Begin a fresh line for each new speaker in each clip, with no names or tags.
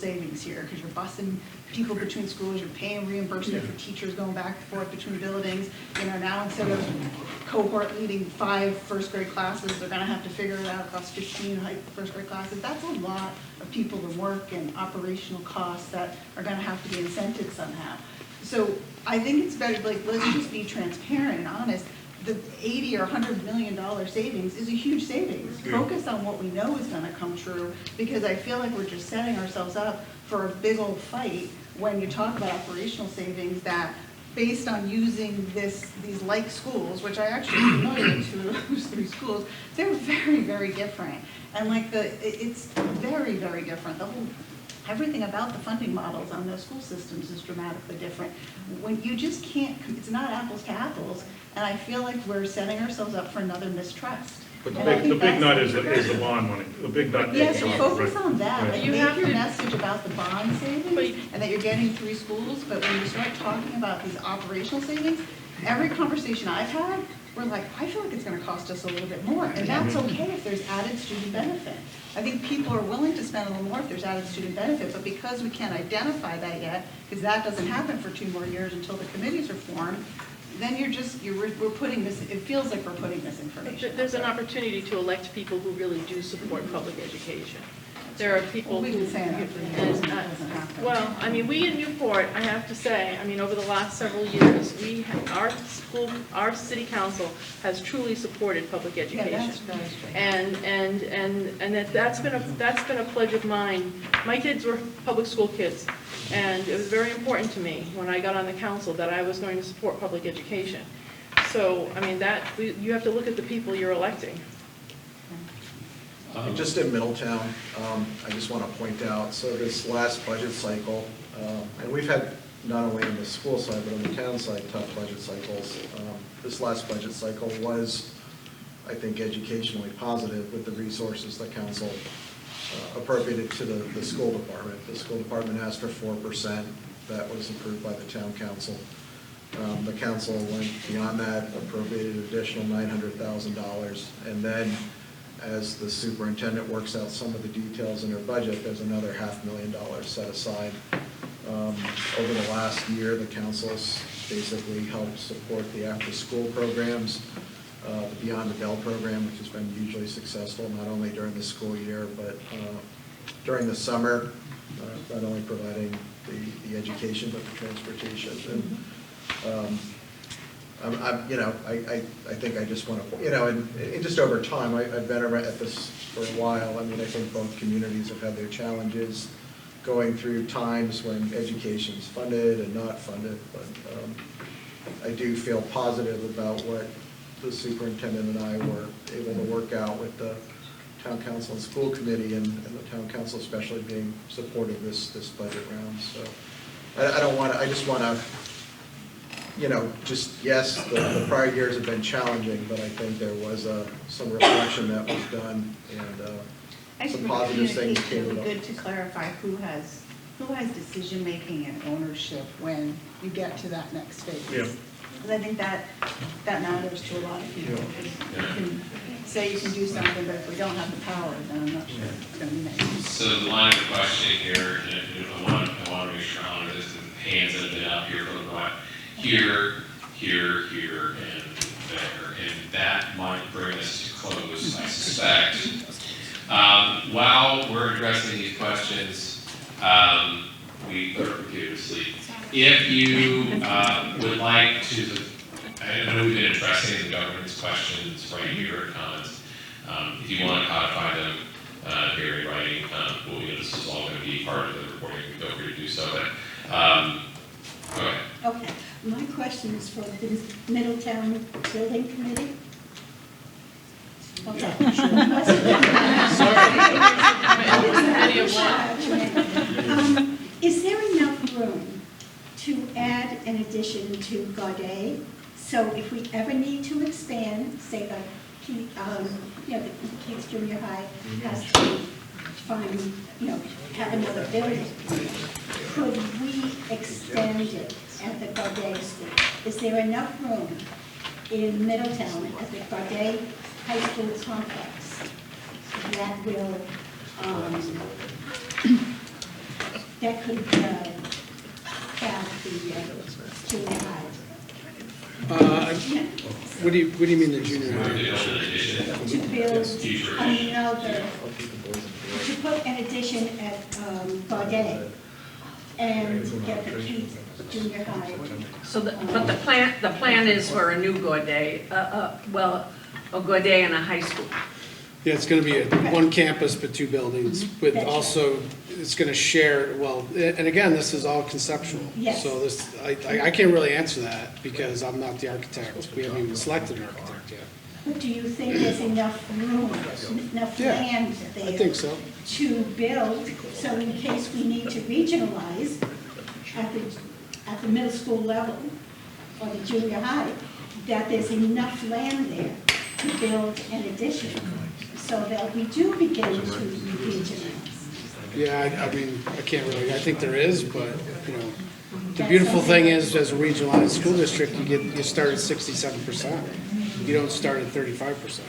savings here, because you're busing people between schools, you're paying reimbursement for teachers going back and forth between buildings. You know, now instead of cohort leading 5 first grade classes, they're gonna have to figure it out across 15 first grade classes. That's a lot of people to work and operational costs that are gonna have to be incented somehow. So I think it's better, like, let's just be transparent and honest. The $80 or $100 million savings is a huge savings. Focus on what we know is going to come true, because I feel like we're just setting ourselves up for a big old fight when you talk about operational savings that, based on using these like schools, which I actually am familiar with 2 of those 3 schools, they're very, very different. And like it's very, very different. Everything about the funding models on those school systems is dramatically different. When you just can't, it's not apples to apples, and I feel like we're setting ourselves up for another mistrust.
But the big nut is the bond money. The big nut.
Yeah, so focus on that.
Right.
Like,
You
make
have
your
to-
message about the bond savings and that you're getting 3 schools, but when you start talking about these operational savings, every conversation I've had, we're like, I feel like it's gonna cost us a little bit more, and that's okay if there's added student benefit. I think people are willing to spend a little more if there's added student benefit, but because we can't identify that yet, because that doesn't happen for 2 more years until the committees are formed, then we're putting this, it feels like we're putting this information.
There's an opportunity to elect people who really do support public education. There are people
Well, we've
who,
been saying that for years, and that doesn't happen.
well, I mean, we in Newport, I have to say, I mean, over the last several years, our city council has truly supported public
Yeah,
education.
that's very strange.
And that's been a pledge of mine. My kids were public school kids, and it was very important to me when I got on the council that I was going to support public education. So, I mean, you have to look at the people you're electing.
Just in Middletown, I just want to point out, so this last budget cycle, and we've had not only on the school side, but on the town side, tough budget cycles. This last budget cycle was, I think, educationally positive with the resources the council appropriated to the school department. The school department asked for 4%. That was approved by the town council. The council went beyond that, appropriated an additional $900,000, and then as the superintendent works out some of the details in her budget, there's another $500,000 set aside. Over the last year, the council's basically helped support the after-school programs, the Beyond the Bell program, which has been hugely successful, not only during the school year, but during the summer, not only providing the education, but the transportation. And, I think I just want to, and just over time, I've been at this for a while. I mean, I think both communities have had their challenges going through times when education is funded and not funded, but I do feel positive about what the superintendent and I were able to work out with the town council and school committee, and the town council especially being supportive this budget round. So I just want to, yes, the prior years have been challenging, but I think there was some reflection that was done, and some positive things came
It would
about.
be good to clarify who has decision-making and ownership when you get to that next phase.
Yeah.
Because I think that matters to a lot of people. You can say you can do something, but if we don't have the power, then I'm not sure it's going to be nice.
So the line of questioning here, and I want to make sure I honor this, the hands that have been up here for the while. Here, and there, and that might bring us to close, I suspect. While we're addressing these questions, we perpetuously, if you would like to, I know we've been addressing the government's questions right here at comments. If you want to codify them here in writing, this is all going to be part of the recording. Feel free to do so. But go ahead.
Okay, my question is for the Middletown Building Committee. Okay. Is there enough room to add an addition to Gaudet? So if we ever need to expand, say the Keith's Junior High has to find, have another building, could we expand it at the Gaudet School? Is there enough room in Middletown at the Gaudet High School complex that will that could have the junior high?
What do you mean the junior high?
build an addition.
To build
Future
another, to put an addition at Gaudet and get the kids junior high.
So, but the plan is for a new Gaudet, well, a Gaudet and a high school.
Yeah, it's going to be one campus but two buildings with
That's right.
also, it's going to share, well, and again, this is all conceptual.
Yes.
So this, I can't really answer that because I'm not the architect. We haven't even selected an architect yet.
But do you think there's enough room, enough
Yeah,
land
I
there
think so.
to build, so in case we need to regionalize at the middle school level or the junior high, that there's enough land there to build an addition, so that we do begin to regionalize?
Yeah, I mean, I can't really, I think there is, but, you know, the beautiful thing is, as a regionalized school district, you start at 67%. You don't start at 35%.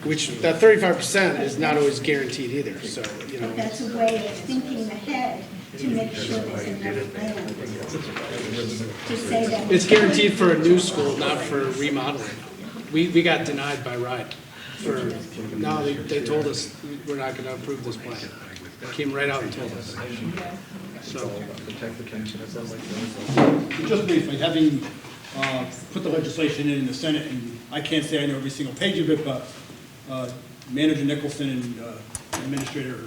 Which, that 35% is not always guaranteed either, so, you know.
But that's a way of thinking ahead to make sure there's enough land to say that.
It's guaranteed for a new school, not for remodeling. We got denied by RIDE for, no, they told us we're not gonna approve this plan. Came right out and told us. So,
Protect the council, that sounds like
Just briefly, having put the legislation in the Senate, and I can't say I know every single page of it, but Manager Nicholson and Administrator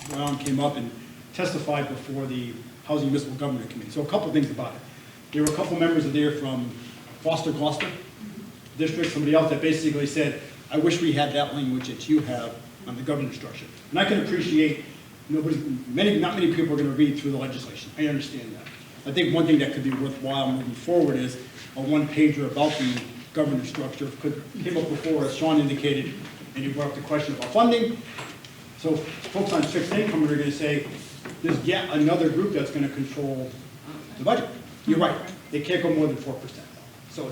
Brown came up and testified before the Housing Municipal Government Committee. So a couple things about it. There were a couple members there from Foster Gloucester District, somebody else that basically said, I wish we had that language that you have on the governance structure. And I can appreciate not many people are going to read through the legislation. I understand that. I think one thing that could be worthwhile moving forward is a one-pager about the governance structure. Came up before, as Sean indicated, and you brought up the question about funding. So folks on fixed income are going to say, there's yet another group that's going to control the budget. You're right, they can't go more than 4%. So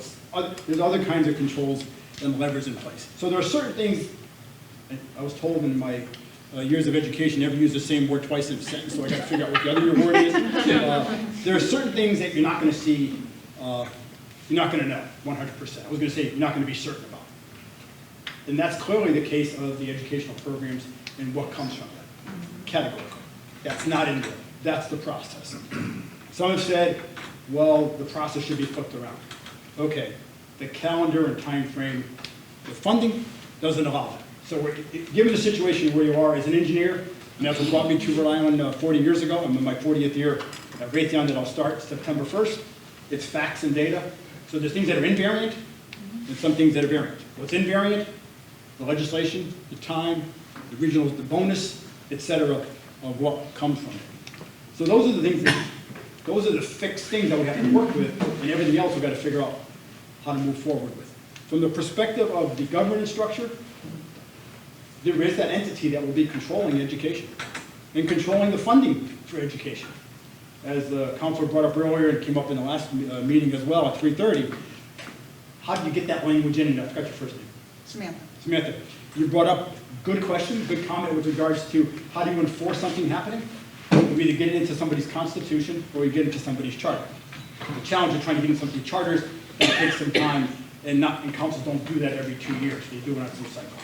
there's other kinds of controls and levers in place. So there are certain things, I was told in my years of education, never use the same word twice in a sentence, so I got to figure out what the other word is. There are certain things that you're not going to see, you're not going to know 100%. I was going to say you're not going to be certain about. And that's clearly the case of the educational programs and what comes from that category. That's not in there. That's the process. Some have said, well, the process should be flipped around. Okay, the calendar and time frame, the funding doesn't allow that. So given the situation where you are as an engineer, and that's what brought me to Rhode Island 40 years ago. I'm in my 40th year at Raytheon that I'll start September 1st. It's facts and data. So there's things that are invariant and some things that are variant. What's invariant? The legislation, the time, the regionals, the bonus, et cetera, of what comes from it. So those are the things, those are the fixed things that we have to work with, and everything else we've got to figure out how to move forward with. From the perspective of the governance structure, there is that entity that will be controlling education and controlling the funding for education. As the councilor brought up earlier, and came up in the last meeting as well at 3:30, how do you get that language in? And I forgot your first name.
Samantha.
Samantha, you brought up good question, good comment with regards to how do you enforce something happening? You either get it into somebody's constitution or you get it into somebody's charter. The challenge of trying to get into somebody's charters, that takes some time, and councils don't do that every 2 years. They do it on some cycle.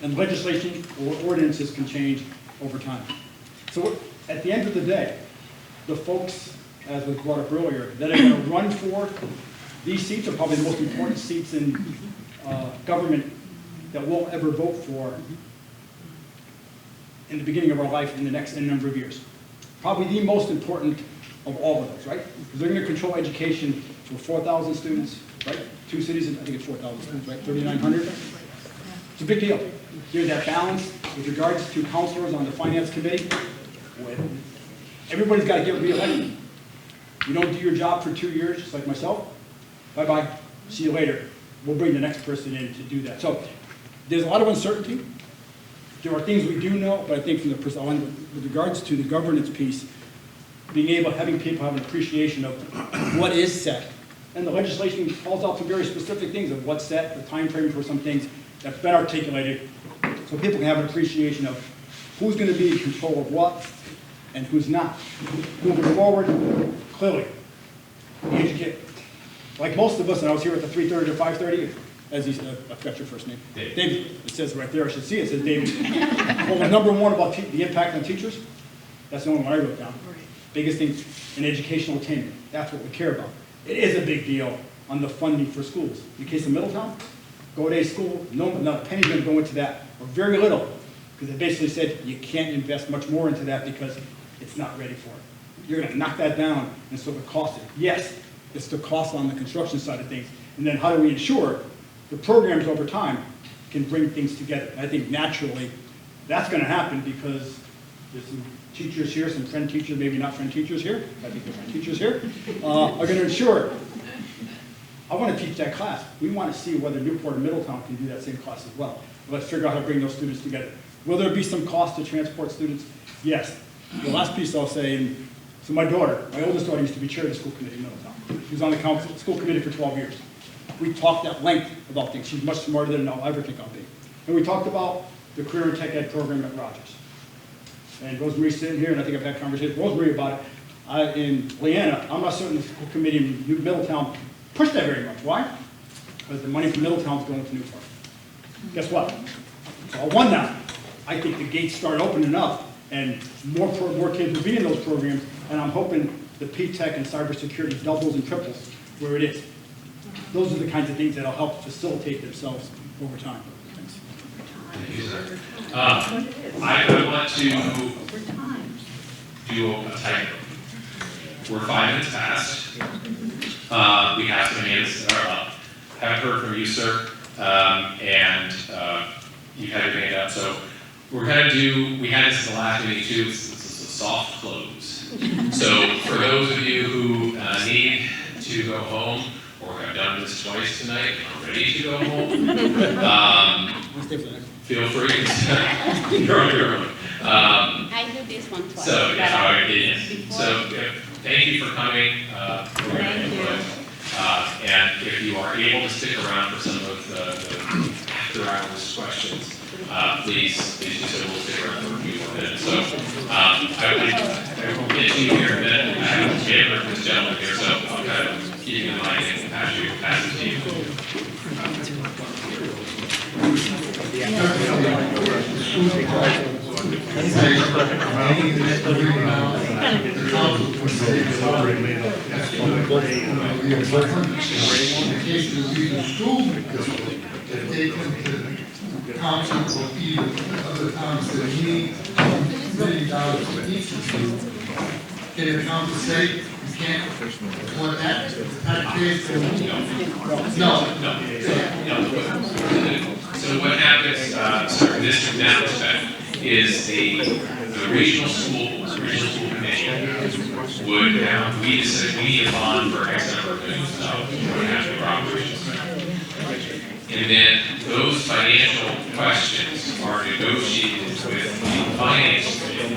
And legislation or ordinances can change over time. So at the end of the day, the folks, as was brought up earlier, that are going to run for these seats are probably the most important seats in government that we'll ever vote for in the beginning of our life in the next number of years. Probably the most important of all of those, right? Because they're going to control education for 4,000 students, right? 2 cities, I think it's 4,000 students, right? 3,900. It's a big deal. Here's that balance with regards to counselors on the finance committee. Everybody's got to get reelected. You don't do your job for 2 years, just like myself. Bye-bye. See you later. We'll bring the next person in to do that. So there's a lot of uncertainty. There are things we do know, but I think from the with regards to the governance piece, having people have an appreciation of what is set, and the legislation calls out some very specific things of what's set, the time frame for some things that's been articulated, so people can have an appreciation of who's going to be in control of what, and who's not. Moving forward, clearly, the educate, like most of us, and I was here at the 3:30 to 5:30, as he's, I forgot your first name. David. It says right there, I should see it, it says David. Well, the number one about the impact on teachers, that's the only one I wrote down. Biggest thing in educational attainment, that's what we care about. It is a big deal on the funding for schools. In the case of Middletown, go-day school, not a penny's gonna go into that, or very little, because they basically said you can't invest much more into that because it's not ready for it. You're gonna knock that down, and so the cost, yes, it's the cost on the construction side of things, and then how do we ensure the programs over time can bring things together? And I think naturally, that's gonna happen because there's some teachers here, some friend teachers, maybe not friend teachers here, I think there's friend teachers here, are gonna ensure, I wanna teach that class. We wanna see whether Newport and Middletown can do that same class as well. Let's figure out how to bring those students together. Will there be some cost to transport students? Yes. The last piece I'll say, and so my daughter, my oldest daughter used to be chair of the school committee in Middletown. She was on the council, school committee for 12 years. We talked at length about things. She's much smarter than I'll ever think I'll be. And we talked about the career and tech ed program at Rogers. And Rosemary's sitting here, and I think I've had conversations with Rosemary about it. In Leanna, I'm not certain the school committee in Middletown pushed that very much. Why? Because the money from Middletown is going to Newport. Guess what? It's all one now. I think the gates start opening up, and more kids will be in those programs, and I'm hoping the P-Tech and cybersecurity doubles and triples where it is. Those are the kinds of things that will help facilitate themselves over time. Thanks.
Thank you, sir. I want to do a tightrope. We're 5 minutes past. We have some hands that are up. Haven't heard from you, sir, and you've had your hand up. So we're going to do, we had this in the last meeting too, it's a soft close. So for those of you who need to go home, or have done this twice tonight, and are ready to go home, feel free. You're on your own.
I do this one twice.
So, yeah, so thank you for coming.
Thank you.
And if you are able to stick around for some of the after-hours questions, please do so. We'll stick around for a few more minutes. So I will get to you here in a minute. I have a favor from this gentleman here, so I'll kind of keep you in mind and pass it to you.
If they can council or even other towns that need $1 million each of them, can the council say you can't afford that? That case, no.
So what happens, sir, in this respect, is the regional school committee would have, we decide we need a bond for X number of millions of dollars for national operations. And then those financial questions are negotiated with the finance committee,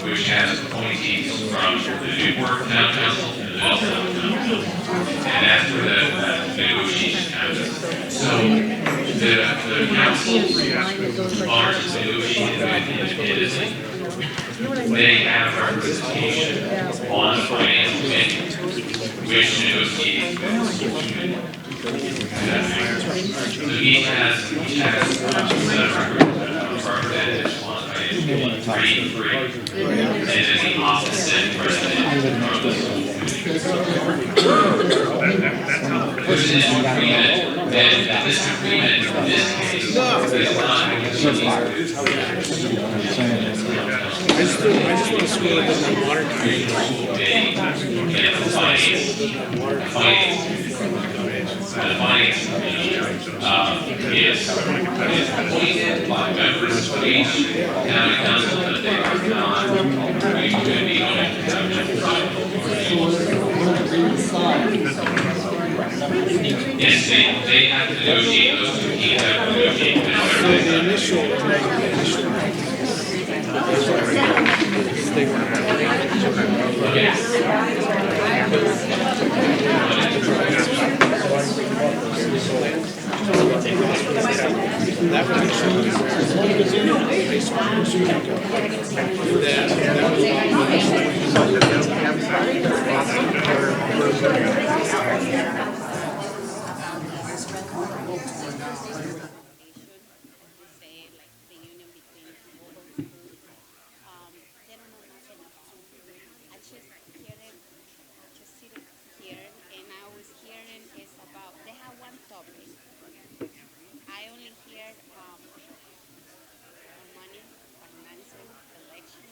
which has appointees from the Newport Town Council and the Middletown Town Council. And that's where the negotiation happens. So the council honors negotiated with independently. They have representation on the finance committee, which negotiates with the school committee. So each has representatives on the finance committee, 3 and 3, and then the opposite president from the school committee. There's an agreement, then this agreement in this case is not
I just want to scroll a bit on water.
The finance committee is appointed by members of each county council, but they are not going to be going to have yes, they have to negotiate those two key have to negotiate
The initial
yes.
That would actually be rare. As long as it's in the high school, so you can go.
say, like the union between both of schools, they don't know nothing about. I just hear them, just sitting here, and I was hearing is about, they have one topic. I only hear money, financing, election.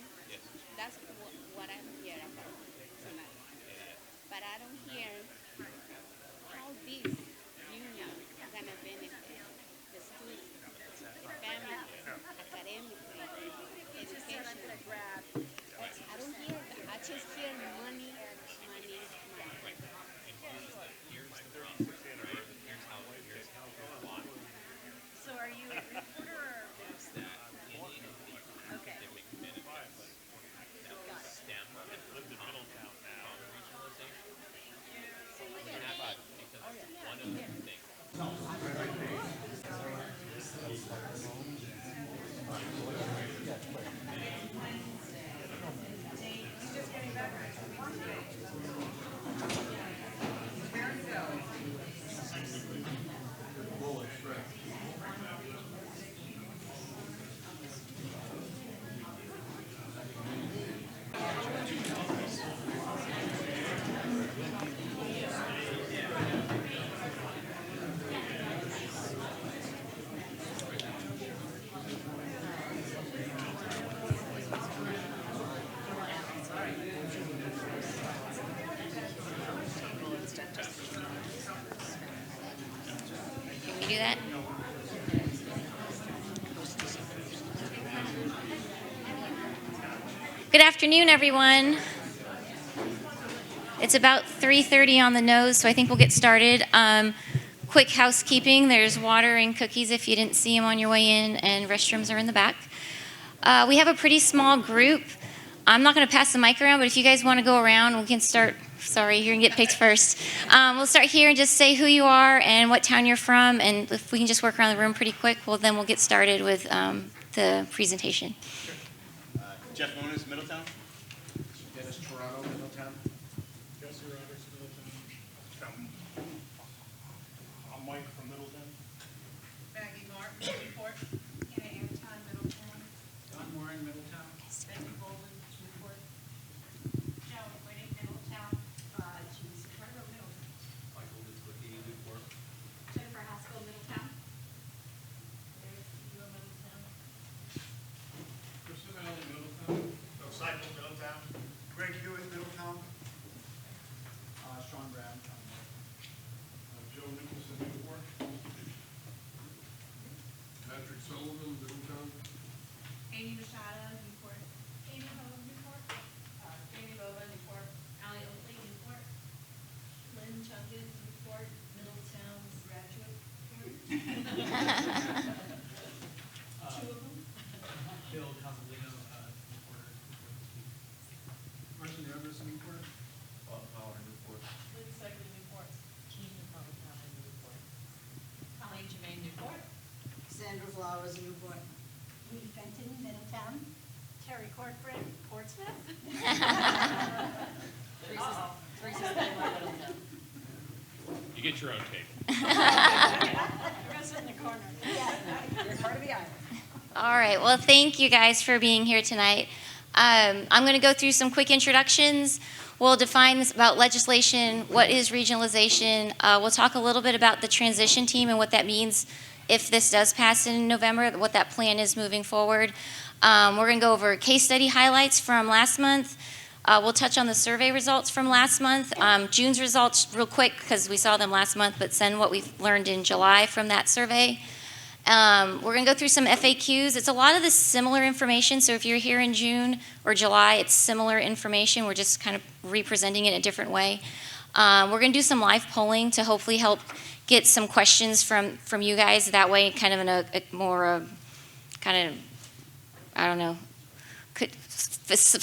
That's what I'm hearing about tonight. But I don't hear how this union is gonna benefit the students, the family, academically, education. I don't hear that. I just hear money, money, money.
So are you a reporter or? Okay.
Can we do that? Good afternoon, everyone. It's about 3:30 on the nose, so I think we'll get started. Quick housekeeping, there's water and cookies if you didn't see them on your way in, and restrooms are in the back. We have a pretty small group. I'm not going to pass the mic around, but if you guys want to go around, we can start. Sorry, you're going to get picked first. We'll start here and just say who you are and what town you're from, and if we can just work around the room pretty quick, well, then we'll get started with the presentation.
Jeff Monas, Middletown.
Dennis Toronto, Middletown.
Jesse Roberts, Middletown. I'm Mike from Middletown.
Maggie Mark, Newport. Anna Anton, Middletown. Don Warren, Middletown. Becky Bolden, Newport. Joan Whitting, Middletown. Jean Carter, Middletown.
Michael Litzwicki, Newport.
Jennifer Haskell, Middletown. Eric Ewell, Middletown.
Christopher Allen, Middletown.
Bill Seifel, Middletown.
Greg Hewitt, Middletown.
Sean Brown.
Joe Nicholson, Newport.
Patrick Sullivan, Middletown.
Amy Machado, Newport. Amy Ho, Newport. Jamie Bova, Newport. Allie Oakley, Newport. Lynn Chungus, Newport. Middletown graduate. Two of them.
Bill Casalino, Newport.
Martin Evers, Newport.
Bob Power, Newport.
Liz Segler, Newport. Jean Napolitano, Newport. Colleen Jermaine, Newport.
Sandra Flowers, Newport. Lee Fenton, Middletown.
Terry Corcoran, Portsmouth.
You get your own table.
The rest in the corner. You're part of the island.
All right, well, thank you guys for being here tonight. I'm going to go through some quick introductions. We'll define this about legislation, what is regionalization. We'll talk a little bit about the transition team and what that means if this does pass in November, what that plan is moving forward. We're going to go over case study highlights from last month. We'll touch on the survey results from last month. June's results real quick because we saw them last month, but then what we've learned in July from that survey. We're going to go through some FAQs. It's a lot of the similar information, so if you're here in June or July, it's similar information. We're just kind of representing it in a different way. We're going to do some live polling to hopefully help get some questions from you guys. That way, kind of in a more kind of, I don't know,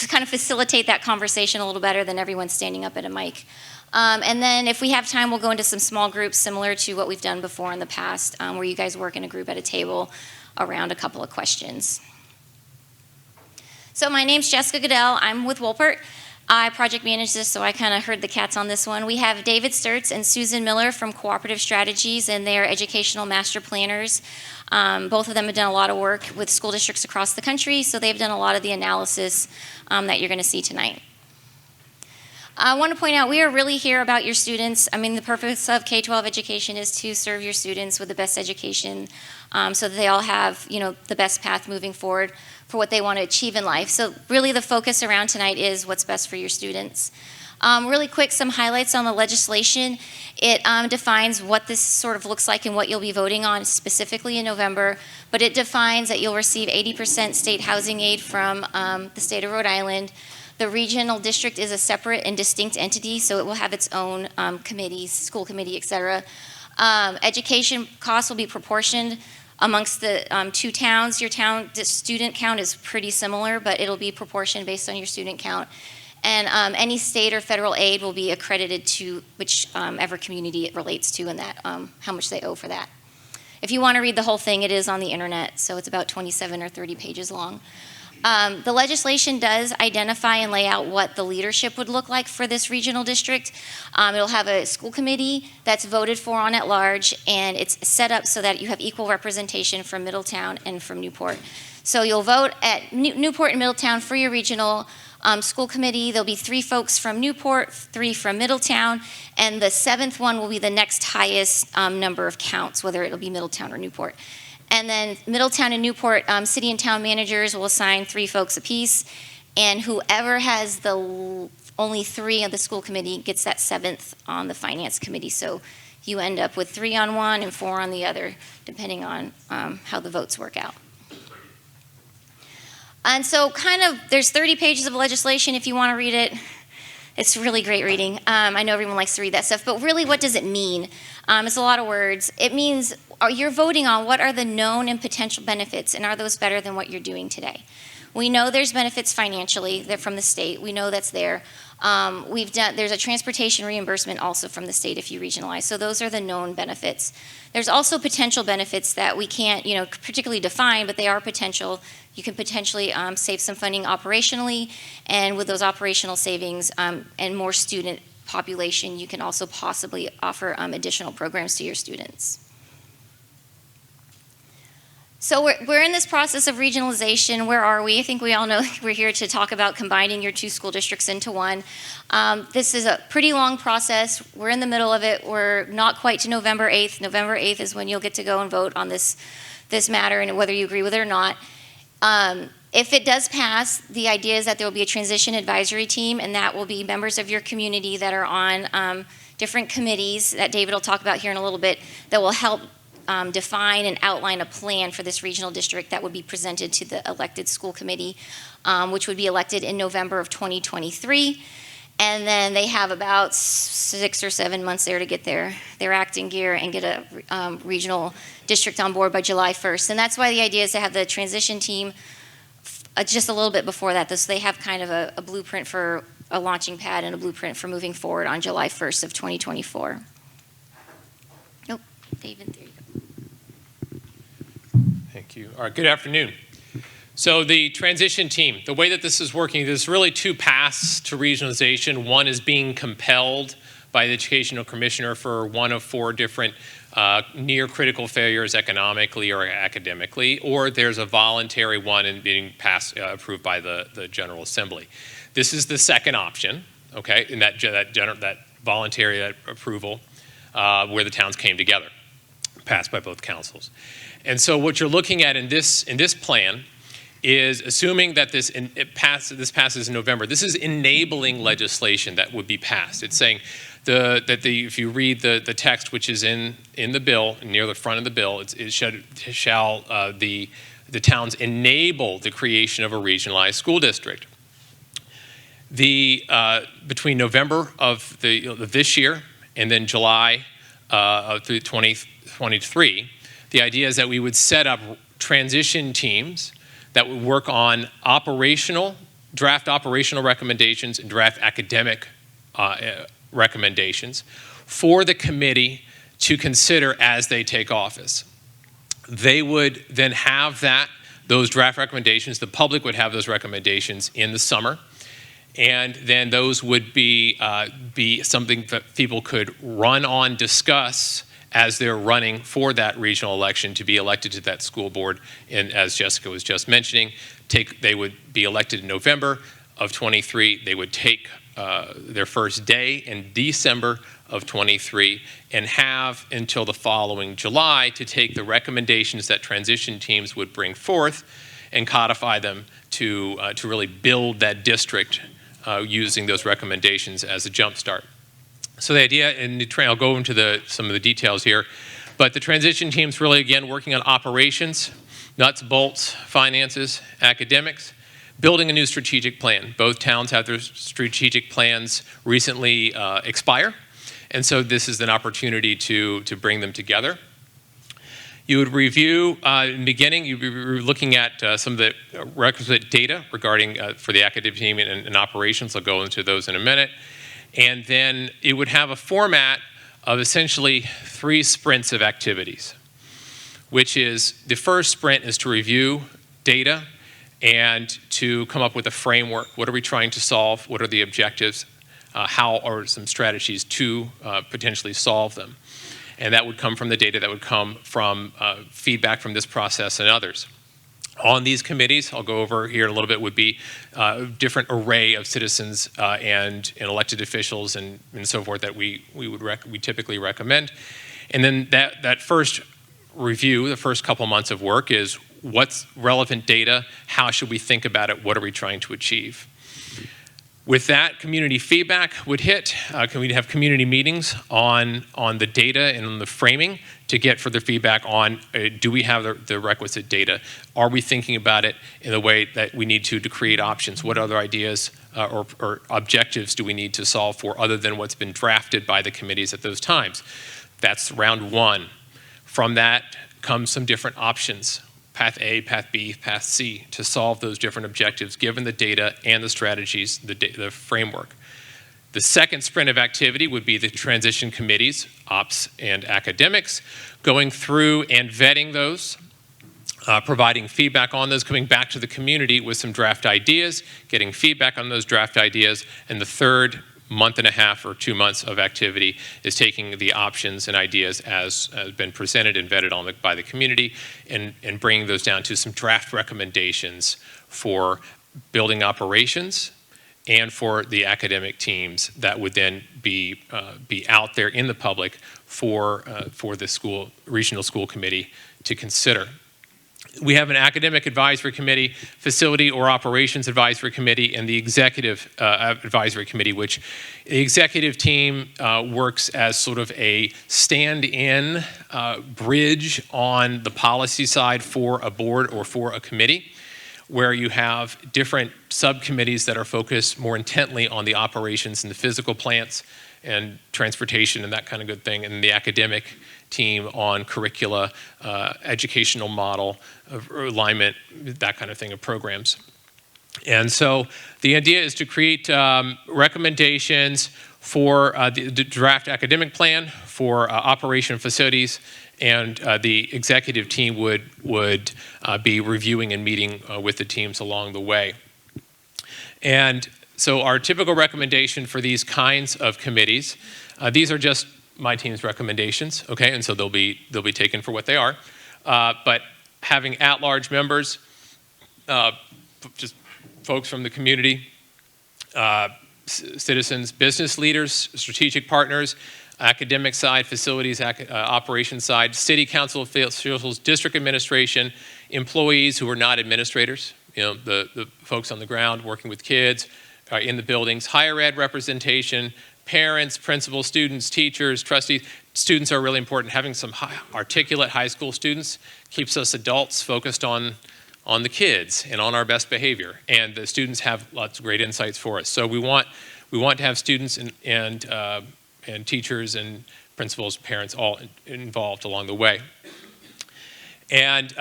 kind of facilitate that conversation a little better than everyone standing up at a mic. And then if we have time, we'll go into some small groups similar to what we've done before in the past, where you guys work in a group at a table around a couple of questions. So my name's Jessica Goodell. I'm with Wolpert. I project manage this, so I kind of heard the cats on this one. We have David Sturtz and Susan Miller from Cooperative Strategies, and they're educational master planners. Both of them have done a lot of work with school districts across the country, so they've done a lot of the analysis that you're going to see tonight. I want to point out, we are really here about your students. I mean, the purpose of K-12 education is to serve your students with the best education so that they all have, the best path moving forward for what they want to achieve in life. So really the focus around tonight is what's best for your students. Really quick, some highlights on the legislation. It defines what this sort of looks like and what you'll be voting on specifically in November, but it defines that you'll receive 80% state housing aid from the state of Rhode Island. The regional district is a separate and distinct entity, so it will have its own committees, school committee, et cetera. Education costs will be proportioned amongst the two towns. Your town, the student count is pretty similar, but it'll be proportioned based on your student count. And any state or federal aid will be accredited to whichever community it relates to and that how much they owe for that. If you want to read the whole thing, it is on the internet, so it's about 27 or 30 pages long. The legislation does identify and lay out what the leadership would look like for this regional district. It'll have a school committee that's voted for on at large, and it's set up so that you have equal representation from Middletown and from Newport. So you'll vote at Newport and Middletown for your regional school committee. There'll be 3 folks from Newport, 3 from Middletown, and the 7th one will be the next highest number of counts, whether it'll be Middletown or Newport. And then Middletown and Newport city and town managers will assign 3 folks apiece, and whoever has the only 3 of the school committee gets that 7th on the finance committee. So you end up with 3 on one and 4 on the other, depending on how the votes work out. And so there's 30 pages of legislation if you want to read it. It's really great reading. I know everyone likes to read that stuff, but really what does it mean? It's a lot of words. It means you're voting on what are the known and potential benefits, and are those better than what you're doing today? We know there's benefits financially from the state. We know that's there. There's a transportation reimbursement also from the state if you regionalize. So those are the known benefits. There's also potential benefits that we can't, particularly define, but they are potential. You can potentially save some funding operationally, and with those operational savings and more student population, you can also possibly offer additional programs to your students. So we're in this process of regionalization. Where are we? I think we all know we're here to talk about combining your 2 school districts into one. This is a pretty long process. We're in the middle of it. We're not quite to November 8th. November 8th is when you'll get to go and vote on this matter and whether you agree with it or not. If it does pass, the idea is that there will be a transition advisory team, and that will be members of your community that are on different committees that David will talk about here in a little bit that will help define and outline a plan for this regional district that would be presented to the elected school committee, which would be elected in November of 2023. And then they have about 6 or 7 months there to get their act in gear and get a regional district on board by July 1st. And that's why the idea is to have the transition team just a little bit before that. So they have kind of a blueprint for a launching pad and a blueprint for moving forward on July 1st of 2024. Nope, David, there you go.
Thank you. All right, good afternoon. So the transition team, the way that this is working, there's really 2 paths to regionalization. One is being compelled by the educational commissioner for one of 4 different near critical failures economically or academically, or there's a voluntary one and being approved by the General Assembly. This is the second option, okay, in that voluntary approval where the towns came together, passed by both councils. And so what you're looking at in this plan is assuming that this passes in November. This is enabling legislation that would be passed. It's saying if you read the text, which is in the bill, near the front of the bill, the towns enable the creation of a regionalized school district. Between November of this year and then July of 2023, the idea is that we would set up transition teams that would work on operational draft operational recommendations and draft academic recommendations for the committee to consider as they take office. They would then have those draft recommendations, the public would have those recommendations in the summer, and then those would be something that people could run on, discuss as they're running for that regional election to be elected to that school board. And as Jessica was just mentioning, they would be elected in November of 23. They would take their first day in December of 23 and have until the following July to take the recommendations that transition teams would bring forth and codify them to really build that district using those recommendations as a jump start. So the idea, and I'll go into some of the details here, but the transition team's really, again, working on operations, nuts, bolts, finances, academics, building a new strategic plan. Both towns have their strategic plans recently expire, and so this is an opportunity to bring them together. You would review, in the beginning, you'd be looking at some of the requisite data regarding, for the academic team and operations. I'll go into those in a minute. And then it would have a format of essentially 3 sprints of activities, which is the first sprint is to review data and to come up with a framework. What are we trying to solve? What are the objectives? How are some strategies to potentially solve them? And that would come from the data, that would come from feedback from this process and others. On these committees, I'll go over here a little bit, would be a different array of citizens and elected officials and so forth that we typically recommend. And then that first review, the first couple months of work is what's relevant data, how should we think about it, what are we trying to achieve? With that, community feedback would hit. Can we have community meetings on the data and on the framing to get further feedback on do we have the requisite data? Are we thinking about it in the way that we need to create options? What other ideas or objectives do we need to solve for other than what's been drafted by the committees at those times? That's round 1. From that comes some different options. Path A, Path B, Path C, to solve those different objectives given the data and the strategies, the framework. The second sprint of activity would be the transition committees, ops and academics, going through and vetting those, providing feedback on those, coming back to the community with some draft ideas, getting feedback on those draft ideas, and the third month and a half or 2 months of activity is taking the options and ideas as been presented and vetted by the community and bringing those down to some draft recommendations for building operations and for the academic teams that would then be out there in the public for the regional school committee to consider. We have an academic advisory committee, facility or operations advisory committee, and the executive advisory committee, which the executive team works as sort of a stand-in bridge on the policy side for a board or for a committee, where you have different subcommittees that are focused more intently on the operations and the physical plants and transportation and that kind of good thing, and the academic team on curricula, educational model, alignment, that kind of thing of programs. And so the idea is to create recommendations for the draft academic plan, for operation facilities, and the executive team would be reviewing and meeting with the teams along the way. And so our typical recommendation for these kinds of committees, these are just my team's recommendations, okay, and so they'll be taken for what they are. But having at-large members, just folks from the community, citizens, business leaders, strategic partners, academic side, facilities, operations side, city council officials, district administration, employees who are not administrators, the folks on the ground working with kids in the buildings, higher ed representation, parents, principals, students, teachers, trustees. Students are really important. Having some articulate high school students keeps us adults focused on the kids and on our best behavior. And the students have lots of great insights for us. So we want to have students and teachers and principals, parents all involved along the way. And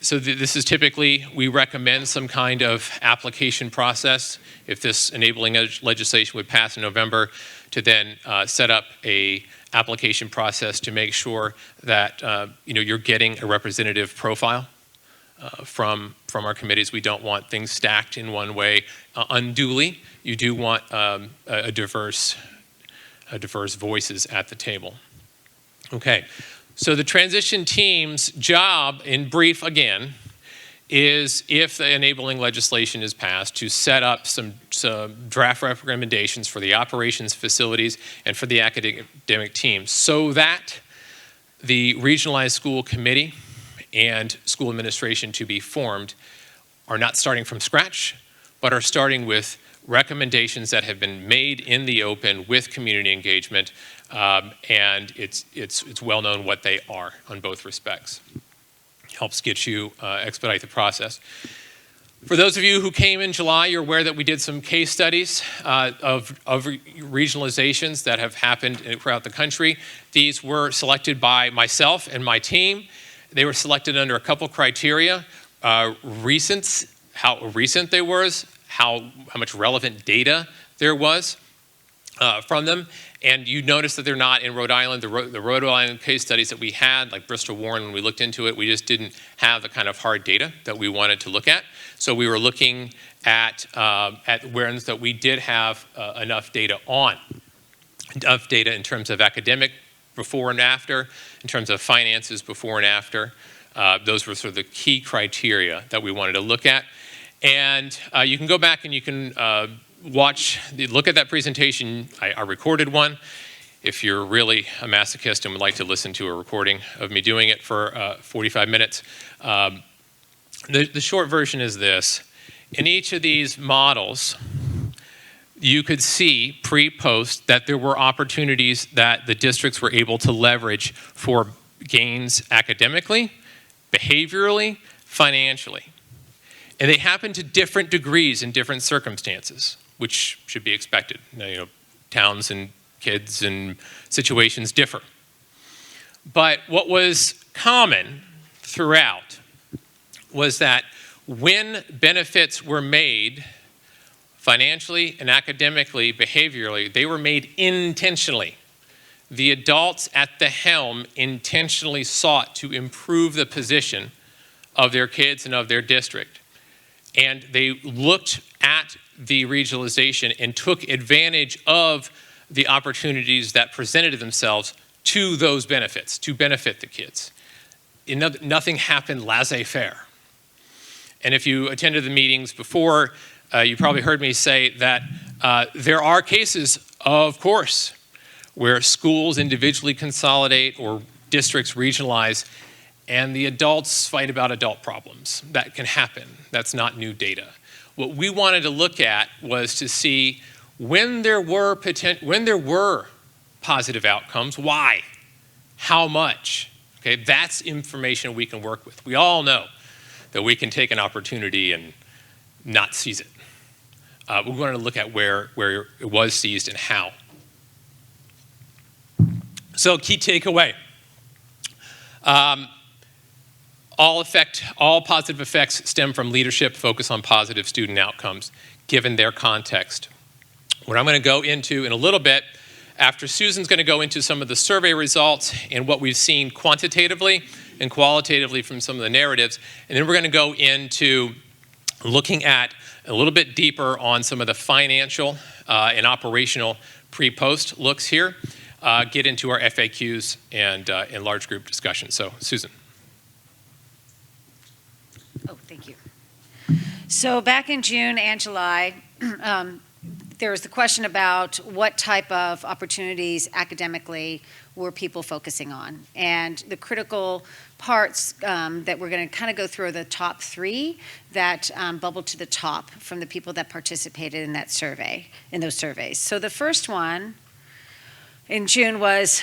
so this is typically, we recommend some kind of application process, if this enabling legislation would pass in November, to then set up a application process to make sure that you're getting a representative profile from our committees. We don't want things stacked in one way unduly. You do want a diverse voices at the table. Okay, so the transition team's job, in brief again, is, if the enabling legislation is passed, to set up some draft recommendations for the operations facilities and for the academic team, so that the regionalized school committee and school administration to be formed are not starting from scratch, but are starting with recommendations that have been made in the open with community engagement, and it's well known what they are on both respects. Helps get you expedite the process. For those of you who came in July, you're aware that we did some case studies of regionalizations that have happened throughout the country. These were selected by myself and my team. They were selected under a couple criteria: how recent they were, how much relevant data there was from them. And you notice that they're not in Rhode Island. The Rhode Island case studies that we had, like Bristol Warren, when we looked into it, we just didn't have the kind of hard data that we wanted to look at. So we were looking at ones that we did have enough data on. Enough data in terms of academic before and after, in terms of finances before and after. Those were sort of the key criteria that we wanted to look at. And you can go back and you can look at that presentation. I recorded one. If you're really a masochist and would like to listen to a recording of me doing it for 45 minutes, the short version is this. In each of these models, you could see pre-post that there were opportunities that the districts were able to leverage for gains academically, behaviorally, financially. And they happen to different degrees in different circumstances, which should be expected. Towns and kids and situations differ. But what was common throughout was that when benefits were made financially and academically, behaviorally, they were made intentionally. The adults at the helm intentionally sought to improve the position of their kids and of their district. And they looked at the regionalization and took advantage of the opportunities that presented themselves to those benefits, to benefit the kids. Nothing happened laissez-faire. And if you attended the meetings before, you probably heard me say that there are cases, of course, where schools individually consolidate or districts regionalize, and the adults fight about adult problems. That can happen. That's not new data. What we wanted to look at was to see when there were positive outcomes, why, how much. Okay, that's information we can work with. We all know that we can take an opportunity and not seize it. We wanted to look at where it was seized and how. So key takeaway. All positive effects stem from leadership, focus on positive student outcomes, given their context. What I'm going to go into in a little bit, after Susan's going to go into some of the survey results and what we've seen quantitatively and qualitatively from some of the narratives, and then we're going to go into looking at a little bit deeper on some of the financial and operational pre-post looks here, get into our FAQs and large group discussion. So, Susan.
Oh, thank you. So back in June and July, there was the question about what type of opportunities academically were people focusing on. And the critical parts that we're going to kind of go through are the top three that bubbled to the top from the people that participated in that survey, in those surveys. So the first one in June was,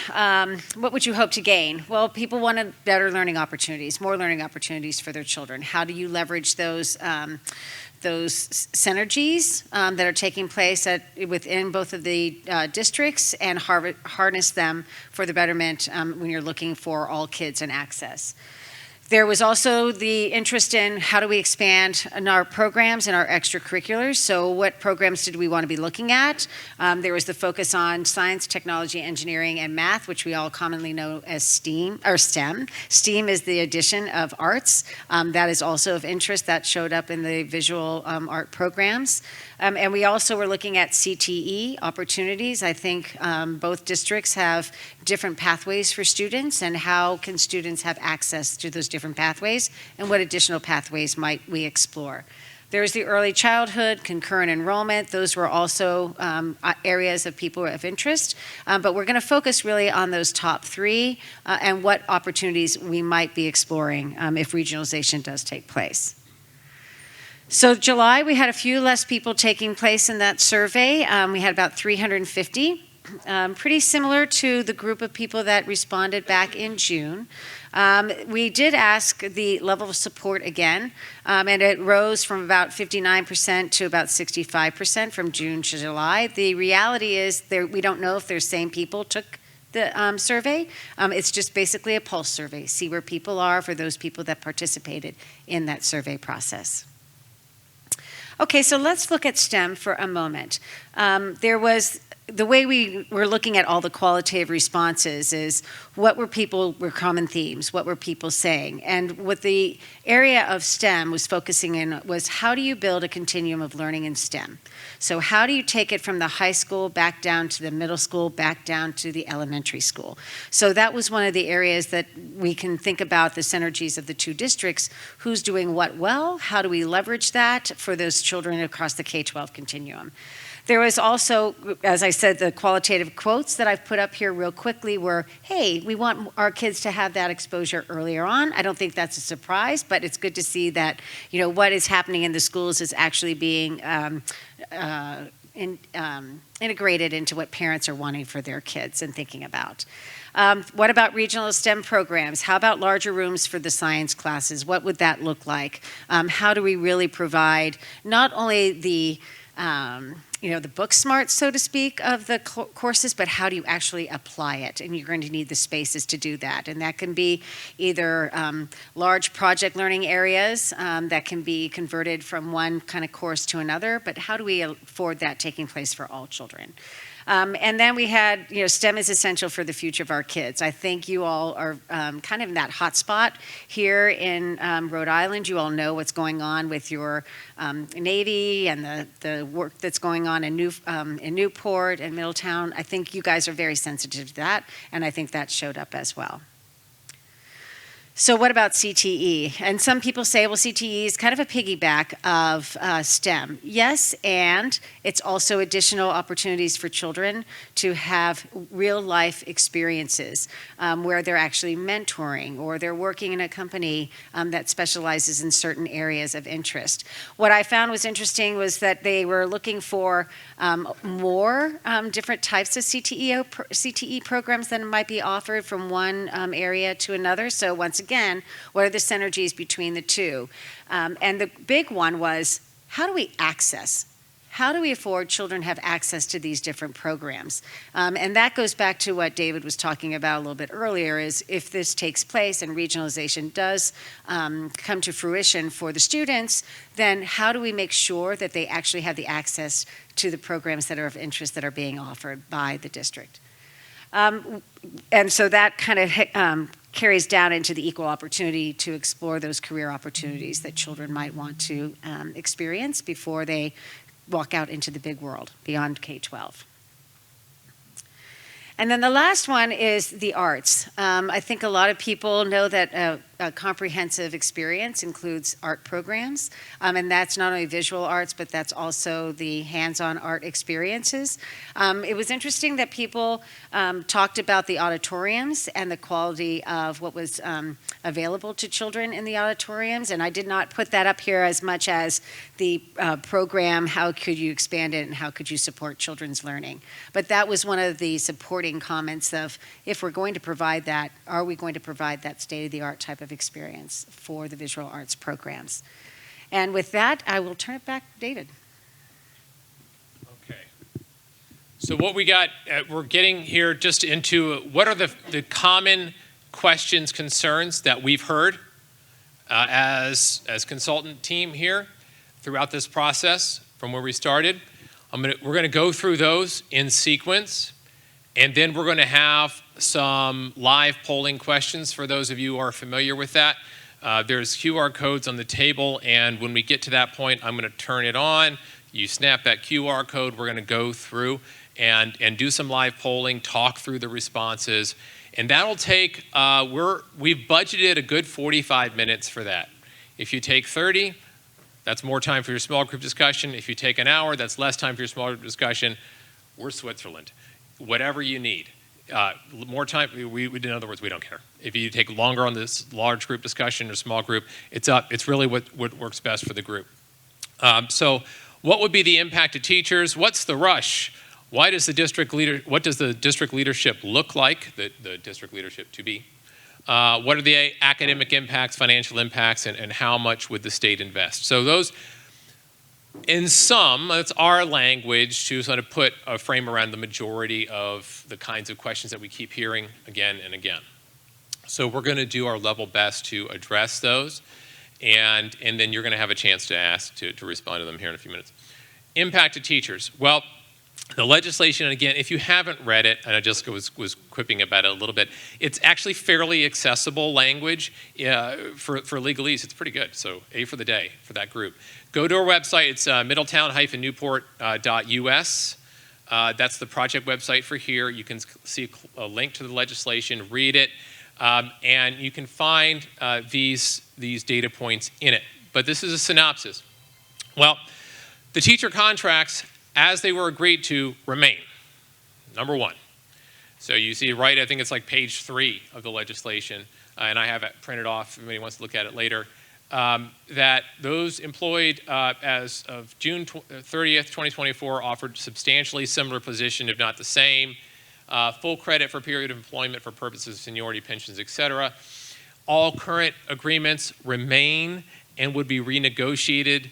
what would you hope to gain? Well, people wanted better learning opportunities, more learning opportunities for their children. How do you leverage those synergies that are taking place within both of the districts and harness them for the betterment when you're looking for all kids and access? There was also the interest in how do we expand in our programs and our extracurriculars. So what programs did we want to be looking at? There was the focus on science, technology, engineering, and math, which we all commonly know as STEAM or STEM. STEAM is the addition of arts. That is also of interest. That showed up in the visual art programs. And we also were looking at CTE opportunities. I think both districts have different pathways for students, and how can students have access to those different pathways, and what additional pathways might we explore. There's the early childhood, concurrent enrollment. Those were also areas of people of interest. But we're going to focus really on those top three and what opportunities we might be exploring if regionalization does take place. So July, we had a few less people taking place in that survey. We had about 350. Pretty similar to the group of people that responded back in June. We did ask the level of support again, and it rose from about 59% to about 65% from June to July. The reality is we don't know if those same people took the survey. It's just basically a pulse survey, see where people are for those people that participated in that survey process. Okay, so let's look at STEM for a moment. The way we were looking at all the qualitative responses is what were common themes, what were people saying? And what the area of STEM was focusing in was how do you build a continuum of learning in STEM? So how do you take it from the high school back down to the middle school, back down to the elementary school? So that was one of the areas that we can think about the synergies of the two districts. Who's doing what well? How do we leverage that for those children across the K-12 continuum? There was also, as I said, the qualitative quotes that I've put up here real quickly were, hey, we want our kids to have that exposure earlier on. I don't think that's a surprise, but it's good to see that, what is happening in the schools is actually being integrated into what parents are wanting for their kids and thinking about. What about regional STEM programs? How about larger rooms for the science classes? What would that look like? How do we really provide not only the book smart, so to speak, of the courses, but how do you actually apply it? And you're going to need the spaces to do that. And that can be either large project learning areas that can be converted from one kind of course to another, but how do we afford that taking place for all children? And then we had, STEM is essential for the future of our kids. I think you all are kind of in that hot spot here in Rhode Island. You all know what's going on with your Navy and the work that's going on in Newport and Middletown. I think you guys are very sensitive to that, and I think that showed up as well. So what about CTE? And some people say, well, CTE is kind of a piggyback of STEM. Yes, and it's also additional opportunities for children to have real life experiences where they're actually mentoring or they're working in a company that specializes in certain areas of interest. What I found was interesting was that they were looking for more different types of CTE programs that might be offered from one area to another. So once again, what are the synergies between the two? And the big one was, how do we access? How do we afford children have access to these different programs? And that goes back to what David was talking about a little bit earlier, is if this takes place and regionalization does come to fruition for the students, then how do we make sure that they actually have the access to the programs that are of interest that are being offered by the district? And so that kind of carries down into the equal opportunity to explore those career opportunities that children might want to experience before they walk out into the big world beyond K-12. And then the last one is the arts. I think a lot of people know that a comprehensive experience includes art programs, and that's not only visual arts, but that's also the hands-on art experiences. It was interesting that people talked about the auditoriums and the quality of what was available to children in the auditoriums, and I did not put that up here as much as the program, how could you expand it and how could you support children's learning. But that was one of the supporting comments of, if we're going to provide that, are we going to provide that state-of-the-art type of experience for the visual arts programs? And with that, I will turn it back to David.
Okay. So what we got, we're getting here just into what are the common questions, concerns that we've heard as consultant team here throughout this process from where we started. We're going to go through those in sequence, and then we're going to have some live polling questions for those of you who are familiar with that. There's QR codes on the table, and when we get to that point, I'm going to turn it on. You snap that QR code, we're going to go through and do some live polling, talk through the responses, and that'll take, we've budgeted a good 45 minutes for that. If you take 30, that's more time for your small group discussion. If you take an hour, that's less time for your small group discussion. We're Switzerland. Whatever you need. More time, in other words, we don't care. If you take longer on this large group discussion or small group, it's really what works best for the group. So what would be the impact to teachers? What's the rush? What does the district leadership look like, the district leadership to be? What are the academic impacts, financial impacts, and how much would the state invest? So those, in sum, that's our language to sort of put a frame around the majority of the kinds of questions that we keep hearing again and again. So we're going to do our level best to address those, and then you're going to have a chance to ask to respond to them here in a few minutes. Impact to teachers. Well, the legislation, and again, if you haven't read it, and I just was quipping about it a little bit, it's actually fairly accessible language for legalese. It's pretty good, so A for the day for that group. Go to our website. It's Middletown-Newport.us. That's the project website for here. You can see a link to the legislation, read it, and you can find these data points in it. But this is a synopsis. Well, the teacher contracts, as they were agreed to, remain, number one. So you see, right, I think it's like page 3 of the legislation, and I have it printed off if anybody wants to look at it later, that those employed as of June 30th, 2024 offered substantially similar position, if not the same, full credit for period of employment for purposes of seniority, pensions, et cetera. All current agreements remain and would be renegotiated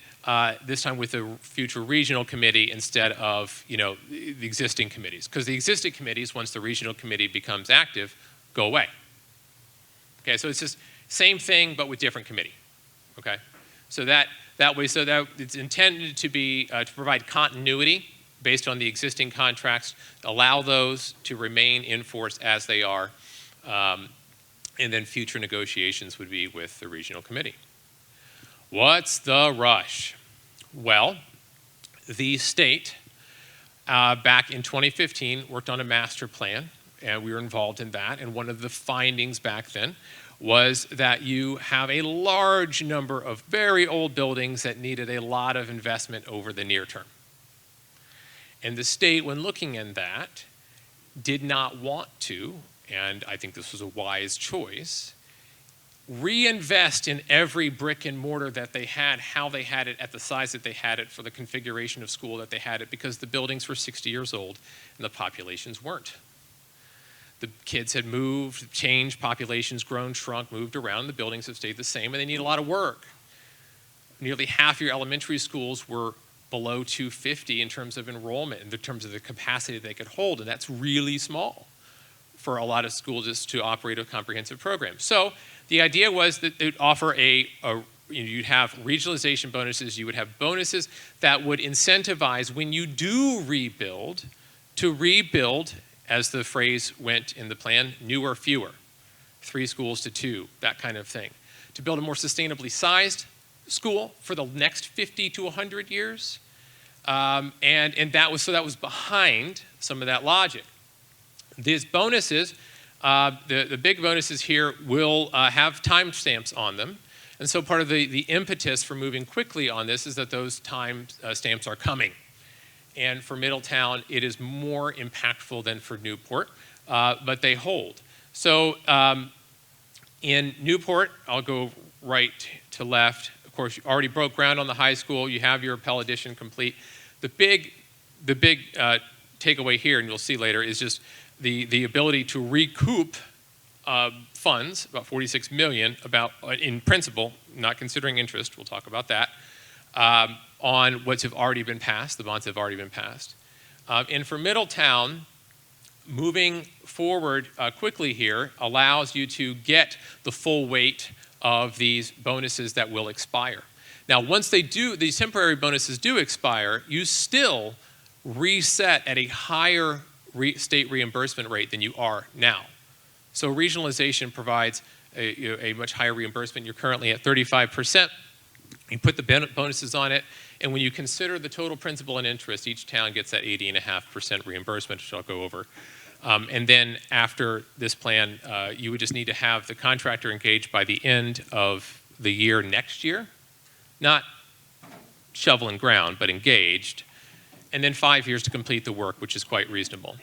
this time with the future regional committee instead of, the existing committees. Because the existing committees, once the regional committee becomes active, go away. Okay, so it's just same thing but with different committee. Okay, so that it's intended to be to provide continuity based on the existing contracts, allow those to remain in force as they are, and then future negotiations would be with the regional committee. What's the rush? Well, the state, back in 2015, worked on a master plan, and we were involved in that. And one of the findings back then was that you have a large number of very old buildings that needed a lot of investment over the near term. And the state, when looking at that, did not want to, and I think this was a wise choice, reinvest in every brick and mortar that they had, how they had it, at the size that they had it, for the configuration of school that they had it, because the buildings were 60 years old and the populations weren't. The kids had moved, changed, populations grown, shrunk, moved around, the buildings have stayed the same, and they need a lot of work. Nearly half your elementary schools were below 250 in terms of enrollment, in terms of the capacity they could hold, and that's really small for a lot of schools just to operate a comprehensive program. So the idea was that they'd offer you'd have regionalization bonuses, you would have bonuses that would incentivize when you do rebuild, to rebuild, as the phrase went in the plan, newer, fewer, 3 schools to 2, that kind of thing. To build a more sustainably sized school for the next 50 to 100 years. And that was behind some of that logic. These bonuses, the big bonuses here will have timestamps on them. And so part of the impetus for moving quickly on this is that those time stamps are coming. And for Middletown, it is more impactful than for Newport, but they hold. So in Newport, I'll go right to left. Of course, you already broke ground on the high school. You have your Pell Edition complete. The big takeaway here, and you'll see later, is just the ability to recoup funds, about $46 million, in principle, not considering interest, we'll talk about that, on what's have already been passed, the bonds have already been passed. And for Middletown, moving forward quickly here allows you to get the full weight of these bonuses that will expire. Now, once these temporary bonuses do expire, you still reset at a higher state reimbursement rate than you are now. So regionalization provides a much higher reimbursement. You're currently at 35%. You put the bonuses on it, and when you consider the total principal and interest, each town gets that 80.5% reimbursement, which I'll go over. And then after this plan, you would just need to have the contractor engaged by the end of the year next year, not shovel and ground, but engaged, and then 5 years to complete the work, which is quite reasonable,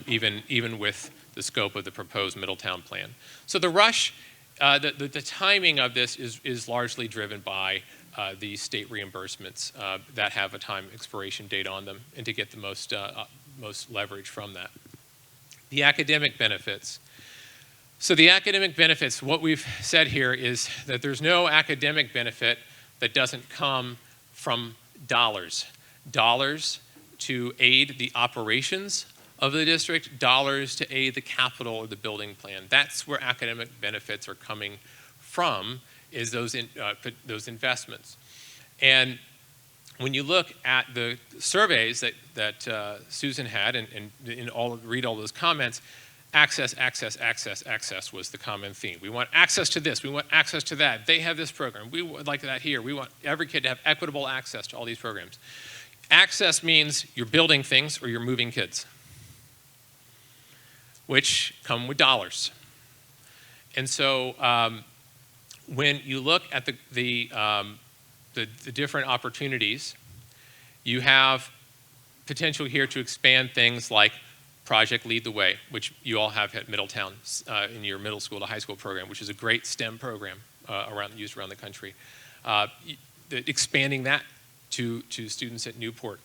even with the scope of the proposed Middletown plan. So the rush, the timing of this is largely driven by the state reimbursements that have a time expiration date on them, and to get the most leverage from that. The academic benefits. So the academic benefits, what we've said here is that there's no academic benefit that doesn't come from dollars. Dollars to aid the operations of the district, dollars to aid the capital or the building plan. That's where academic benefits are coming from, is those investments. And when you look at the surveys that Susan had, and read all those comments, access, access, access, access was the common theme. We want access to this, we want access to that. They have this program, we would like that here. We want every kid to have equitable access to all these programs. Access means you're building things or you're moving kids, which come with dollars. And so when you look at the different opportunities, you have potential here to expand things like Project Lead the Way, which you all have at Middletown in your middle school to high school program, which is a great STEM program used around the country. Expanding that to students at Newport.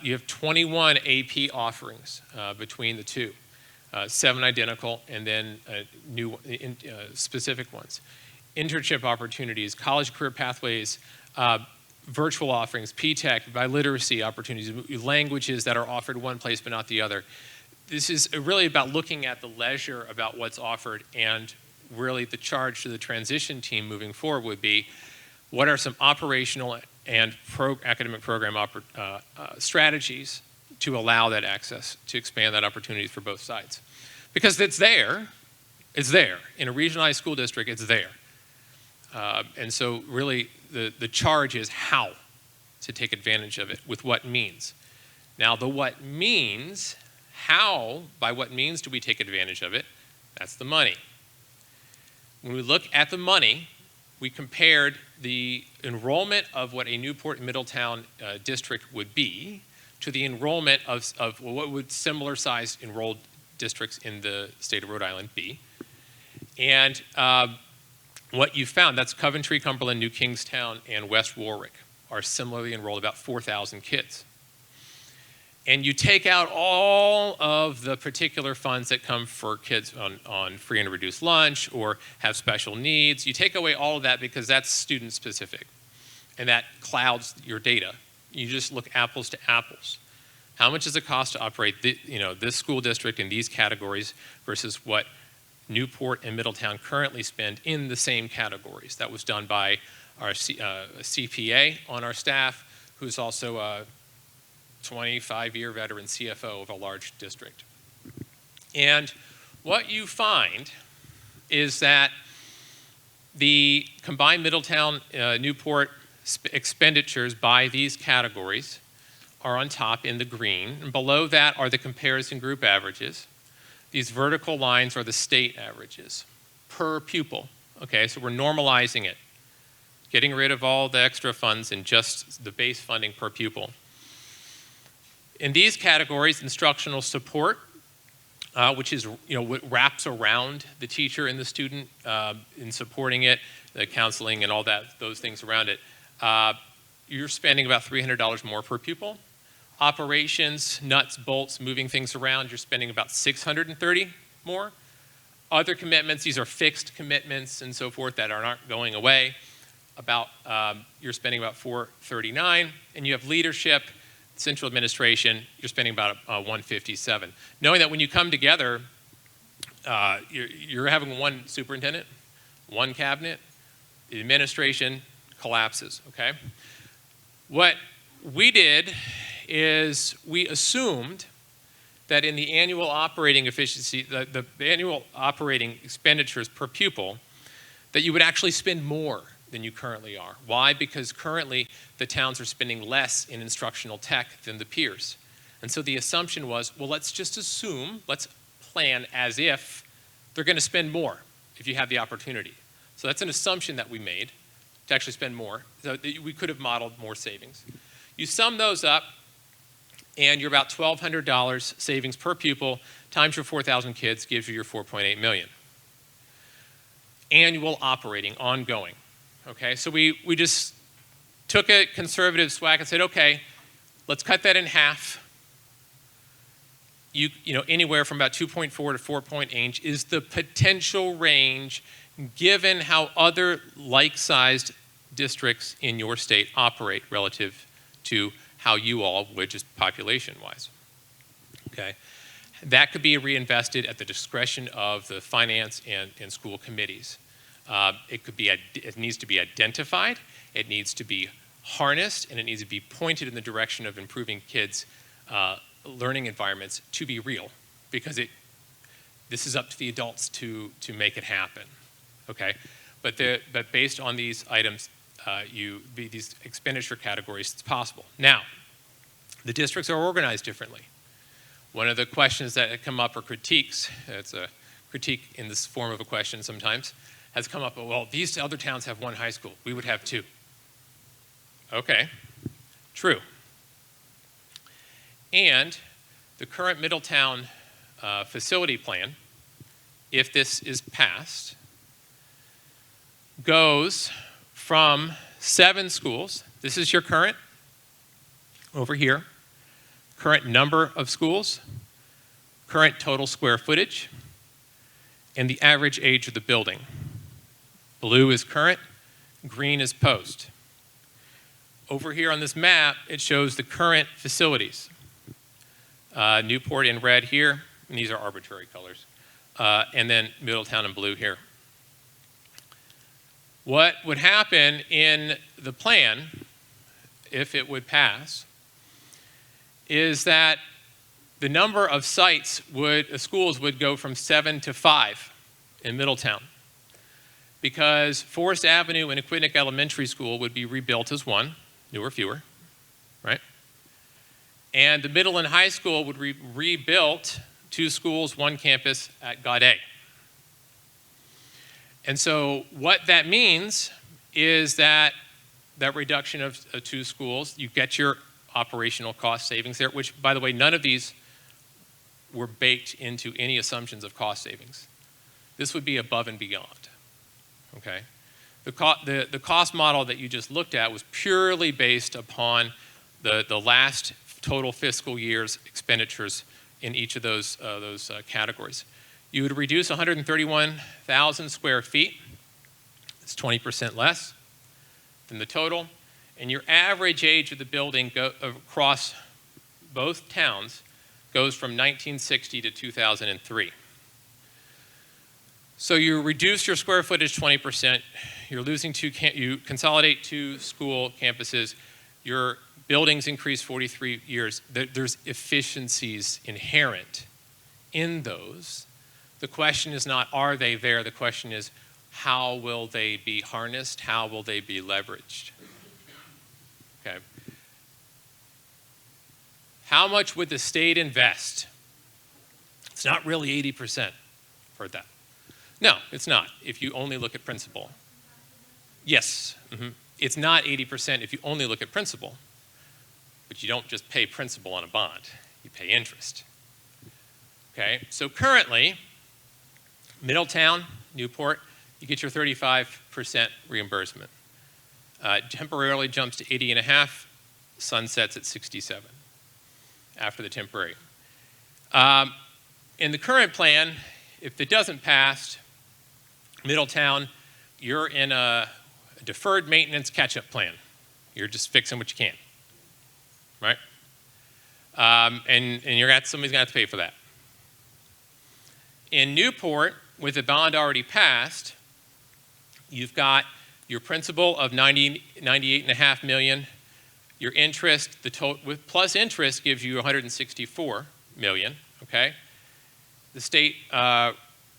You have 21 AP offerings between the two, 7 identical and then new specific ones. Internship opportunities, college career pathways, virtual offerings, P-TECH, biliteracy opportunities, languages that are offered one place but not the other. This is really about looking at the leisure about what's offered, and really the charge to the transition team moving forward would be, what are some operational and academic program strategies to allow that access, to expand that opportunity for both sides? Because it's there. In a regionalized school district, it's there. And so really the charge is how to take advantage of it, with what means. Now the what means, by what means do we take advantage of it? That's the money. When we look at the money, we compared the enrollment of what a Newport and Middletown district would be to the enrollment of what would similar sized enrolled districts in the state of Rhode Island be. And what you found, that's Coventry, Cumberland, New Kingstown, and West Warwick are similarly enrolled, about 4,000 kids. And you take out all of the particular funds that come for kids on free and reduced lunch or have special needs. You take away all of that because that's student specific, and that clouds your data. You just look apples to apples. How much does it cost to operate this school district in these categories versus what Newport and Middletown currently spend in the same categories? That was done by our CPA on our staff, who's also a 25-year veteran CFO of a large district. And what you find is that the combined Middletown-Newport expenditures by these categories are on top in the green, and below that are the comparison group averages. These vertical lines are the state averages per pupil. Okay, so we're normalizing it, getting rid of all the extra funds and just the base funding per pupil. In these categories, instructional support, which is what wraps around the teacher and the student in supporting it, the counseling and all those things around it, you're spending about $300 more per pupil. Operations, nuts, bolts, moving things around, you're spending about $630 more. Other commitments, these are fixed commitments and so forth that are not going away. You're spending about $439, and you have leadership, central administration, you're spending about $157. Knowing that when you come together, you're having one superintendent, one cabinet, the administration collapses, okay? What we did is we assumed that in the annual operating efficiency, the annual operating expenditures per pupil, that you would actually spend more than you currently are. Why? Because currently the towns are spending less in instructional tech than the peers. And so the assumption was, well, let's just assume, let's plan as if they're going to spend more if you have the opportunity. So that's an assumption that we made to actually spend more. So we could have modeled more savings. You sum those up, and you're about $1,200 savings per pupil times your 4,000 kids gives you your 4.8 million. Annual operating, ongoing. Okay, so we just took a conservative swag and said, okay, let's cut that in half. You know, anywhere from about 2.4 to 4.8 is the potential range given how other like-sized districts in your state operate relative to how you all would, just population-wise. Okay, that could be reinvested at the discretion of the finance and school committees. It needs to be identified, it needs to be harnessed, and it needs to be pointed in the direction of improving kids' learning environments to be real, because this is up to the adults to make it happen. Okay, but based on these items, these expenditure categories, it's possible. Now, the districts are organized differently. One of the questions that come up are critiques. It's a critique in this form of a question sometimes. Has come up, well, these other towns have one high school. We would have two. Okay, true. And the current Middletown facility plan, if this is passed, goes from 7 schools. This is your current, over here, current number of schools, current total square footage, and the average age of the building. Blue is current, green is post. Over here on this map, it shows the current facilities. Newport in red here, and these are arbitrary colors, and then Middletown in blue here. What would happen in the plan, if it would pass, is that the number of sites schools would go from 7 to 5 in Middletown, because Forest Avenue and Aquidneck Elementary School would be rebuilt as one, newer, fewer, right? And the middle and high school would be rebuilt, 2 schools, 1 campus at Gaudet. And so what that means is that reduction of 2 schools, you get your operational cost savings there, which, by the way, none of these were baked into any assumptions of cost savings. This would be above and beyond, okay? The cost model that you just looked at was purely based upon the last total fiscal year's expenditures in each of those categories. You would reduce 131,000 square feet. It's 20% less than the total. And your average age of the building across both towns goes from 1960 to 2003. So you reduce your square footage 20%. You're losing you consolidate 2 school campuses. Your buildings increase 43 years. There's efficiencies inherent in those. The question is not, are they there? The question is, how will they be harnessed? How will they be leveraged? Okay. How much would the state invest? It's not really 80% for that. No, it's not, if you only look at principal. Yes, it's not 80% if you only look at principal, but you don't just pay principal on a bond, you pay interest. Okay, so currently, Middletown, Newport, you get your 35% reimbursement. Temporarily jumps to 80.5, sunsets at 67 after the temporary. In the current plan, if it doesn't pass, Middletown, you're in a deferred maintenance catch-up plan. You're just fixing what you can, right? And somebody's gonna have to pay for that. In Newport, with the bond already passed, You've got your principal of 98.5 million. Your interest, the total with plus interest gives you 164 million. Okay. The state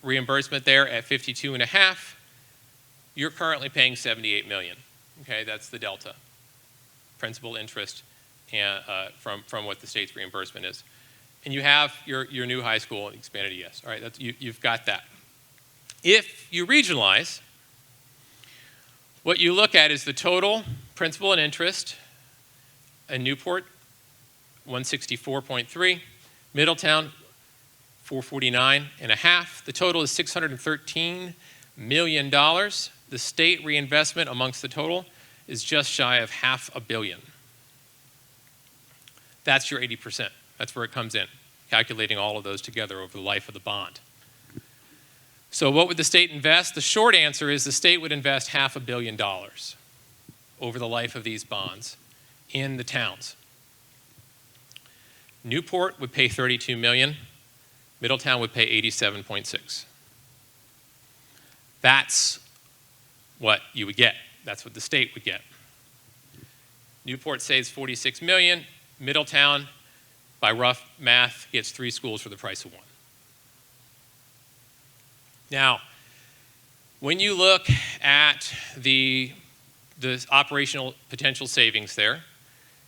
reimbursement there at 52.5. You're currently paying 78 million. Okay, that's the delta. Principal, interest, and from what the state's reimbursement is. And you have your new high school and expanded ES. All right, you've got that. If you regionalize, what you look at is the total principal and interest in Newport, 164.3, Middletown, 449.5. The total is $613 million. The state reinvestment amongst the total is just shy of $500 million. That's your 80%. That's where it comes in, calculating all of those together over the life of the bond. So what would the state invest? The short answer is the state would invest $500 million over the life of these bonds in the towns. Newport would pay $32 million. Middletown would pay $87.6. That's what you would get. That's what the state would get. Newport saves $46 million. Middletown, by rough math, gets 3 schools for the price of 1. Now, when you look at the operational potential savings there,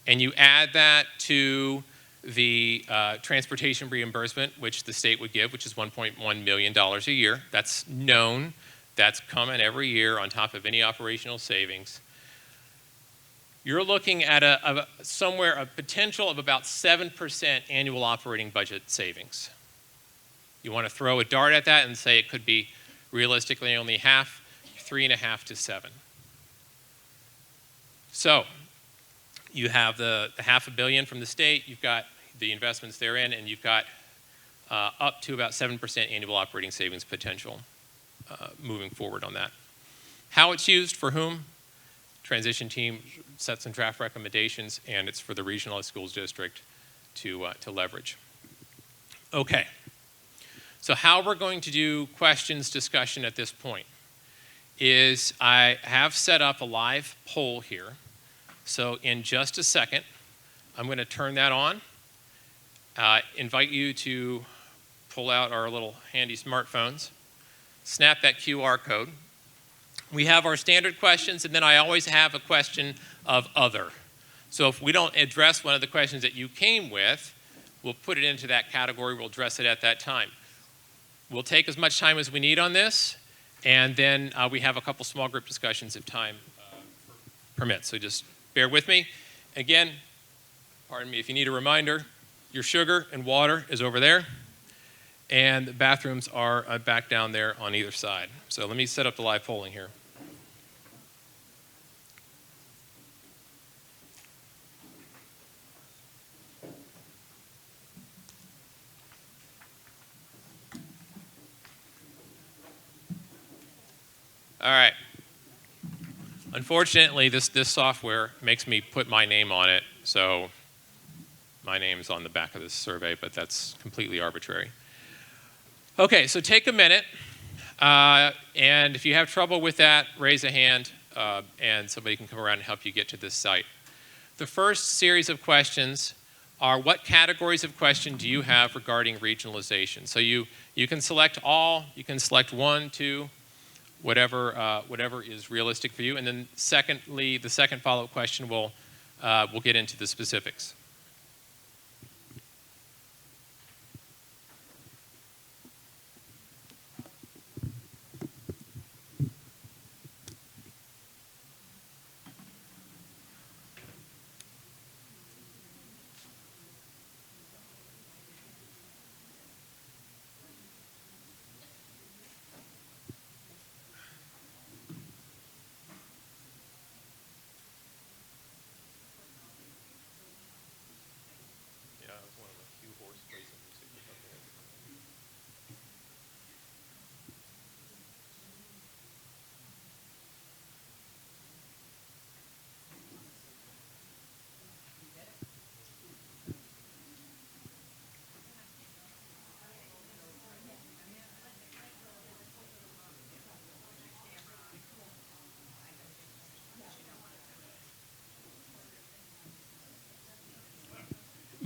and you add that to the transportation reimbursement, which the state would give, which is $1.1 million a year, that's known. That's coming every year on top of any operational savings. You're looking at a potential of about 7% annual operating budget savings. You want to throw a dart at that and say it could be realistically only half, 3.5 to 7. So you have the $500 million from the state, you've got the investments therein, and you've got up to about 7% annual operating savings potential moving forward on that. How it's used for whom? Transition team sets some draft recommendations, and it's for the regionalized schools district to leverage. Okay, so how we're going to do questions discussion at this point is I have set up a live poll here. So in just a second, I'm going to turn that on. Invite you to pull out our little handy smartphones, snap that QR code. We have our standard questions, and then I always have a question of other. So if we don't address one of the questions that you came with, we'll put it into that category, we'll address it at that time. We'll take as much time as we need on this, and then we have a couple small group discussions if time permits. So just bear with me. Again, pardon me if you need a reminder, your sugar and water is over there, and the bathrooms are back down there on either side. So let me set up the live polling here. All right. Unfortunately, this software makes me put my name on it, so my name's on the back of this survey, but that's completely arbitrary. Okay, so take a minute, and if you have trouble with that, raise a hand, and somebody can come around and help you get to this site. The first series of questions are what categories of question do you have regarding regionalization? So you can select all, you can select 1, 2, whatever is realistic for you. And then secondly, the second follow-up question we'll get into the specifics.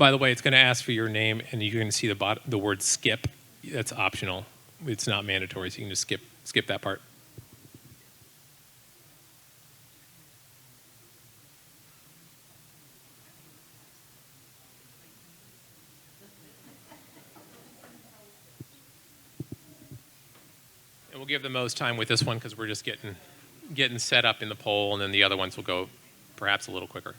by the way, it's going to ask for your name, and you're going to see the word skip. That's optional. It's not mandatory, so you can just skip that part. And we'll give the most time with this one because we're just getting set up in the poll, and then the other ones will go perhaps a little quicker.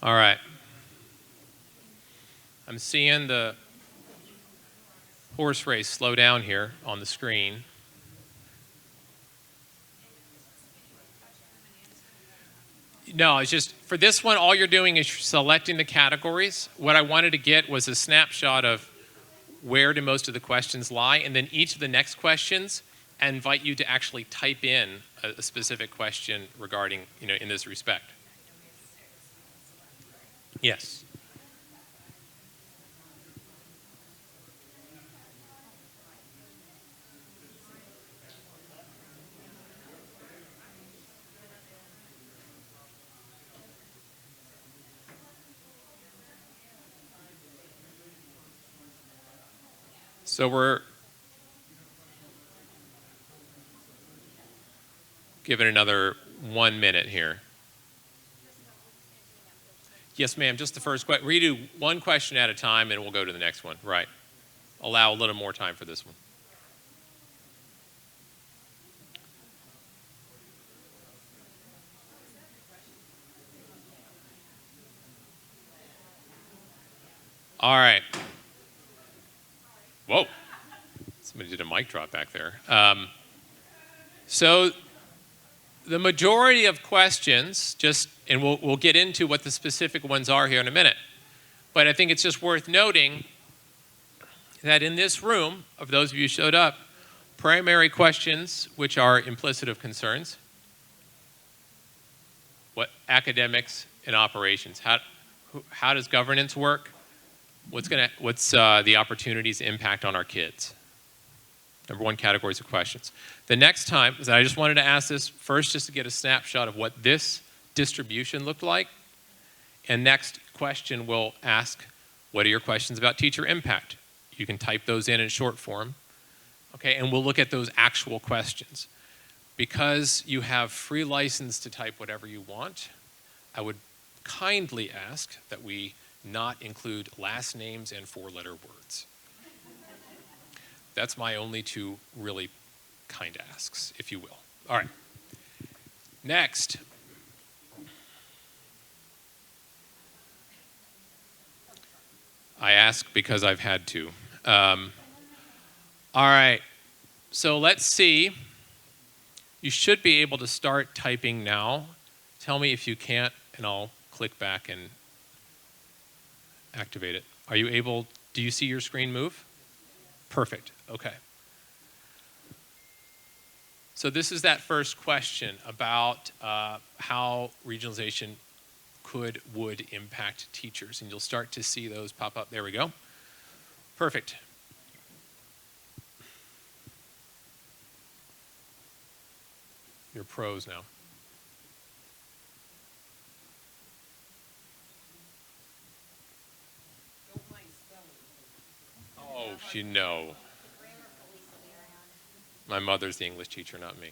All right. I'm seeing the horse race slow down here on the screen. No, it's just, for this one, all you're doing is selecting the categories. What I wanted to get was a snapshot of where do most of the questions lie, and then each of the next questions, I invite you to actually type in a specific question regarding, in this respect. Yes. So we're giving another 1 minute here. Yes, ma'am, just the first question. We do one question at a time and we'll go to the next one. Right. Allow a little more time for this one. All right. Whoa. Somebody did a mic drop back there. So the majority of questions, and we'll get into what the specific ones are here in a minute, but I think it's just worth noting that in this room, of those of you who showed up, primary questions, which are implicit of concerns, what academics and operations, how does governance work? What's the opportunities impact on our kids? Number one, categories of questions. The next time, I just wanted to ask this first just to get a snapshot of what this distribution looked like. And next question we'll ask, what are your questions about teacher impact? You can type those in short form. Okay, and we'll look at those actual questions. Because you have free license to type whatever you want, I would kindly ask that we not include last names and four-letter words. That's my only two really kind asks, if you will. All right. Next. I ask because I've had to. All right. So let's see. You should be able to start typing now. Tell me if you can't, and I'll click back and activate it. Are you able, do you see your screen move? Perfect, okay. So this is that first question about how regionalization would impact teachers, and you'll start to see those pop up. There we go. Perfect. You're pros now. Oh, you know. My mother's the English teacher, not me.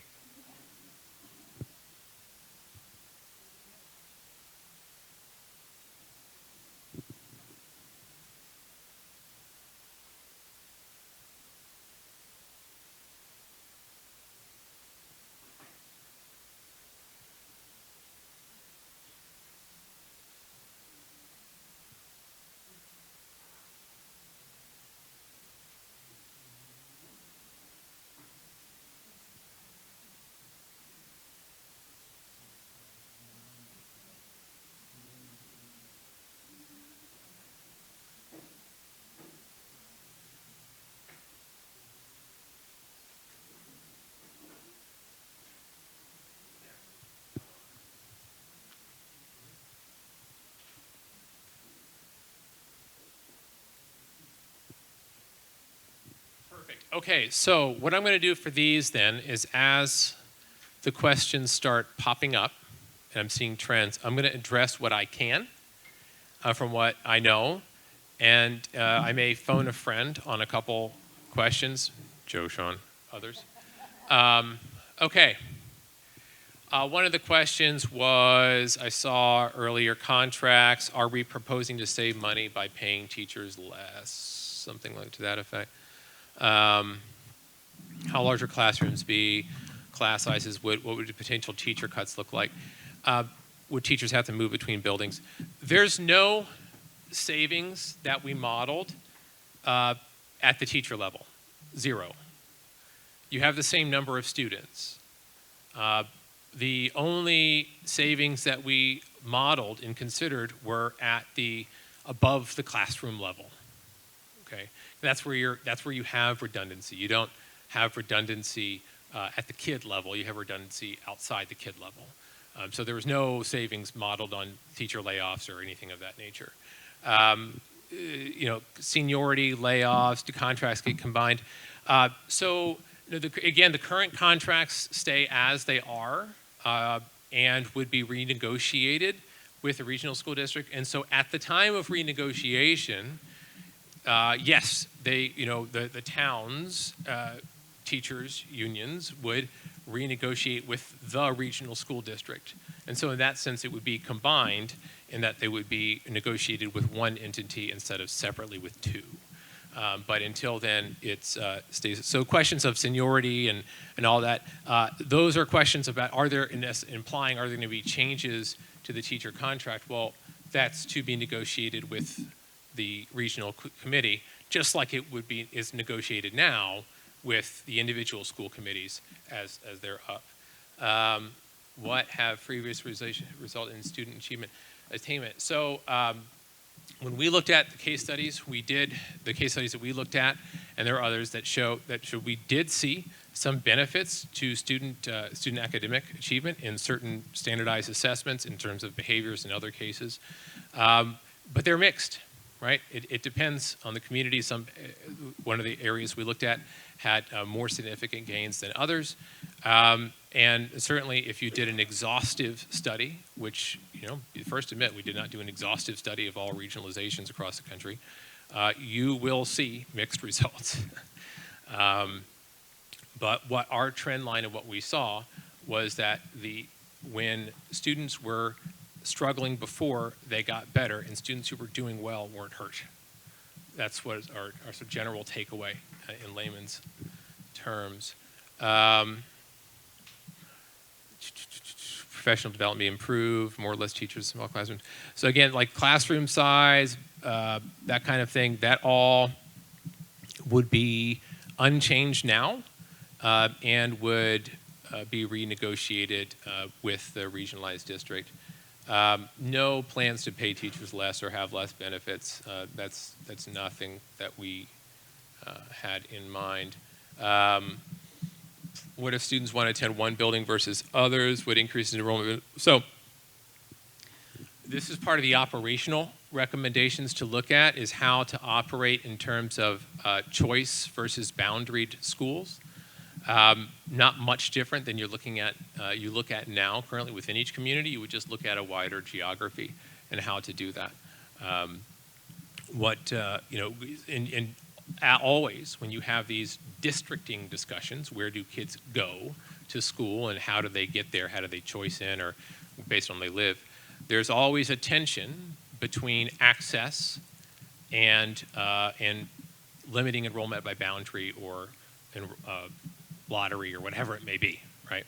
Okay, so what I'm going to do for these then is as the questions start popping up, and I'm seeing trends, I'm going to address what I can from what I know, and I may phone a friend on a couple questions. Joe, Sean, others. Okay. One of the questions was, I saw earlier contracts, are we proposing to save money by paying teachers less? Something like to that effect. How large are classrooms be? Class sizes, what would the potential teacher cuts look like? Would teachers have to move between buildings? There's no savings that we modeled at the teacher level, 0. You have the same number of students. The only savings that we modeled and considered were at the above the classroom level. Okay, that's where you have redundancy. You don't have redundancy at the kid level. You have redundancy outside the kid level. So there was no savings modeled on teacher layoffs or anything of that nature. You know, seniority, layoffs, do contracts get combined? So again, the current contracts stay as they are and would be renegotiated with the regional school district. And so at the time of renegotiation, yes, the towns, teachers, unions would renegotiate with the regional school district. And so in that sense, it would be combined in that they would be negotiated with one entity instead of separately with 2. But until then, it stays. So questions of seniority and all that, those are questions about, implying are there going to be changes to the teacher contract? Well, that's to be negotiated with the regional committee, just like it is negotiated now with the individual school committees as they're up. What have previous result in student attainment? So when we looked at the case studies, we did the case studies that we looked at, and there are others that show we did see some benefits to student academic achievement in certain standardized assessments in terms of behaviors in other cases, but they're mixed. Right? It depends on the community. One of the areas we looked at had more significant gains than others. And certainly if you did an exhaustive study, which, you first admit we did not do an exhaustive study of all regionalizations across the country, you will see mixed results. But what our trend line of what we saw was that when students were struggling before they got better, and students who were doing well weren't hurt. That's what is our sort of general takeaway in layman's terms. Professional development be improved, more or less teachers, small classrooms. So again, like classroom size, that kind of thing, that all would be unchanged now and would be renegotiated with the regionalized district. No plans to pay teachers less or have less benefits. That's nothing that we had in mind. What if students want to attend one building versus others? Would increase in enrollment? So this is part of the operational recommendations to look at, is how to operate in terms of choice versus boundaried schools. Not much different than you look at now currently within each community. You would just look at a wider geography and how to do that. Always when you have these districting discussions, where do kids go to school and how do they get there? How do they choice in or based on where they live? There's always a tension between access and limiting enrollment by boundary or lottery or whatever it may be, right?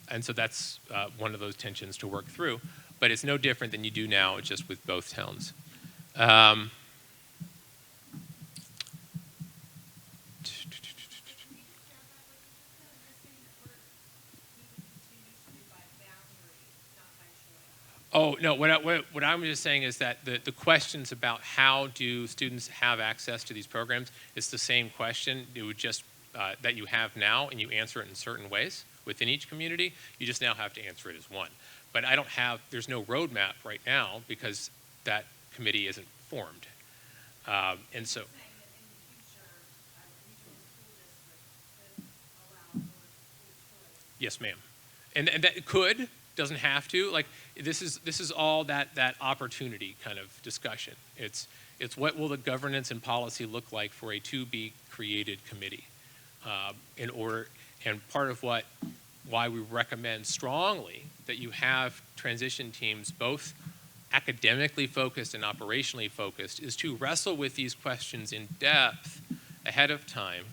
And so that's one of those tensions to work through, but it's no different than you do now, just with both towns. Oh, no, what I'm just saying is that the questions about how do students have access to these programs, it's the same question. It would just, that you have now, and you answer it in certain ways within each community. You just now have to answer it as one. But there's no roadmap right now because that committee isn't formed. And so. Yes, ma'am. And that could, doesn't have to. Like, this is all that opportunity kind of discussion. It's what will the governance and policy look like for a to-be-created committee and part of why we recommend strongly that you have transition teams both academically focused and operationally focused is to wrestle with these questions in depth ahead of time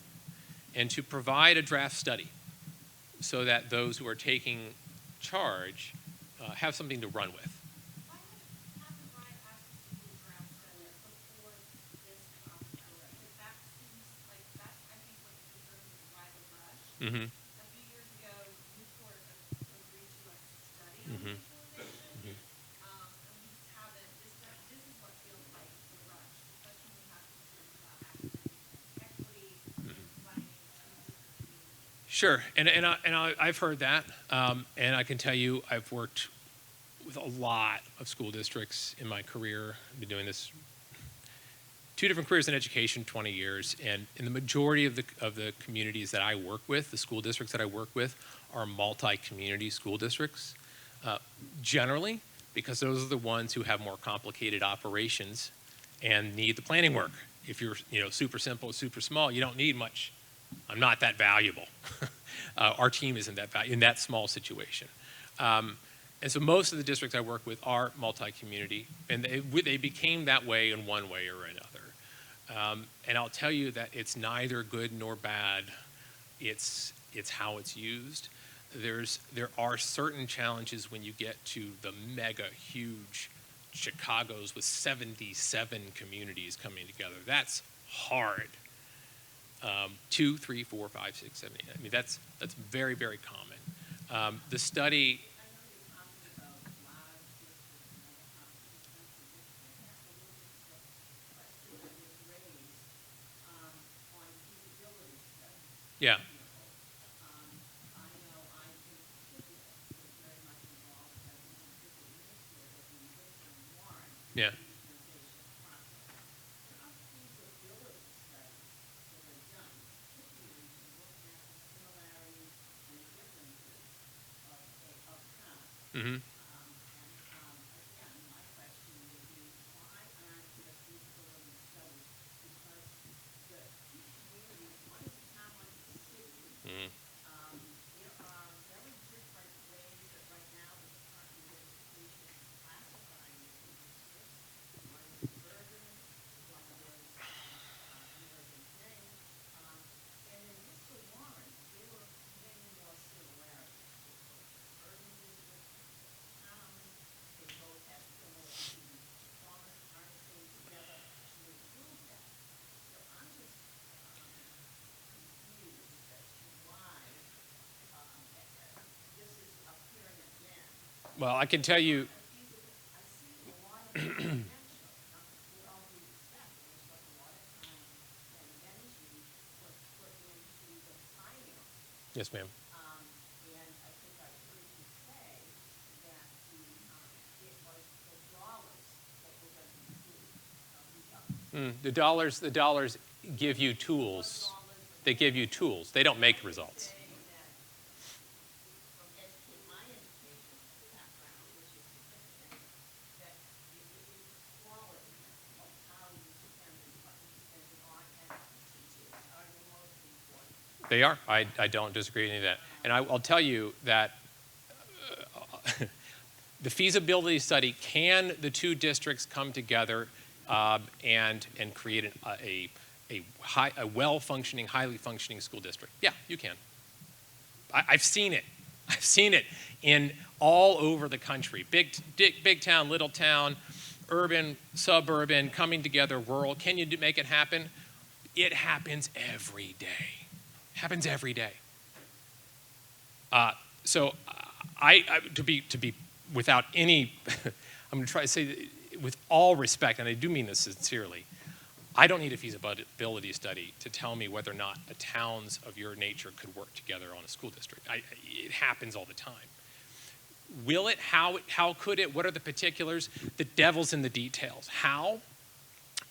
and to provide a draft study so that those who are taking charge have something to run with. Mm-hmm. A few years ago, Newport agreed to a study on regionalization. And we just haven't, this is what feels like the rush, especially when we have concerns about academic equity and combining communities. Sure, and I've heard that, and I can tell you I've worked with a lot of school districts in my career. I've been doing this 2 different careers in education, 20 years, and in the majority of the communities that I work with, the school districts that I work with, are multi-community school districts, generally, because those are the ones who have more complicated operations and need the planning work. If you're super simple, super small, you don't need much. I'm not that valuable. Our team isn't that valuable in that small situation. And so most of the districts I work with are multi-community, and they became that way in one way or another. And I'll tell you that it's neither good nor bad. It's how it's used. There are certain challenges when you get to the mega huge Chicagos with 77 communities coming together. That's hard. 2, 3, 4, 5, 6, 7, 8. I mean, that's very, very common. The study. Yeah. Yeah. Mm-hmm. Well, I can tell you. Yes, ma'am. The dollars give you tools. They give you tools. They don't make results. They are. I don't disagree with any of that. And I'll tell you that the feasibility study, can the 2 districts come together and create a well-functioning, highly functioning school district? Yeah, you can. I've seen it. I've seen it in all over the country. Big town, little town, urban, suburban, coming together, rural. Can you make it happen? It happens every day. Happens every day. So to be without any, I'm going to try to say with all respect, and I do mean this sincerely, I don't need a feasibility study to tell me whether or not the towns of your nature could work together on a school district. It happens all the time. Will it? How could it? What are the particulars? The devil's in the details. How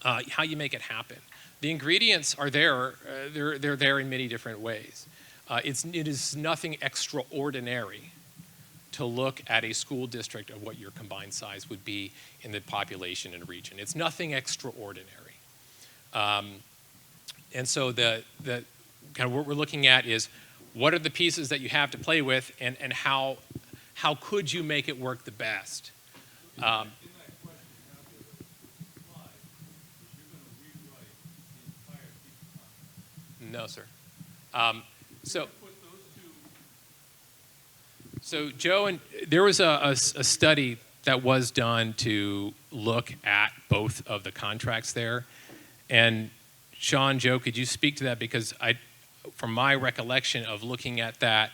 you make it happen. The ingredients are there. They're there in many different ways. It is nothing extraordinary to look at a school district of what your combined size would be in the population and region. It's nothing extraordinary. And so the kind of what we're looking at is what are the pieces that you have to play with, and how could you make it work the best? No, sir. So Joe, and there was a study that was done to look at both of the contracts there. And Sean, Joe, could you speak to that? Because from my recollection of looking at that,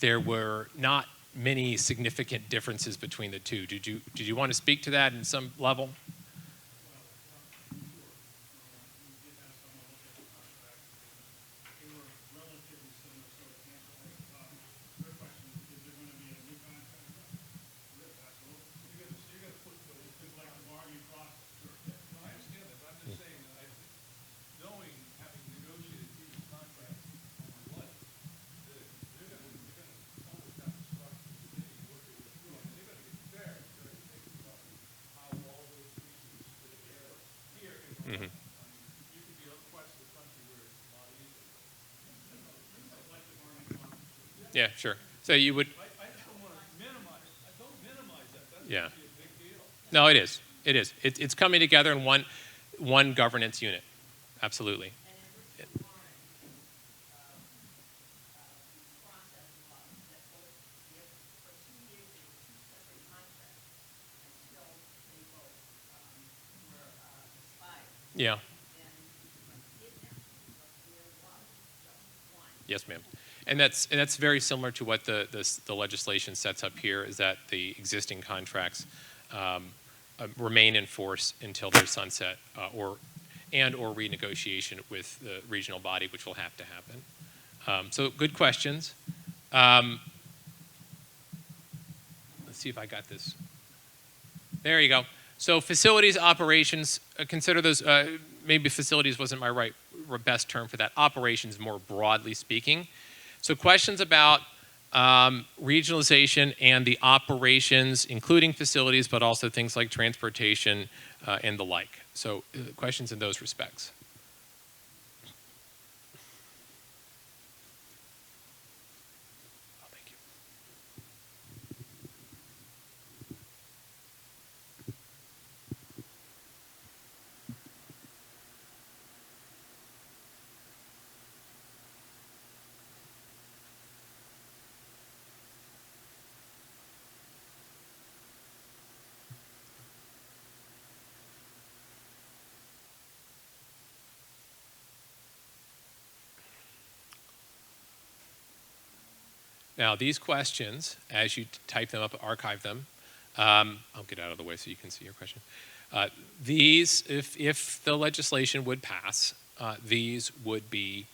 there were not many significant differences between the two. Did you want to speak to that in some level? Mm-hmm. Yeah, sure. So you would. I don't want to minimize. I don't minimize that. That's actually a big deal. No, it is. It is. It's coming together in one governance unit. Absolutely. Yeah. Yes, ma'am. And that's very similar to what the legislation sets up here, is that the existing contracts remain in force until their sunset or renegotiation with the regional body, which will have to happen. So good questions. Let's see if I got this. There you go. So facilities operations, consider those, maybe facilities wasn't my best term for that. Operations, more broadly speaking. So questions about regionalization and the operations, including facilities, but also things like transportation and the like. So questions in those respects. Now, these questions, as you type them up, archive them. I'll get out of the way so you can see your question. These, if the legislation would pass, these would be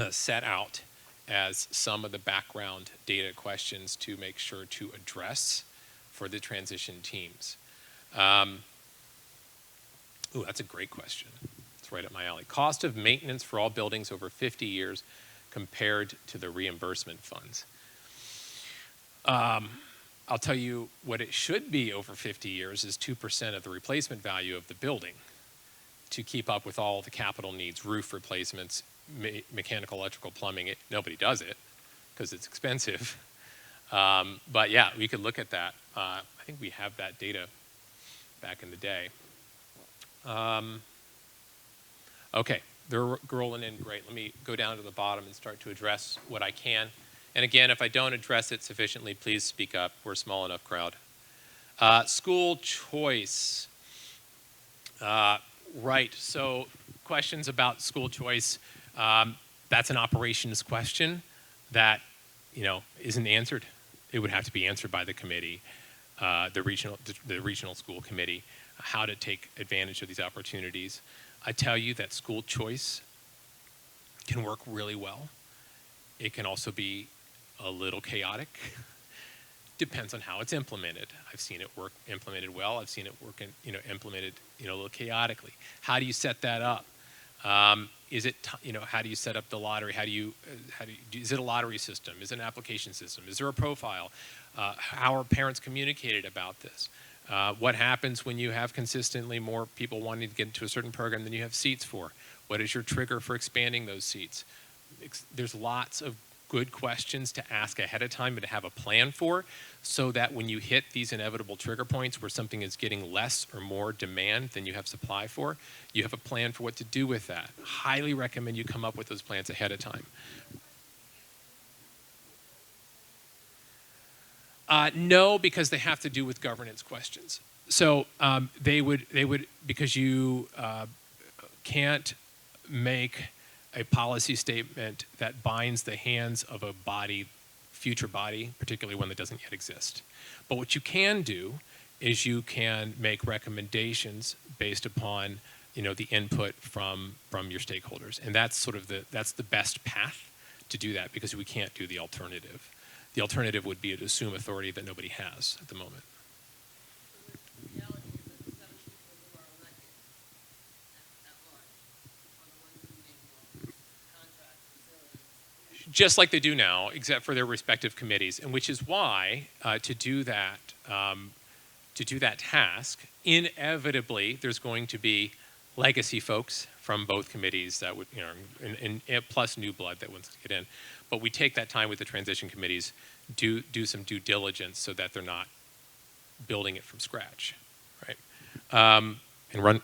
set out as some of the background data questions to make sure to address for the transition teams. Ooh, that's a great question. It's right up my alley. Cost of maintenance for all buildings over 50 years compared to the reimbursement funds. I'll tell you what it should be over 50 years is 2% of the replacement value of the building to keep up with all the capital needs, roof replacements, mechanical, electrical, plumbing. Nobody does it because it's expensive. But yeah, we could look at that. I think we have that data back in the day. Okay. They're rolling in great. Let me go down to the bottom and start to address what I can. And again, if I don't address it sufficiently, please speak up. We're a small enough crowd. School choice. Right, so questions about school choice. That's an operations question that, isn't answered. It would have to be answered by the committee, the regional school committee, how to take advantage of these opportunities. I tell you that school choice can work really well. It can also be a little chaotic. Depends on how it's implemented. I've seen it work implemented well. I've seen it work implemented a little chaotically. How do you set that up? Is it, how do you set up the lottery? Is it a lottery system? Is it an application system? Is there a profile? How are parents communicated about this? What happens when you have consistently more people wanting to get into a certain program than you have seats for? What is your trigger for expanding those seats? There's lots of good questions to ask ahead of time and to have a plan for, so that when you hit these inevitable trigger points where something is getting less or more demand than you have supply for, you have a plan for what to do with that. Highly recommend you come up with those plans ahead of time. No, because they have to do with governance questions. So they would, because you can't make a policy statement that binds the hands of a body, future body, particularly one that doesn't yet exist. But what you can do is you can make recommendations based upon, the input from your stakeholders, and that's sort of that's the best path to do that, because we can't do the alternative. The alternative would be to assume authority that nobody has at the moment. Just like they do now, except for their respective committees, and which is why to do that task, inevitably there's going to be legacy folks from both committees that would, and plus new blood that wants to get in. But we take that time with the transition committees, do some due diligence so that they're not building it from scratch, right? And run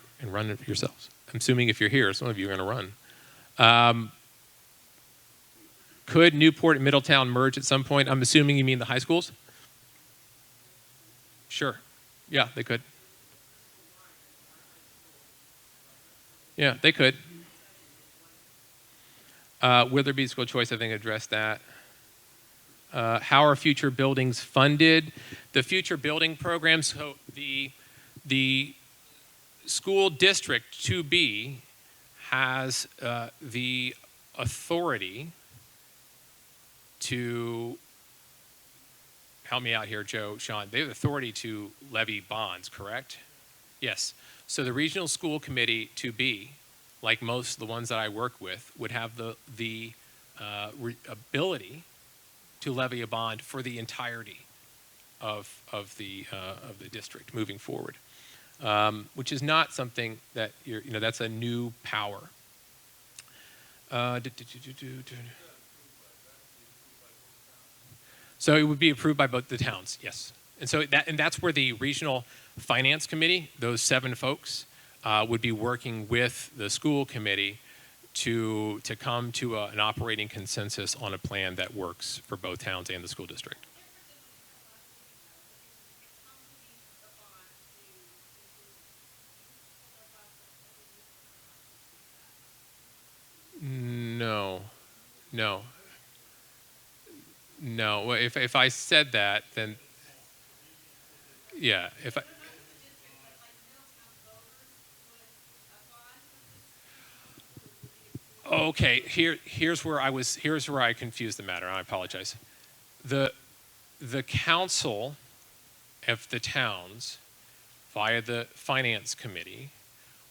it yourselves. I'm assuming if you're here, some of you are going to run. Could Newport and Middletown merge at some point? I'm assuming you mean the high schools? Sure. Yeah, they could. Yeah, they could. Witherby School Choice, I think, addressed that. How are future buildings funded? The future building programs, so the school district 2B has the authority to, help me out here, Joe, Sean, they have the authority to levy bonds, correct? Yes. So the regional school committee 2B, like most of the ones that I work with, would have the ability to levy a bond for the entirety of the district moving forward, which is not something that that's a new power. So it would be approved by both the towns, yes. And so that's where the regional finance committee, those 7 folks, would be working with the school committee to come to an operating consensus on a plan that works for both towns and the school district. No. Well, if I said that, then yeah. Okay, here's where I confused the matter. I apologize. The council of the towns, via the finance committee,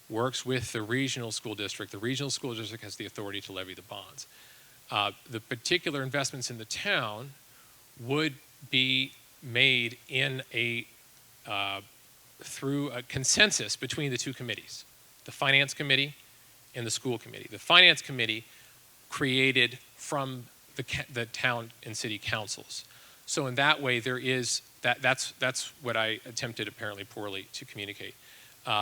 works with the regional school district. The regional school district has the authority to levy the bonds. The particular investments in the town would be made in through a consensus between the 2 committees, the finance committee and the school committee. The finance committee created from the town and city councils. So in that way, there is that's what I attempted apparently poorly to communicate,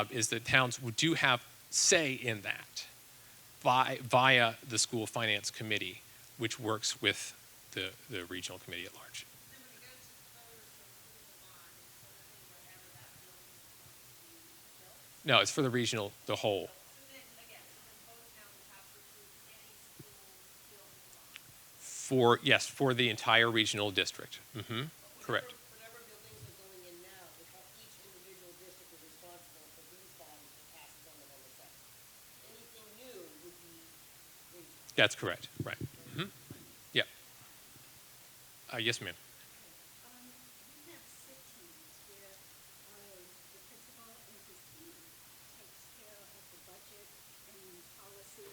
is that towns do have say in that via the school finance committee, which works with the regional committee at large. No, it's for the regional, the whole. For the entire regional district. Mm-hmm. Correct.
Whatever buildings are going in now, each individual district is responsible for these bonds that passes on the number 7. Anything new would be regional.
That's correct. Right. Mm-hmm. Yeah. Yes, ma'am.
We have sit teams where the principal and his team takes care of the budget and policy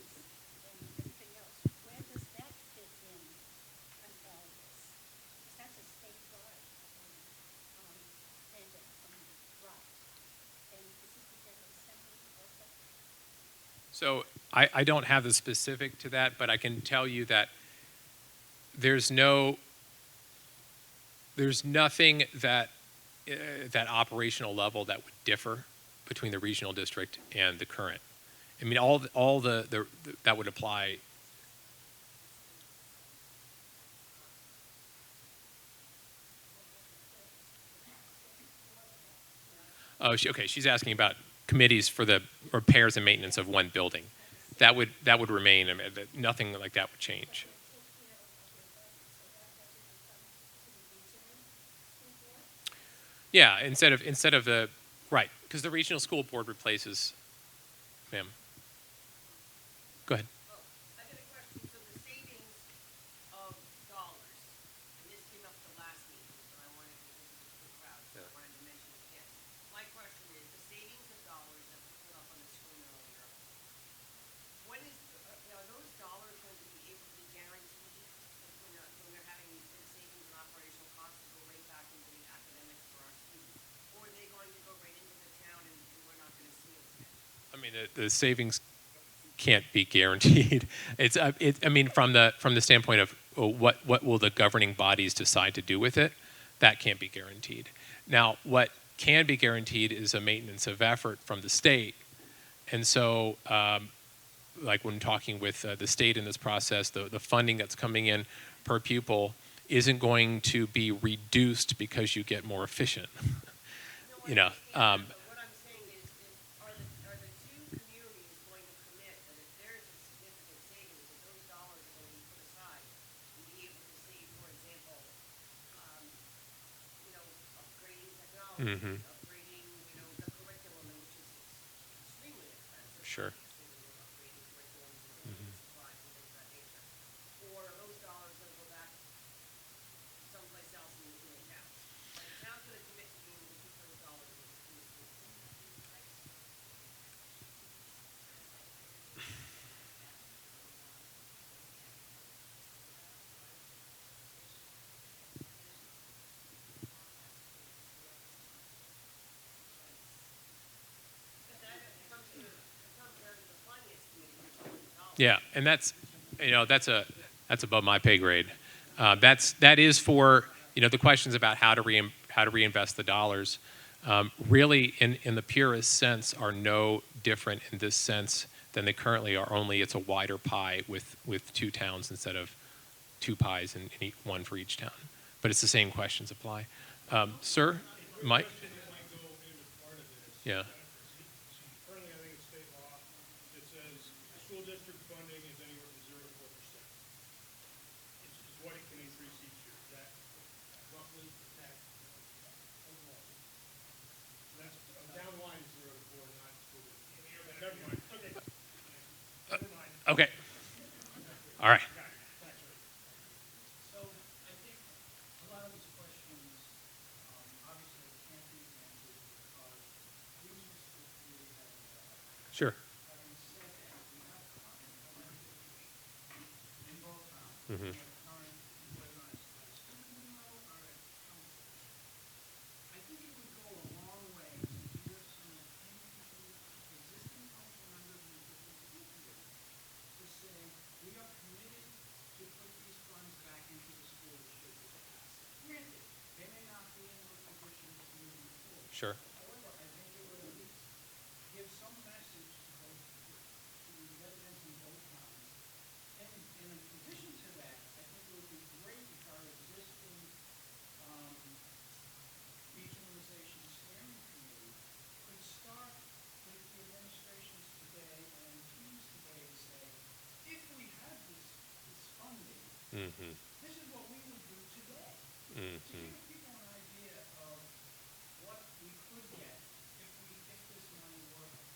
So I don't have the specific to that, but I can tell you that there's nothing that that operational level that would differ between the regional district and the current. I mean, all the that would apply. Oh, okay. She's asking about committees for the repairs and maintenance of one building. That would remain. I mean, nothing like that would change. Yeah, instead of the right, because the regional school board replaces. Ma'am. Go ahead.
I got a question. So the savings of dollars, and this came up the last meeting, but I wanted to, this is a crowd, so I wanted to mention it again. My question is, the savings of dollars that we put up on the screen earlier, what is, are those dollars going to be able to be guaranteed when they're having these big savings and operational costs to go right back into the academics for our students? Or are they going to go right into the town and we're not going to see them again?
I mean, the savings can't be guaranteed. I mean, from the standpoint of what will the governing bodies decide to do with it, that can't be guaranteed. Now, what can be guaranteed is a maintenance of effort from the state, and so, like when talking with the state in this process, the funding that's coming in per pupil isn't going to be reduced because you get more efficient. You know.
What I'm saying is, are the two communities going to commit that if there's a significant savings, that those dollars are going to be put aside and be able to save, for example, upgrading technology, upgrading, the curriculum, which is extremely expensive.
Sure.
Upgrading curriculums and supplies and things of that nature. Or are those dollars going to go back someplace else in the town? Like, the town's going to commit to being able to keep those dollars in the schools.
Yeah, and that's above my pay grade. That is for the questions about how to reinvest the dollars. Really, in the purest sense, are no different in this sense than they currently are. Only it's a wider pie with two towns instead of two pies and one for each town. But it's the same questions apply. Sir, Mike. Yeah.
Currently, I think it's state law, it says school district funding is anywhere from 0 to 4%. It's what it can increase each year. Is that roughly that? That's down the line 0 to 4, not school district. Never mind. Okay. Never mind.
Okay. All right.
So I think a lot of these questions, obviously can't be answered because regional schools really haven't done it.
Sure.
Having said that, we have current education in both towns.
Mm-hmm.
We have current, whether on a student level or at council. I think it would go a long way to hear some opinion from existing council members and existing school committees to say, we are committed to put these funds back into the school district as a pass. Granted, they may not be in those conditions moving forward.
Sure.
However, I think it would at least give some message to both, to residents in both towns. And in addition to that, I think it would be great if our existing regionalization steering committee could start with the administrations today and teams today to say, if we had this funding,
Mm-hmm.
this is what we would do today.
Mm-hmm.
To give people an idea of what we could get if this money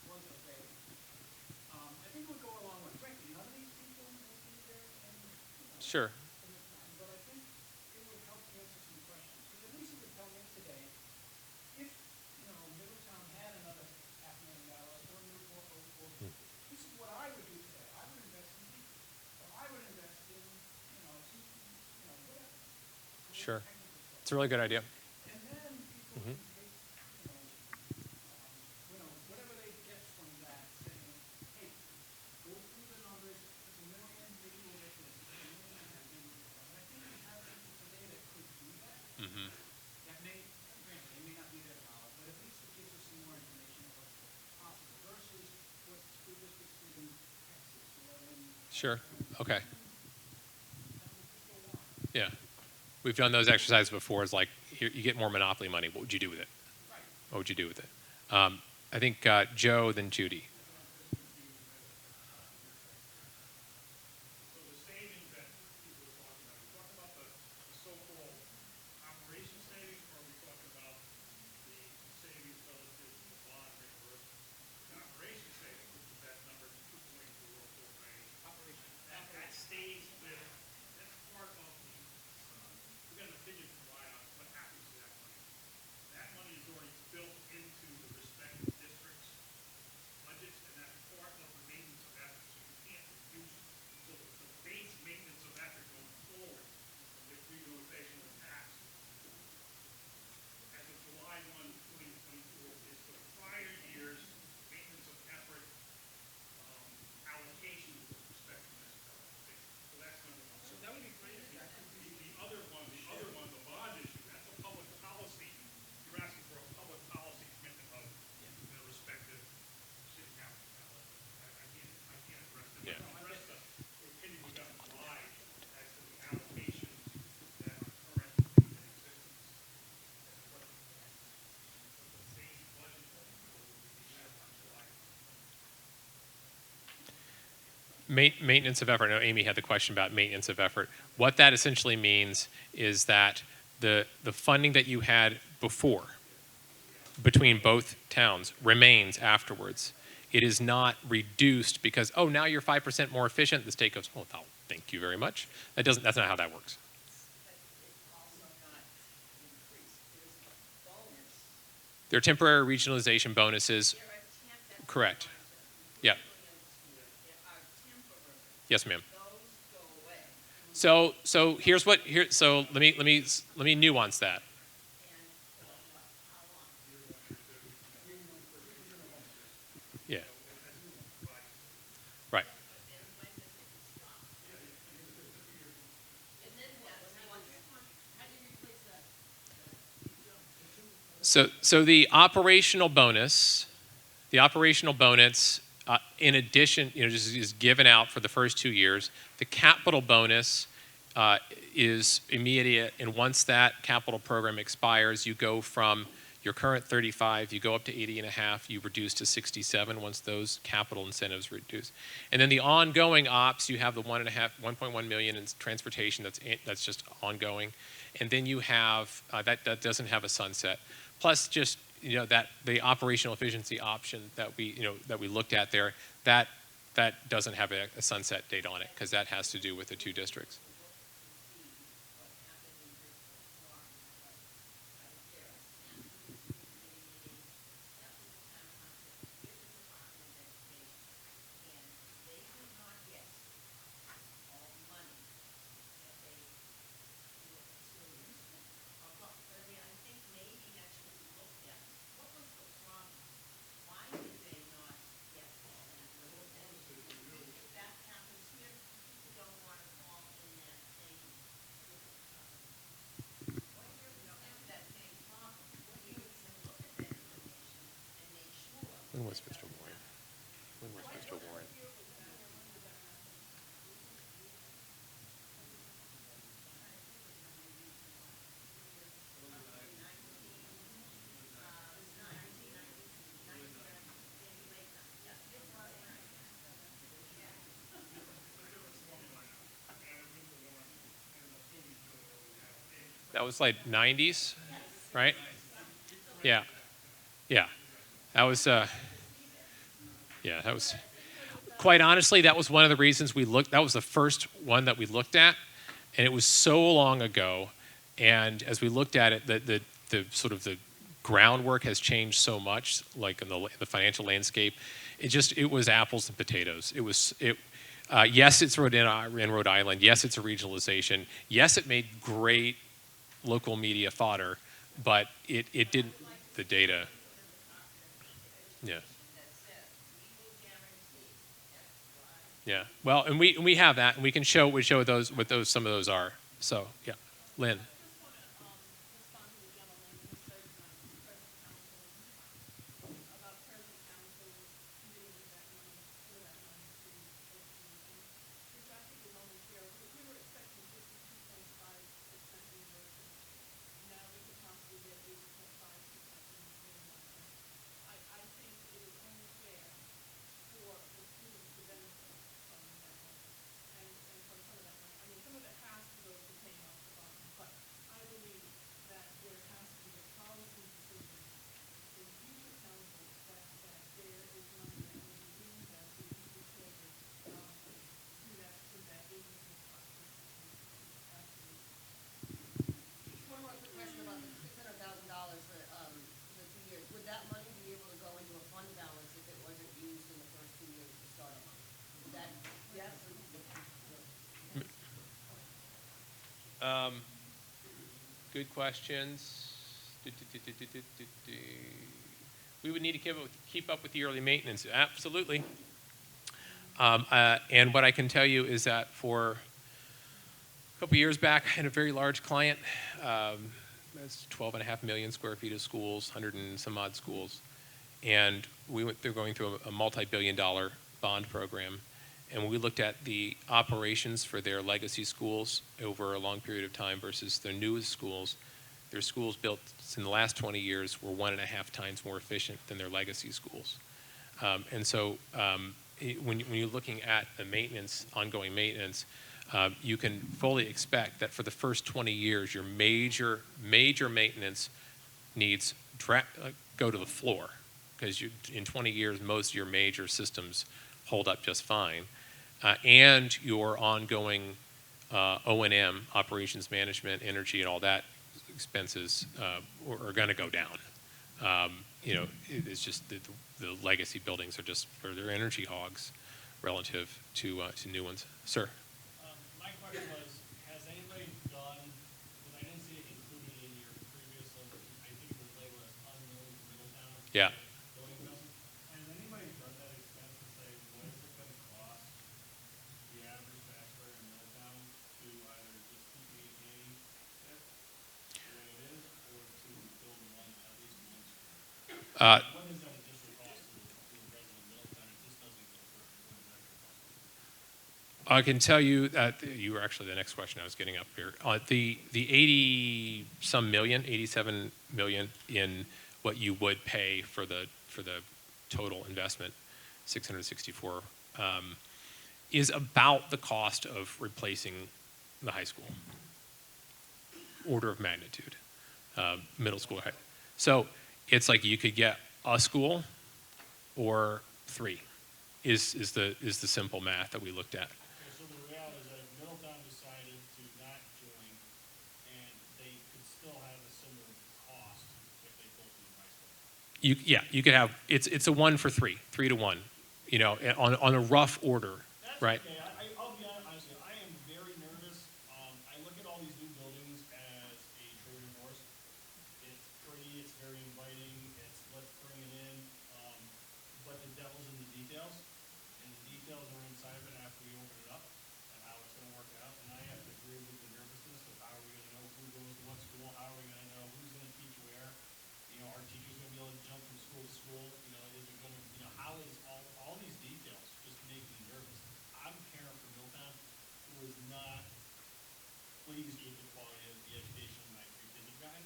was available. I think it would go a long way. Frankly, none of these people will be there
Sure.
in the time, but I think it would help answer some questions. Because at least it would tell me today, if, Middletown had another $500,000 or Newport or this is what I would do today. I would invest in people. Or I would invest in, whatever.
Sure. It's a really good idea.
And then people can take, whatever they get from that, saying, hey,
Sure, okay. Yeah, we've done those exercises before. It's like, here, you get more Monopoly money. What would you do with it? What would you do with it? I think Joe, then Judy.
So the savings that people are talking about the so-called operation savings, or are we talking about the savings relative to the bond reimbursement? The operation savings, which is that number 2.04 operation, that stays with, that's part of the, we got an opinion from Ryan on what happens to that money. That money is already built into the respective districts' budgets, and that's part of the maintenance of effort, so you can't reduce it. So the base maintenance of effort going forward with regionalization of tax as of July 1, 2024 is the prior year's maintenance of effort allocation with respect to municipality. So that's number one. So that would be great if you could. The other one, the bond issue, that's a public policy. You're asking for a public policy commitment of the respective city council. I can't address that.
Yeah.
Address the opinion we got from July as to the allocations that are currently in existence. What the base budget will be as of July.
Maintenance of effort. I know Amy had the question about maintenance of effort. What that essentially means is that the funding that you had before between both towns remains afterwards. It is not reduced because, oh, now you're 5% more efficient. The state goes, oh, thank you very much. That's not how that works. They're temporary regionalization bonuses. Correct. Yeah. Yes, ma'am. So here's what so let me nuance that. Yeah. Right. So the operational bonus, in addition, just is given out for the first 2 years. The capital bonus is immediate, and once that capital program expires, you go from your current 35, you go up to 80.5, you reduce to 67 once those capital incentives reduce. And then the ongoing ops, you have the 1.1 million in transportation that's just ongoing, and then you have that doesn't have a sunset. Plus, just that the operational efficiency option that we looked at there, that doesn't have a sunset date on it because that has to do with the two districts. When was Mr. Warren? That was like 90s, right? Yeah. That was quite honestly, that was one of the reasons that was the first one that we looked at, and it was so long ago, and as we looked at it, the sort of the groundwork has changed so much, like in the financial landscape. It was apples and potatoes. Yes, it's in Rhode Island. Yes, it's a regionalization. Yes, it made great local media fodder, but it didn't, the data, yeah. Well, and we have that, and we can show what some of those are. So, yeah. Lynn. Good questions. We would need to keep up with the early maintenance. Absolutely. And what I can tell you is that for a couple years back, I had a very large client. That's 12.5 million square feet of schools, 100 and some odd schools. And they're going through a multi-billion-dollar bond program. And we looked at the operations for their legacy schools over a long period of time versus their newest schools. Their schools built in the last 20 years were 1.5 times more efficient than their legacy schools. And so when you're looking at the maintenance, ongoing maintenance, you can fully expect that for the first 20 years, your major maintenance needs go to the floor, because in 20 years, most of your major systems hold up just fine. And your ongoing O&M, operations management, energy, and all that expenses are going to go down. It's just the legacy buildings are just, they're energy hogs relative to new ones. Sir?
My question was, has anybody done, because I didn't see it included in your previous, I think it was labeled as unknown Middletown.
Yeah.
Building investment. Has anybody done that expense to say, what is it going to cost the average taxpayer in Middletown to either just keep maintaining it the way it is, or to build one, at least one school? What is that additional cost to a resident of Middletown if this doesn't go through? What is that going to cost?
I can tell you that you were actually the next question I was getting up here. The 80-some million, 87 million in what you would pay for the total investment, 664, is about the cost of replacing the high school. Order of magnitude, middle school. So it's like you could get a school or 3 is the simple math that we looked at.
So the reality is that if Middletown decided to not join, and they could still have a similar cost if they built a new high school.
You could have, it's a 1 for 3, 3 to 1, on a rough order,
That's
right?
okay. I'll be honest with you, I am very nervous. I look at all these new buildings as a Trojan horse. It's pretty, it's very inviting, it's let's bring it in, but the devil's in the details. And the details are inside of it after we open it up and how it's gonna work out. And I have to agree with the nervousness of how are we gonna know who goes to what school, how are we gonna know who's gonna teach where? Are teachers gonna be able to jump from school to school? Is it gonna, how is all these details just make me nervous? I'm a parent from Middletown who is not pleased with the quality of the education my 3 kids have gotten,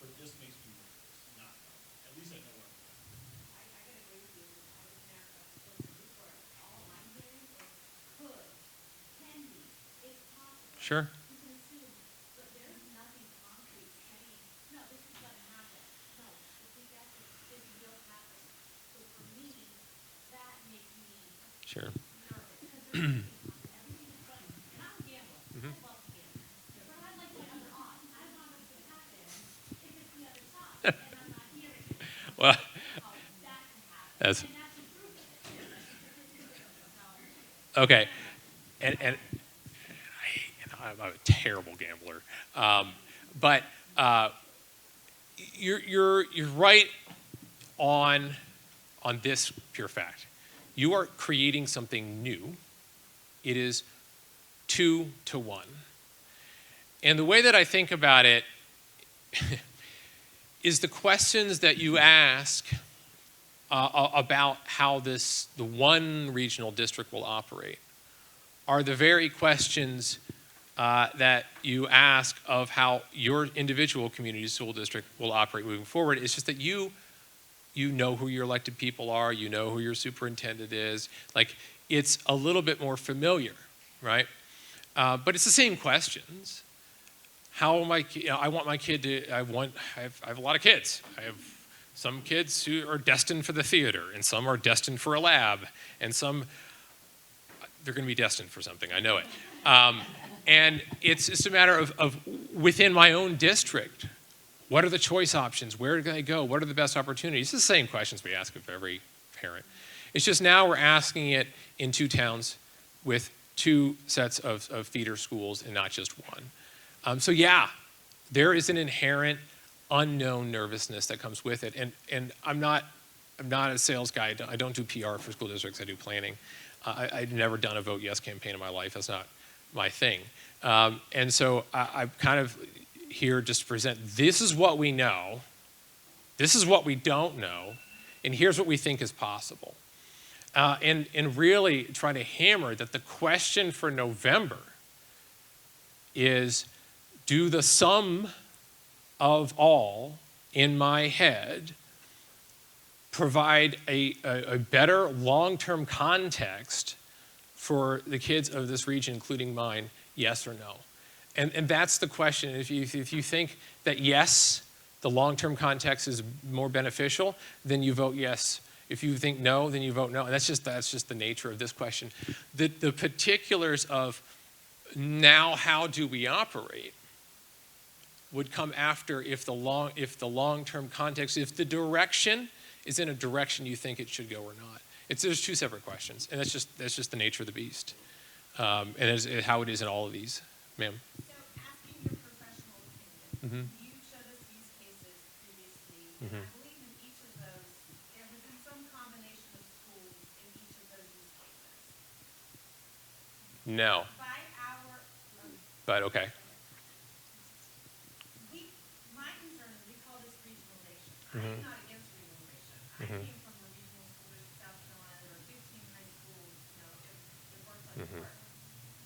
but this makes me nervous, not know. At least I know where I'm going.
I gotta agree with you, as a parent of children in Newport, all I'm hearing is could, can be, it's possible.
Sure.
You can assume, but there's nothing concrete saying, no, this is gonna happen. No, if we get this will happen. So for me, that makes me
Sure.
nervous, because there's everything is funny, and I'm a gambler, I love to gamble. But I like my other odds, I want what's gonna happen if it's the other side, and I'm not hearing it.
Well,
That can happen,
that's,
and that's the truth of it.
okay. And I'm a terrible gambler. But you're right on this pure fact. You are creating something new. It is 2 to 1. And the way that I think about it is the questions that you ask about how the one regional district will operate are the very questions that you ask of how your individual community school district will operate moving forward. It's just that you know who your elected people are, you know who your superintendent is. Like, it's a little bit more familiar, right? But it's the same questions. How am I want my kid to, I have a lot of kids. I have some kids who are destined for the theater, and some are destined for a lab, and some, they're going to be destined for something, I know it. And it's just a matter of within my own district, what are the choice options? Where do I go? What are the best opportunities? It's the same questions we ask of every parent. It's just now we're asking it in 2 towns with 2 sets of feeder schools and not just 1. So yeah, there is an inherent unknown nervousness that comes with it. And I'm not a sales guy. I don't do PR for school districts. I do planning. I've never done a vote yes campaign in my life. That's not my thing. And so I'm kind of here just to present, this is what we know. This is what we don't know. And here's what we think is possible. And really try to hammer that the question for November is, do the sum of all in my head provide a better long-term context for the kids of this region, including mine, yes or no? And that's the question. If you think that yes, the long-term context is more beneficial, then you vote yes. If you think no, then you vote no. And that's just the nature of this question. The particulars of now how do we operate would come after if the long-term context, if the direction is in a direction you think it should go or not. There's two separate questions, and that's just the nature of the beast, and it's how it is in all of these, ma'am.
So asking your professional opinion, you showed us use cases previously, and I believe in each of those, there have been some combination of schools in each of those use cases.
No,
By our,
but okay.
my concern is we call this regionalization. I'm not against regionalization. I came from a regional school in South Carolina, there were 15 high schools, it works like it works.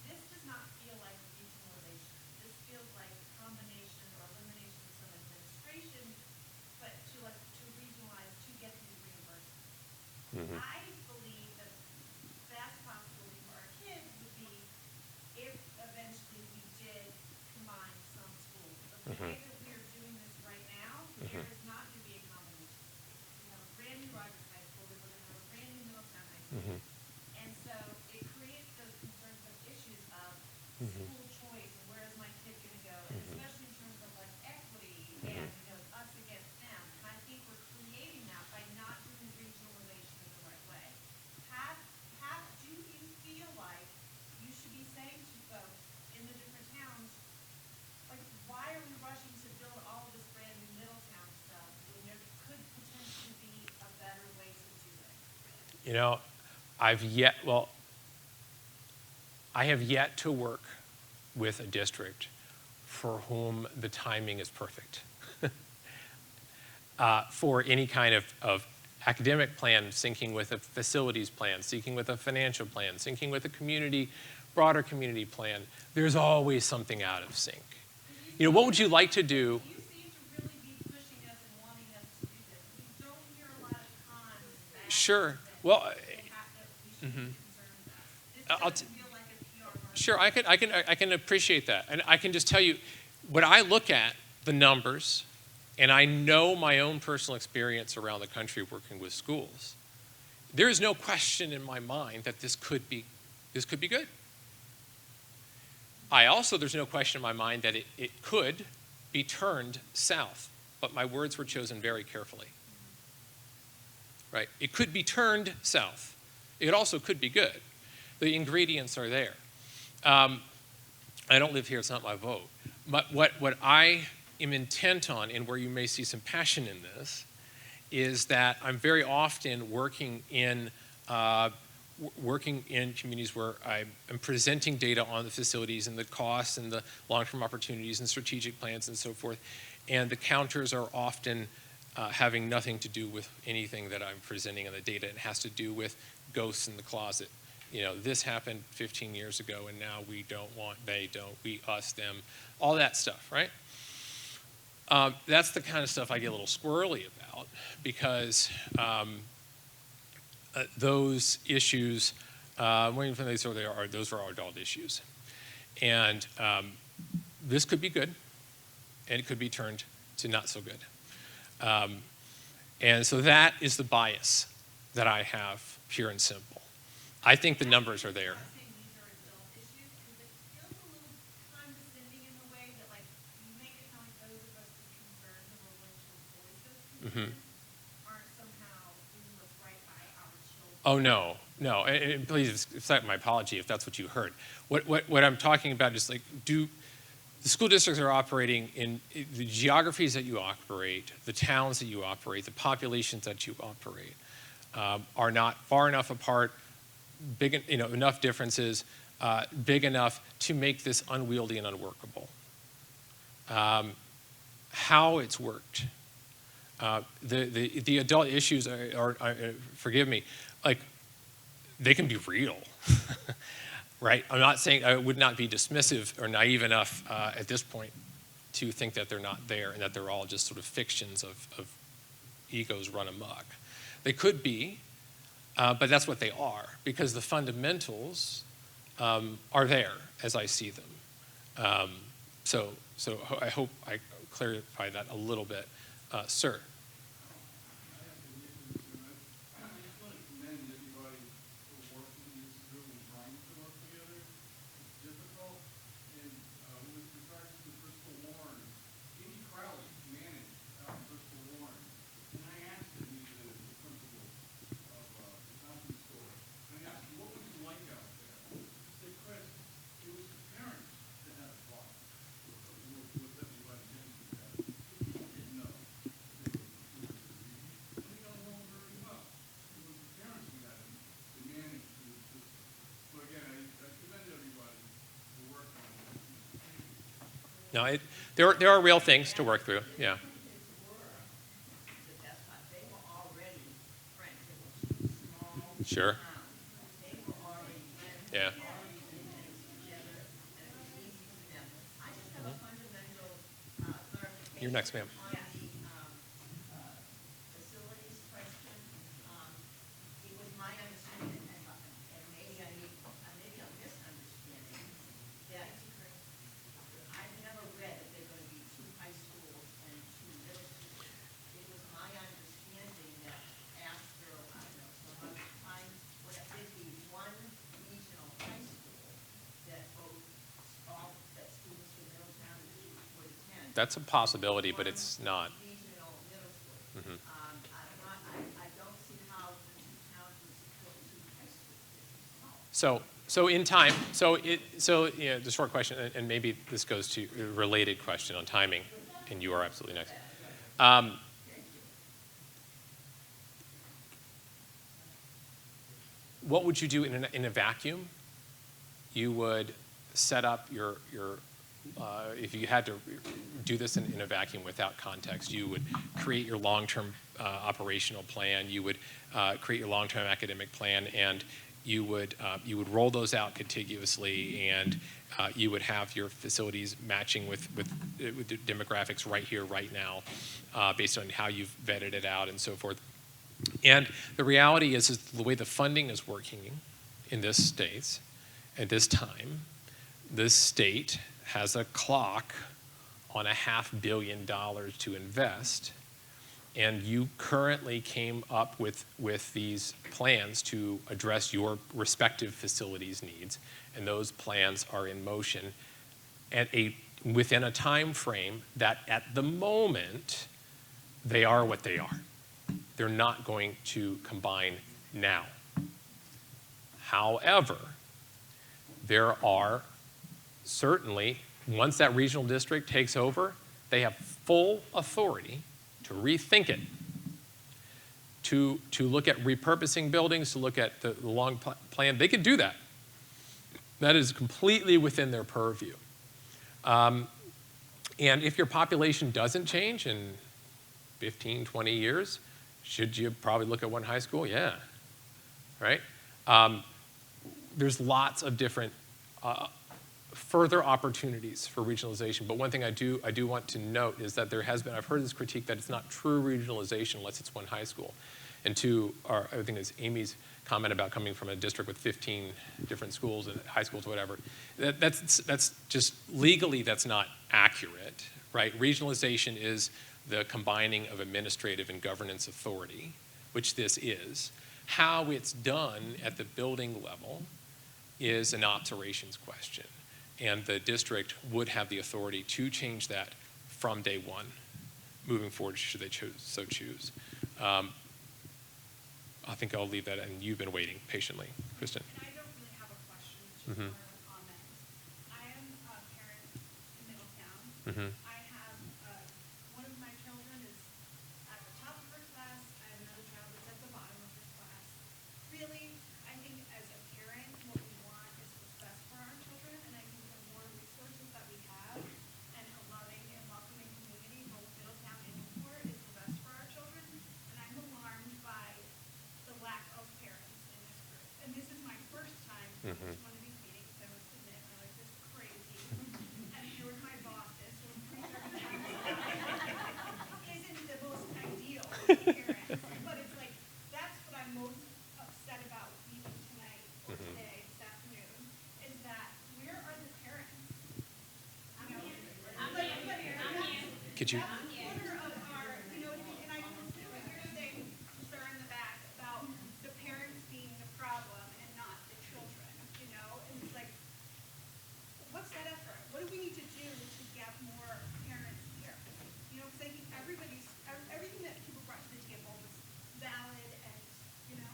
This does not feel like regionalization. This feels like a combination or elimination of some administration, but to regionalize to get these reimbursements. I believe that the best possibility for our kids would be if eventually we did combine some schools. But the way that we are doing this right now, there is not going to be a combination. We have a brand new Rogers High School, we're going to have a brand new Middletown High School. And so it creates those concerns of issues of school choice and where is my kid going to go, and especially in terms of like equity and us against them. And I think we're creating that by not doing regionalization in the right way. Do you feel like you should be saying to folks in the different towns, like, why are we rushing to build all of this brand new Middletown stuff when there could potentially be a better way to do it?
I have yet to work with a district for whom the timing is perfect. For any kind of academic plan syncing with a facilities plan, syncing with a financial plan, syncing with a broader community plan, there's always something out of sync. What would you like to do?
You seem to really be pushing us and wanting us to do this. We don't hear a lot of cons.
Sure. Well,
that we should be concerned about.
I'll
This doesn't feel like a PR run.
Sure, I can appreciate that. And I can just tell you, when I look at the numbers, and I know my own personal experience around the country working with schools, there is no question in my mind that this could be good. There's no question in my mind that it could be turned south, but my words were chosen very carefully. Right? It could be turned south. It also could be good. The ingredients are there. I don't live here, it's not my vote. But what I am intent on, and where you may see some passion in this, is that I'm very often working in communities where I'm presenting data on the facilities and the costs and the long-term opportunities and strategic plans and so forth. And the counters are often having nothing to do with anything that I'm presenting on the data. It has to do with ghosts in the closet. This happened 15 years ago, and now we don't want, they don't, we, us, them, all that stuff, right? That's the kind of stuff I get a little squirrely about, because those issues, those are our adult issues. And this could be good, and it could be turned to not so good. And so that is the bias that I have, pure and simple. I think the numbers are there. Oh, no, and please accept my apology if that's what you heard. What I'm talking about is like, the school districts are operating in the geographies that you operate, the towns that you operate, the populations that you operate are not far enough apart, big, enough differences, big enough to make this unwieldy and unworkable. How it's worked. The adult issues are, forgive me, like, they can be real, right? I'm not saying, I would not be dismissive or naive enough at this point to think that they're not there and that they're all just sort of fictions of egos run amok. They could be, but that's what they are, because the fundamentals are there as I see them. So I hope I clarify that a little bit. Sir. No, there are real things to work through, yeah. Sure. Yeah. You're next, ma'am. That's a possibility, but it's not. Mm-hmm. So in time, the short question, and maybe this goes to a related question on timing, and you are absolutely next. What would you do in a vacuum? You would set up your if you had to do this in a vacuum without context, you would create your long-term operational plan, you would create your long-term academic plan, and you would roll those out contiguously, and you would have your facilities matching with the demographics right here, right now, based on how you've vetted it out and so forth. And the reality is the way the funding is working in this state at this time, this state has a clock on $500 million to invest, and you currently came up with these plans to address your respective facilities needs, and those plans are in motion within a time frame that at the moment they are what they are. They're not going to combine now. However, there are certainly, once that regional district takes over, they have full authority to rethink it, to look at repurposing buildings, to look at the long plan. They could do that. That is completely within their purview. And if your population doesn't change in 15, 20 years, should you probably look at one high school? Yeah, right? There's lots of different further opportunities for regionalization, but one thing I do want to note is that there has been, I've heard this critique that it's not true regionalization unless it's one high school. And two, I think it's Amy's comment about coming from a district with 15 different schools and high schools, whatever. That's just, legally that's not accurate, right? Regionalization is the combining of administrative and governance authority, which this is. How it's done at the building level is an operations question. And the district would have the authority to change that from day one, moving forward, should they so choose. I think I'll leave that, and you've been waiting patiently. Kristen.
And I don't really have a question, just more of a comment. I am a parent in Middletown.
Mhm.
I have, one of my children is at the top of her class, I have another child that's at the bottom of her class. Really, I think as a parent, what we want is what's best for our children, and I think the more resources that we have, and a loving and welcoming community, both Middletown and Newport, is the best for our children. And I'm alarmed by the lack of parents in this group. And this is my first time to
Mhm.
one of these meetings, I must admit, I'm like, this is crazy. And here with my bosses, who I'm pretty sure isn't the most ideal of parents. But it's like, that's what I'm most upset about even tonight, or
Mhm.
today, this afternoon, is that where are the parents? You know,
Could you?
that's a quarter of our, you know, and I can see what you're saying, sir, in the back, about the parents being the problem and not the children, you know? And it's like, what's that effort? What do we need to do to get more parents here? You know, because I think everything that people brought to the table was valid and, you know?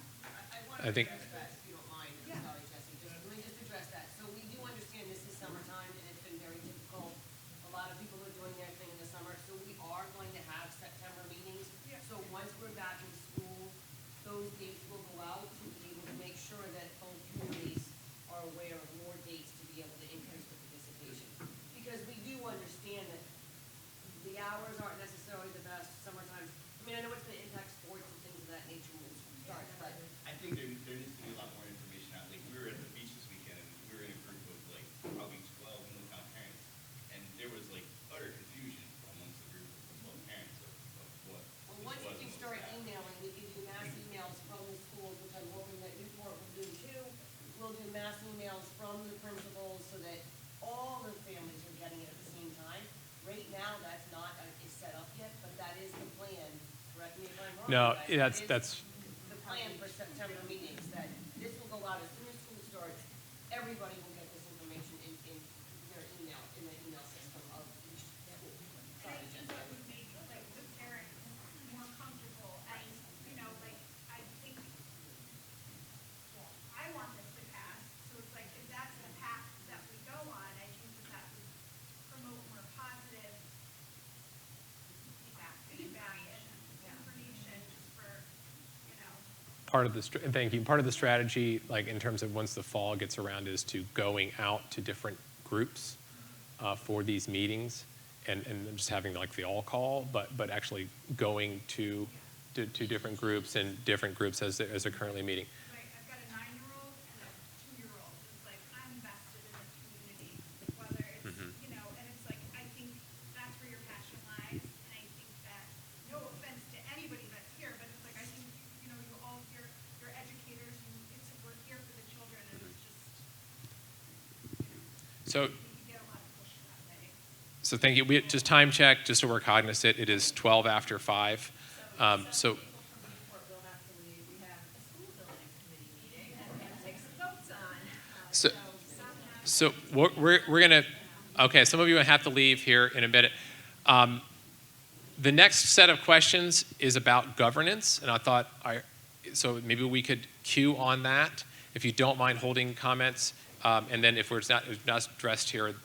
I want
I
to
think-
address that, if you don't mind. I'm
Yeah.
sorry, Jesse. Let me just address that. So we do understand this is summertime, and it's been very difficult. A lot of people are doing their thing in the summer, so we are going to have September meetings.
Yeah.
So once we're back in school, those dates will go out to be able to make sure that both communities are aware of more dates to be able to increase the participation. Because we do understand that the hours aren't necessarily the best summertime. I mean, I know it's going to impact sports and things of that nature when school starts, but
I think there needs to be a lot more information out. Like, we were at the beach this weekend, and we were in a group of, like, probably 12 Middletown parents, and there was, like, utter confusion amongst the group of 12 parents of what
well,
this
once
was
we
and
can
what
start
was happening.
emailing, we can do mass emails from the schools, which I'm hoping that Newport will do too. We'll do mass emails from the principals so that all the families are getting it at the same time. Right now, that's not, is set up yet, but that is the plan. Correct me if I'm wrong.
No,
guys.
that's
The plan for September meetings, that this will go out as soon as school starts. Everybody will get this information in their email, in the email system of each school.
And I
Sorry,
think
Jen.
that would make, like, the parents more comfortable and, you know, like, I think, well, I want this to pass, so it's like, if that's the path that we go on, I think that would promote more positive feedback and information just for, you know,
part of the, thank you, part of the strategy, like in terms of once the fall gets around, is to going out to different groups for these meetings, and just having like the all call, but actually going to different groups and different groups as they're currently meeting.
right, I've got a 9-year-old and a 2-year-old, it's like, I'm invested in the community, whether it's, you know, and it's like, I think that's where your passion lies, and I think that, no offense to anybody that's here, but it's like, I think, you know, you all here, you're educators, we're here for the children, and it's just,
So,
you get a lot of push that way.
so thank you. We just time check, just so we're cognizant. It is 12 after 5. So.
People from Newport will have to leave, we have a school building committee meeting, and we have to take some votes on.
So we're going to, okay, some of you have to leave here in a minute. The next set of questions is about governance, and I thought, so maybe we could cue on that, if you don't mind holding comments, and then if it's not addressed here,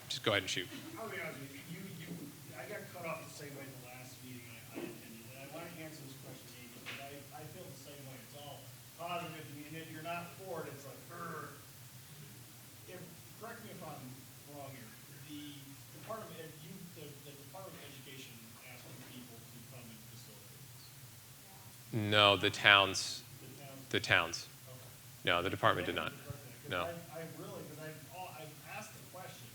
just go ahead and shoot.
I'll be honest with you, I got cut off the same way the last meeting I attended, and I want to answer this question, Amy, because I feel the same way. It's all positive, and if you're not for it, it's like, correct me if I'm wrong here, the Department of Education asking people to come and facilitate this.
No, the towns.
The towns?
Okay. No, the department did not. No.
I really, because I've asked the question,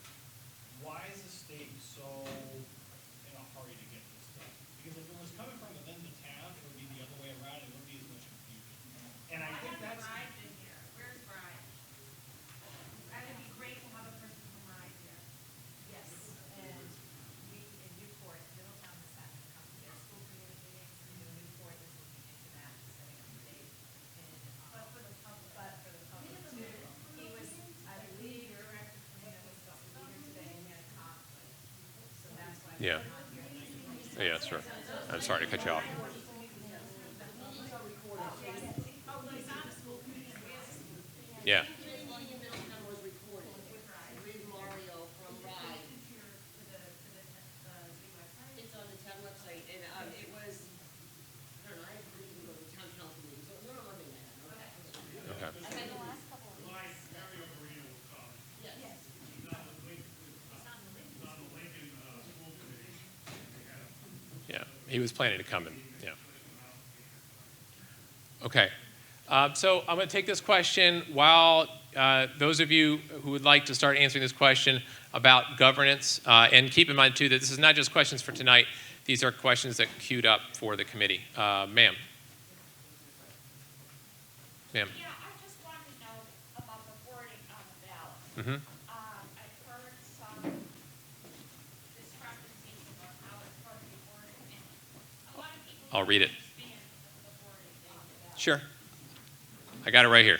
why is the state so in a hurry to get this done? Because if it was coming from within the town, it would be the other way around, it wouldn't be as much confusion. And I think that's.
Ride in here, where's Ride? That would be great to have a person from Ride here.
Yes, and we in Newport, Middletown has had to come to their school committee meetings, and Newport is looking into that, setting up a date.
But for the public.
But for the public too. He was, I believe, your director from was supposed to be here today, and he had a conflict, so that's why he's
Yeah.
not here.
Yeah, sure. I'm sorry to cut you off. Yeah.
Meeting in Middletown was recorded with Mario from RIDE.
He was planning to come in, yeah. Okay. So I'm going to take this question while those of you who would like to start answering this question about governance, and keep in mind too that this is not just questions for tonight, these are questions that queued up for the committee. Ma'am. Ma'am.
Yeah, I just wanted to know about the wording on the ballot.
Mm-hmm.
I've heard some discrepancies about how it's going to be worded, and a lot of people
I'll read it.
don't understand the wording on the ballot.
Sure. I got it right here.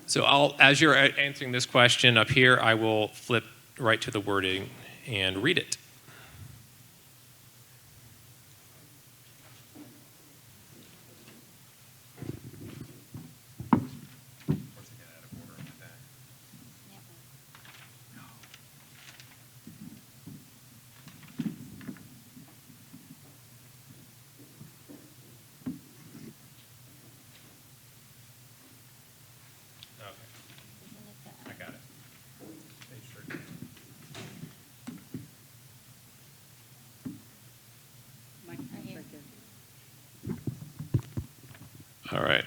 So as you're answering this question up here, I will flip right to the wording and read it. I got it. All right.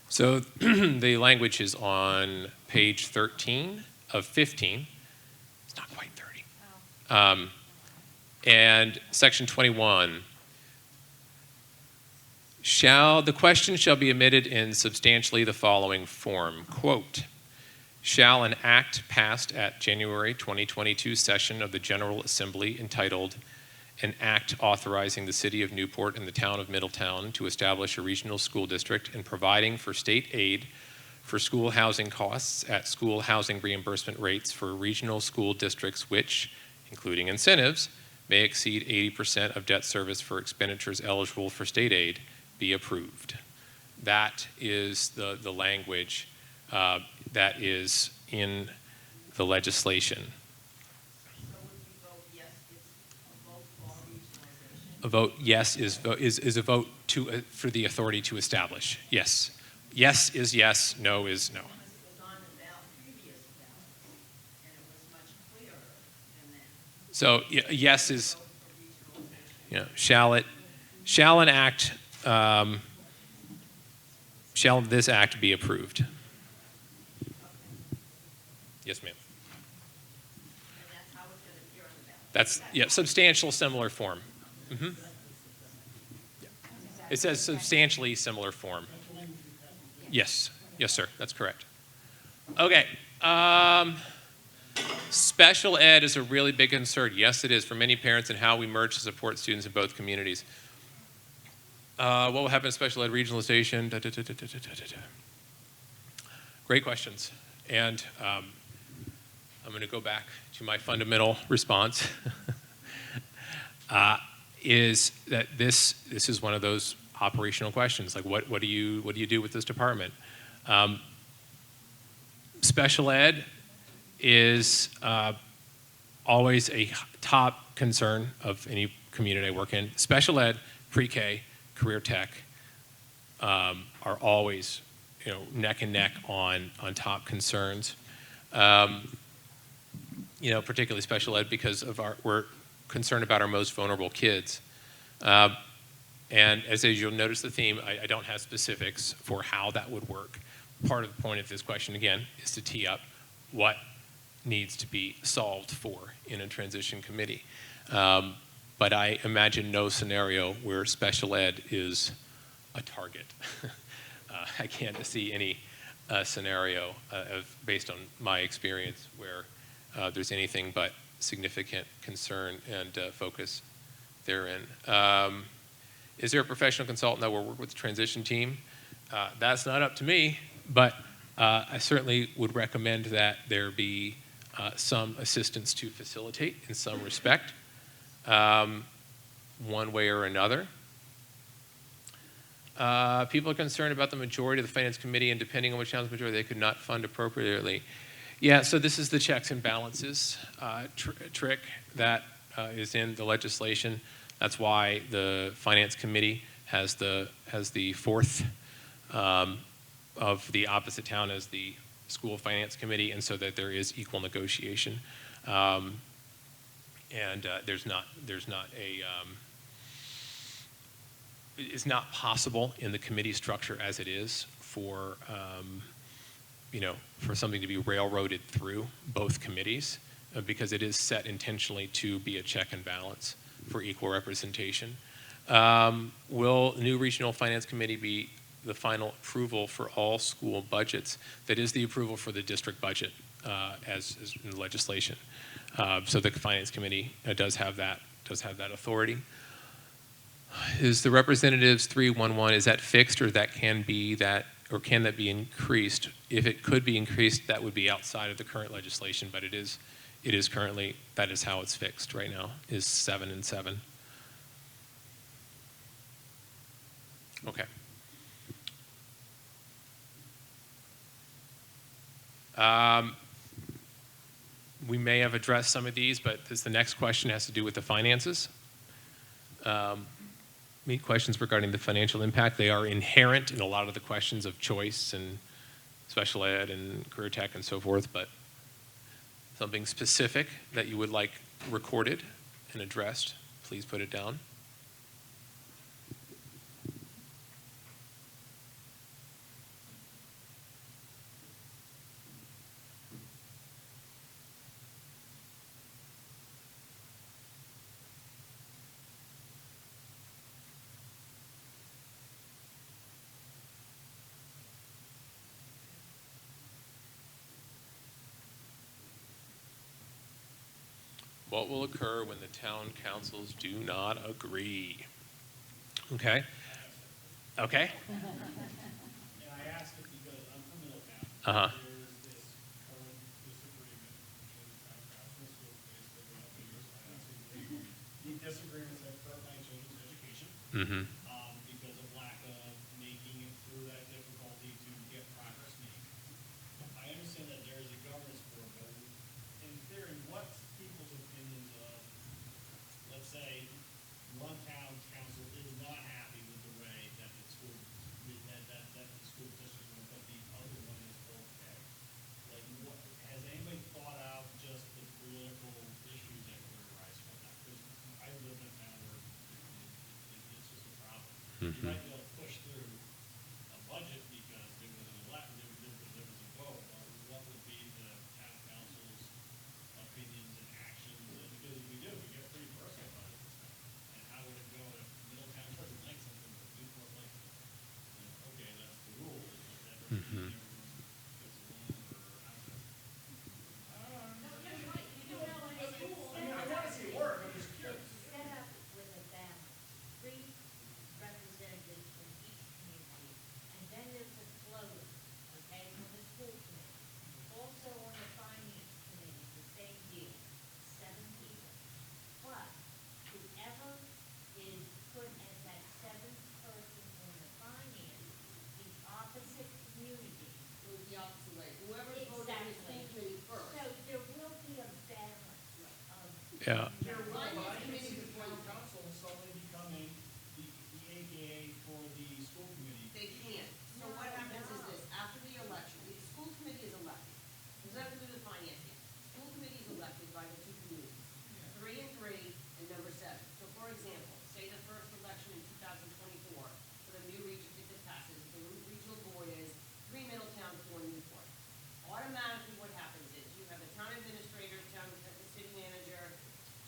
So the language is on page 13 of 15. It's not quite 30. And section 21. The question shall be omitted in substantially the following form. Quote, shall an act passed at January 2022 session of the General Assembly entitled an act authorizing the city of Newport and the town of Middletown to establish a regional school district and providing for state aid for school housing costs at school housing reimbursement rates for regional school districts which, including incentives, may exceed 80% of debt service for expenditures eligible for state aid, be approved. That is the language that is in the legislation. A vote yes is a vote for the authority to establish. Yes. Yes is yes, no is no. So yes is, shall this act be approved? Yes, ma'am. That's, substantial similar form. Mm-hmm. It says substantially similar form. Yes. Yes, sir. That's correct. Okay. Special ed is a really big concern. Yes, it is for many parents and how we merge to support students in both communities. What will happen in special ed regionalization? Great questions. And I'm going to go back to my fundamental response. Is that this is one of those operational questions, like what do you do with this department? Special ed is always a top concern of any community I work in. Special ed, pre-K, career tech are always neck and neck on top concerns. Particularly special ed because of we're concerned about our most vulnerable kids. And as you'll notice the theme, I don't have specifics for how that would work. Part of the point of this question, again, is to tee up what needs to be solved for in a transition committee. But I imagine no scenario where special ed is a target. I can't see any scenario based on my experience where there's anything but significant concern and focus therein. Is there a professional consultant that will work with the transition team? That's not up to me, but I certainly would recommend that there be some assistance to facilitate in some respect, one way or another. People are concerned about the majority of the finance committee, and depending on which town's majority, they could not fund appropriately. Yeah, so this is the checks and balances trick that is in the legislation. That's why the finance committee has the fourth of the opposite town as the school finance committee, and so that there is equal negotiation. And there's not a, it's not possible in the committee structure as it is for, for something to be railroaded through both committees, because it is set intentionally to be a check and balance for equal representation. Will new regional finance committee be the final approval for all school budgets? That is the approval for the district budget as in legislation. So the finance committee does have that authority. Is the representatives 311, is that fixed, or that can be that, or can that be increased? If it could be increased, that would be outside of the current legislation, but it is currently, that is how it's fixed right now, is 7 and 7. Okay. We may have addressed some of these, but the next question has to do with the finances. Meet questions regarding the financial impact. They are inherent in a lot of the questions of choice and special ed and career tech and so forth, but something specific that you would like recorded and addressed, please put it down. What will occur when the town councils do not agree? Okay. Okay.
And I ask it because I'm from Middletown.
Uh-huh.
There's this current disagreement between the town council and school committees that we have years. The disagreements that hurt my children's education.
Mm-hmm.
Because of lack of making it through that difficulty to get progress made. I understand that there is a governance board, but in theory, what's people's opinions of, let's say, one town council is not happy with the way that the school, that the school district went, but the other one is okay. Like, what, has anybody thought out just the political issues that could arise from that? Because I live in a town where it's just a problem. You might be able to push through a budget because there was an election, there was a vote, but what would be the town council's opinions and actions? Because if we do, we get pretty personal about it. And how would it go if Middletown doesn't like something, but Newport likes it? Okay, that's the rule. That doesn't mean everyone gets along, or how does that? I mean, I want to see it work, I'm just curious.
Set up with a balance, 3 representatives from each community, and then there's a floater, okay, from the school committee. Also on the finance committee, the same deal, 7 people. But whoever is put as that 7th person on the finance, the opposite community.
It was the opposite way. Whoever voted in the school committee first.
So there will be a balance of.
Yeah.
There will, but I can see the town council suddenly becoming the AKA for the school committee.
They can't. So what happens is this, after the election, the school committee is elected. Does that have to do with finance yet? School committee is elected by the 2 communities, 3 and 3 and number 7. So for example, say the first election in 2024 for the new region, if this passes, the regional board is 3 Middletown, 4 Newport. Automatically what happens is you have a town administrator, city manager,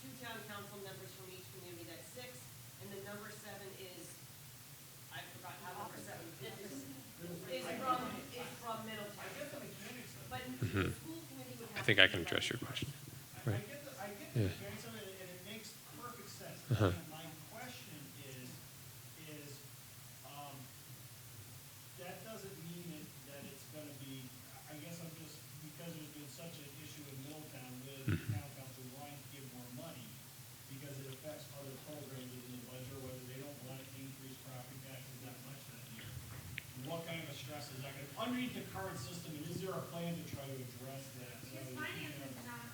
2 town council members from each community, that's 6, and the number 7 is, I forgot how number 7 is from Middletown.
I get the mechanics of it.
But the school committee would have.
I think I can address your question.
I
Right.
get the
Yeah.
mechanics of it, and it makes perfect sense.
Uh-huh.
My question is, that doesn't mean that it's gonna be, I guess I'm just, because there's been such an issue in Middletown with the town council wanting to give more money, because it affects other programs within the budget, or whether they don't want to increase property taxes that much that year. What kind of a stress is that gonna, underneath the current system, and is there a plan to try to address that? So
Because
that we
finance
can-
is not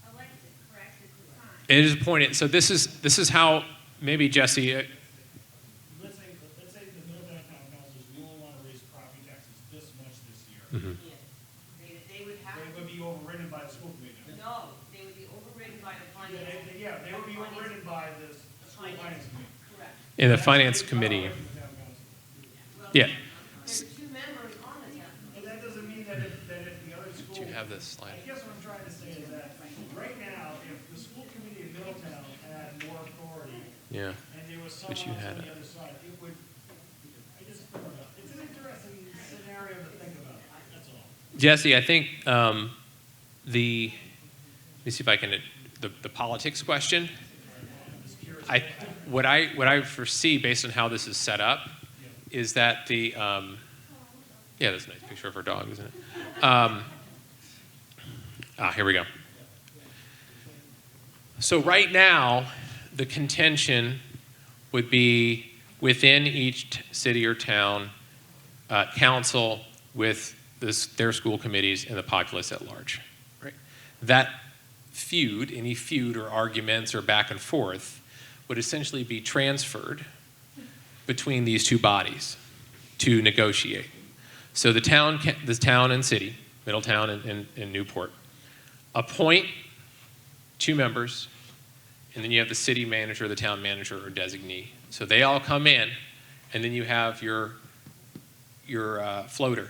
elected, correct, it's assigned.
It is appointed. So this is how, maybe Jesse,
Let's say the Middletown Town Council, we only want to raise property taxes this much this year.
Mhm.
Yeah. They would have.
They would be overridden by the school committee now.
No, they by the
Yeah,
finance.
they would be overridden by this school finance committee.
Correct.
In the finance committee.
Well,
Yeah.
there's two members on the town.
But that doesn't mean that if the other school.
Do you have this slide?
I guess what I'm trying to say is that right now, if the school committee in Middletown had more authority.
Yeah.
And there was
But you
someone else
had
on the
it.
other side, it would, it's an interesting scenario to think about, that's all.
Jesse, I think let me see if I can, the politics question. What I foresee based on how this is set up is that the, yeah, that's a nice picture of our dog, isn't it? Here we go. So right now, the contention would be within each city or town council with their school committees and the populace at large. Right? That feud, any feud or arguments or back and forth, would essentially be transferred between these two bodies to negotiate. So the town and city, Middletown and Newport, appoint 2 members, and then you have the city manager, the town manager, or designee. So they all come in, and then you have your floater,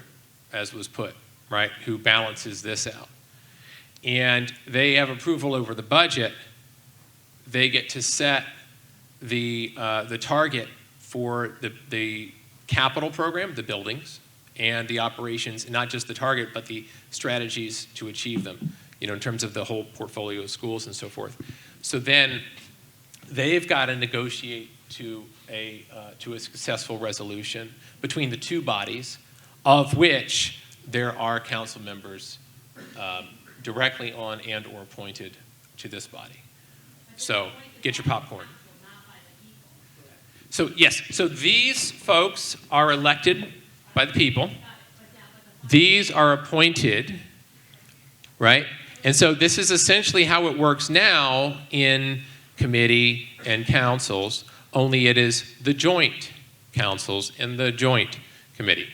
as was put, right, who balances this out. And they have approval over the budget. They get to set the target for the capital program, the buildings, and the operations, and not just the target, but the strategies to achieve them, in terms of the whole portfolio of schools and so forth. So then they've got to negotiate to a successful resolution between the two bodies, of which there are council members directly on and or appointed to this body. So get your popcorn. So yes, so these folks are elected by the people. These are appointed, right? And so this is essentially how it works now in committee and councils, only it is the joint councils and the joint committee.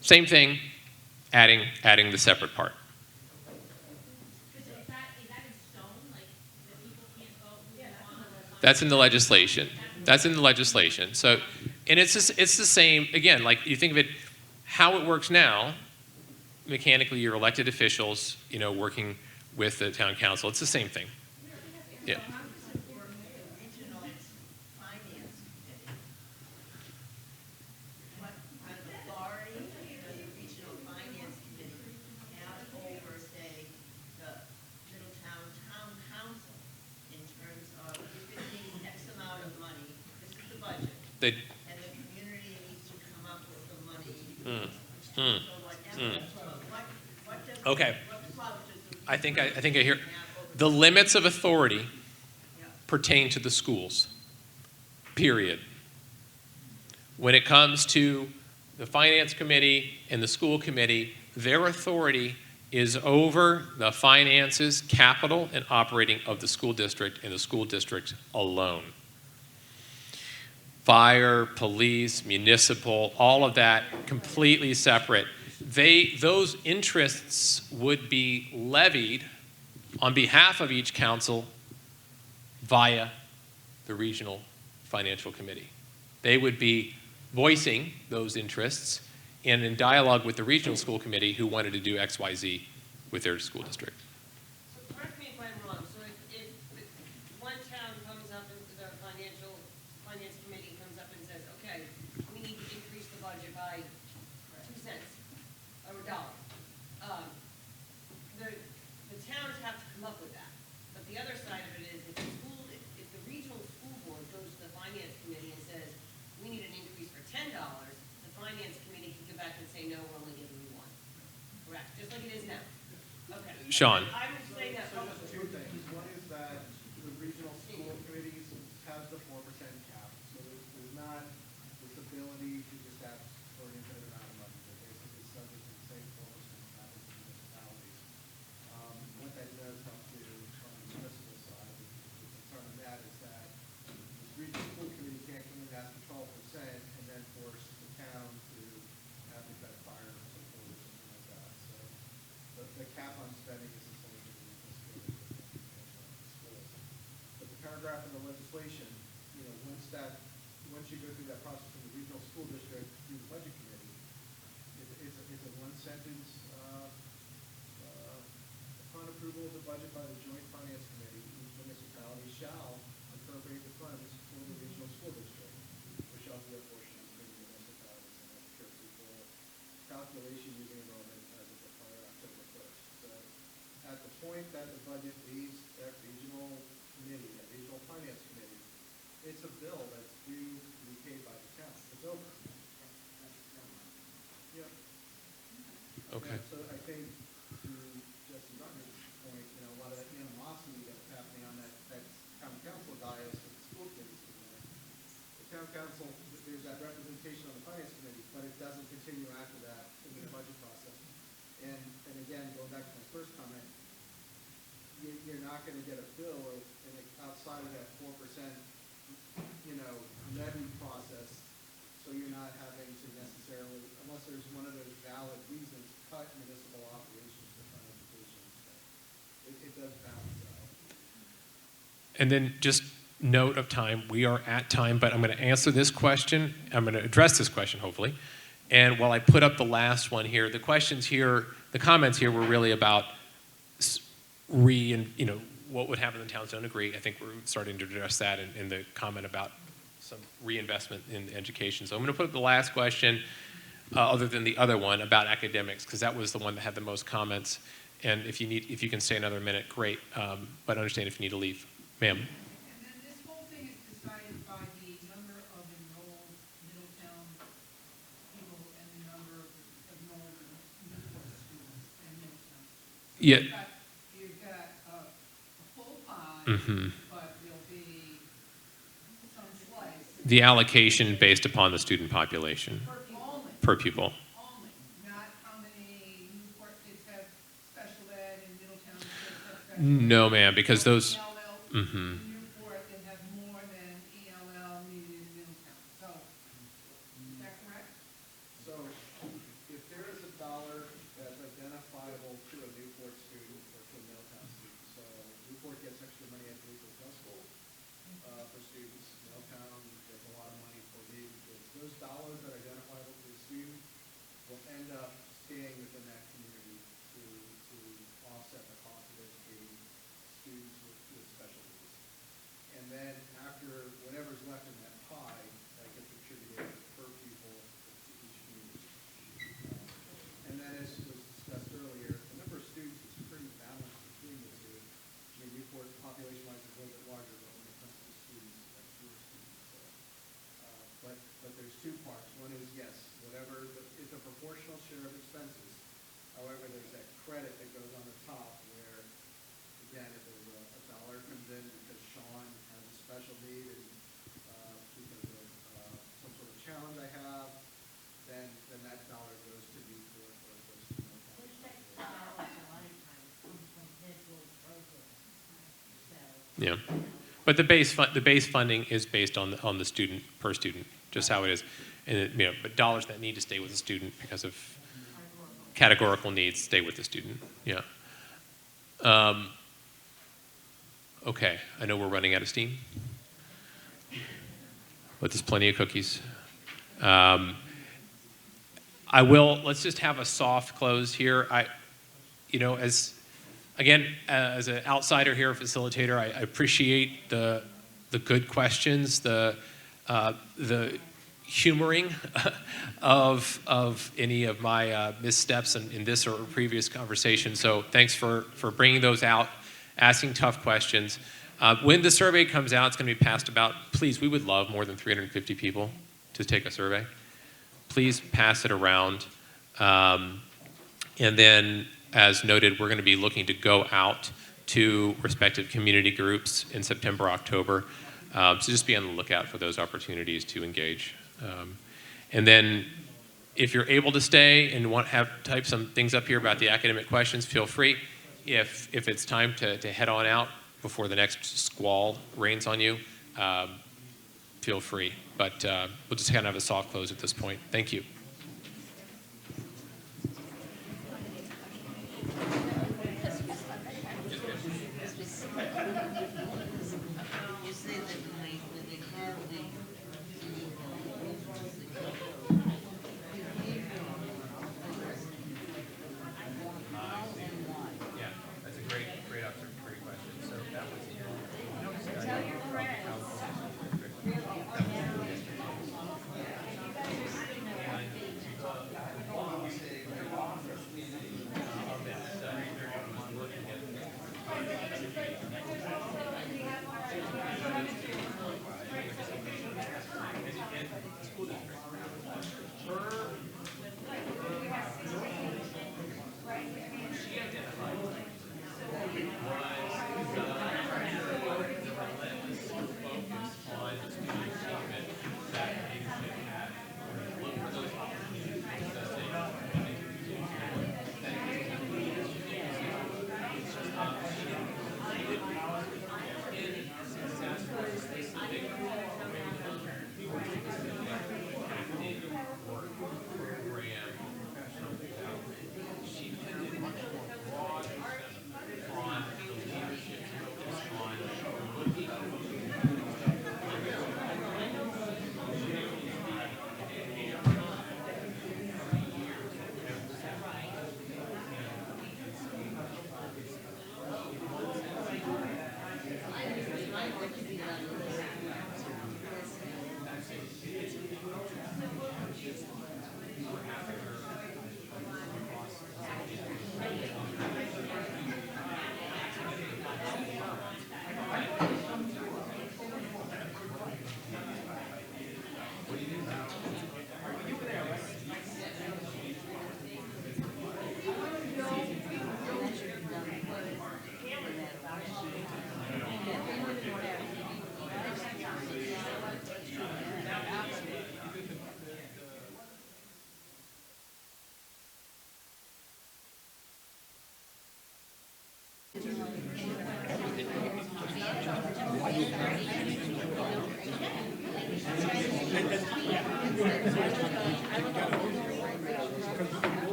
Same thing, adding the separate part. That's in the legislation. That's in the legislation. So, and it's the same, again, like you think of it, how it works now, mechanically you're elected officials, working with the town council. It's the same thing. Yeah. They,
and the community needs to come up with the money.
Okay. I think I hear. The limits of authority pertain to the schools, period. When it comes to the finance committee and the school committee, their authority is over the finances, capital, and operating of the school district and the school district alone. Fire, police, municipal, all of that completely separate. Those interests would be levied on behalf of each council via the regional financial committee. They would be voicing those interests and in dialogue with the regional school committee who wanted to do X, Y, Z with their school district.
So correct me if I'm wrong, so if one town comes up and the finance committee comes up and says, okay, we need to increase the budget by 2 cents or $1. The towns have to come up with that. But the other side of it is if the regional school board goes to the finance committee and says, we need an increase for $10, the finance committee can go back and say, no, we're only giving you 1. Correct, just like it is now. Okay.
Sean.
I'm saying that.
So just 2 things. One is that the regional school committees have the 4% cap. So there's not this ability to just have for an infinite amount of money. They're basically subject to the same 4% cap as the municipalities. What that does help do on the municipal side, the concern of that is that this regional school committee can't come in and ask for 12% and then force the town to have the fire or something like that. So the cap on spending is essentially legislation, once you go through that process from the regional school district through the budget committee, it's a one sentence, upon approval of the budget by the joint finance committee, each municipality shall appropriate the funds for the regional school district, which shall be apportioned between the municipalities and the church people. Calculation using enrollment as of the prior October 1st. So at the point that the budget leaves that regional committee, that regional finance committee, it's a bill that's due to be paid by the town. It's over. Yep.
Okay.
So I think to Justin Gardner's point, a lot of that animosity that's happening on that town council dais with the school committees. The town council, there's that representation on the finance committee, but it doesn't continue after that in the budget process. And again, going back to my first comment, you're not going to get a bill outside of that 4%, levy process. So you're not having to necessarily, unless there's one of those valid reasons, cut municipal operations to fund education. So it does balance out.
And then just note of time, we are at time, but I'm going to answer this question. I'm going to address this question, hopefully. And while I put up the last one here, the questions here, the comments here were really about what would happen if the towns don't agree. I think we're starting to address that in the comment about some reinvestment in education. So I'm going to put up the last question, other than the other one about academics, because that was the one that had the most comments. And if you can stay another minute, great. But understand if you need to leave. Ma'am.
And then this whole thing is decided by the number of enrolled Middletown people and the number of enrolled Newport students in Middletown.
Yeah.
You've got a full pie, but there'll be some slice.
The allocation based upon the student population. Per pupil.
Only, not how many Newport kids have special ed and Middletown kids have special ed.
No, ma'am, because those.
In Newport, they have more than ELL needed in Middletown. So, is that correct?
So if there is a dollar that's identifiable to a Newport student or to a Middletown student, so Newport gets extra money at Newport Middle School for students, Middletown gets a lot of money for Navy kids. Those dollars that are identifiable to the student will end up staying within that community to offset the cost of educating students with special needs. And then after whatever's left in that pie, that gets attributed per pupil to each community. And then as was discussed earlier, the number of students is pretty balanced between the two. I mean, Newport population-wise is a little bit larger, but when it comes to the students, that's fewer students. So, but there's two parts. One is, yes, it's a proportional share of expenses. However, there's that credit that goes on the top where, again, if there's a dollar comes in because Sean has a special need and because of some sort of challenge I have, then that dollar goes to Newport or it goes to Middletown.
Yeah, but the base funding is based on the student per student, just how it is, and but dollars that need to stay with the student because of categorical needs stay with the student. Yeah. Okay, I know we're running out of steam, but there's plenty of cookies. Let's just have a soft close here. As an outsider here, a facilitator, I appreciate the good questions, the humoring of any of my missteps in this or previous conversation. So thanks for bringing those out, asking tough questions. When the survey comes out, it's going to be passed about. Please, we would love more than 350 people to take a survey. Please pass it around. And then, as noted, we're going to be looking to go out to respective community groups in September, October. So just be on the lookout for those opportunities to engage. And then if you're able to stay and want to type some things up here about the academic questions, feel free. If it's time to head on out before the next squall rains on you, feel free. But we'll just kind of have a soft close at this point. Thank you.
You say that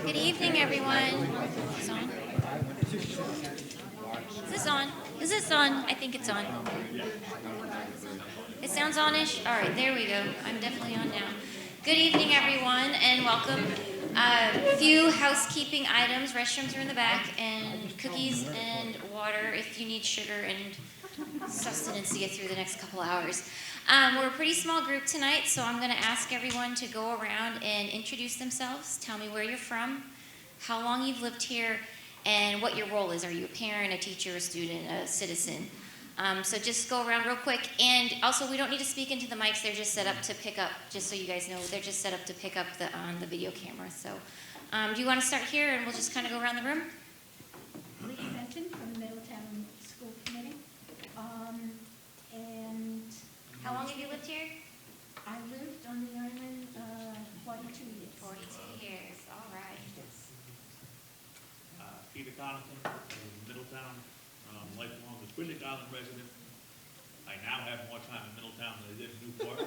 Good evening, everyone. Is this on? Is this on? Is this on? I think it's on. It sounds on-ish? All right, there we go. I'm definitely on now. Good evening, everyone, and welcome. A few housekeeping items. Restrooms are in the back, and cookies and water if you need sugar and sustenance to get through the next couple hours. We're a pretty small group tonight, so I'm going to ask everyone to go around and introduce themselves. Tell me where you're from, how long you've lived here, and what your role is. Are you a parent, a teacher, a student, a citizen? So just go around real quick. And also, we don't need to speak into the mics. They're just set up to pick up, just so you guys know, they're just set up to pick up on the video camera. So do you want to start here, and we'll just kind of go around the room?
Lee Fenton from the Middletown School Committee. And
How long have you lived here?
I lived on the island 42 years.
42 years, all right.
Peter Connaughton from Middletown, lifelong Quinnipiac Island resident. I now have more time in Middletown than I did in Newport.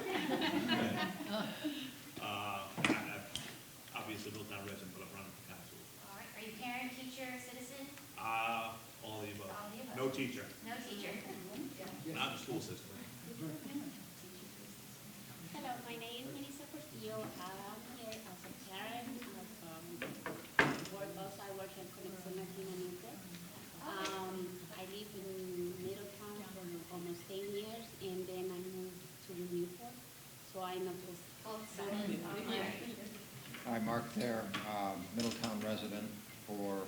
Obviously Middletown resident, but I'm running for council.
All right. Are you parent, teacher, citizen?
All of the above.
All of the above.
No teacher,
No teacher.
not in the school system.
Hello, my name is Melissa Portillo. I'm here as a parent of work. Also, I work in Attendees and Newport. I live in Middletown for almost 10 years, and then I moved to Newport. So I know this.
Hi, Mark Thayer, Middletown resident for,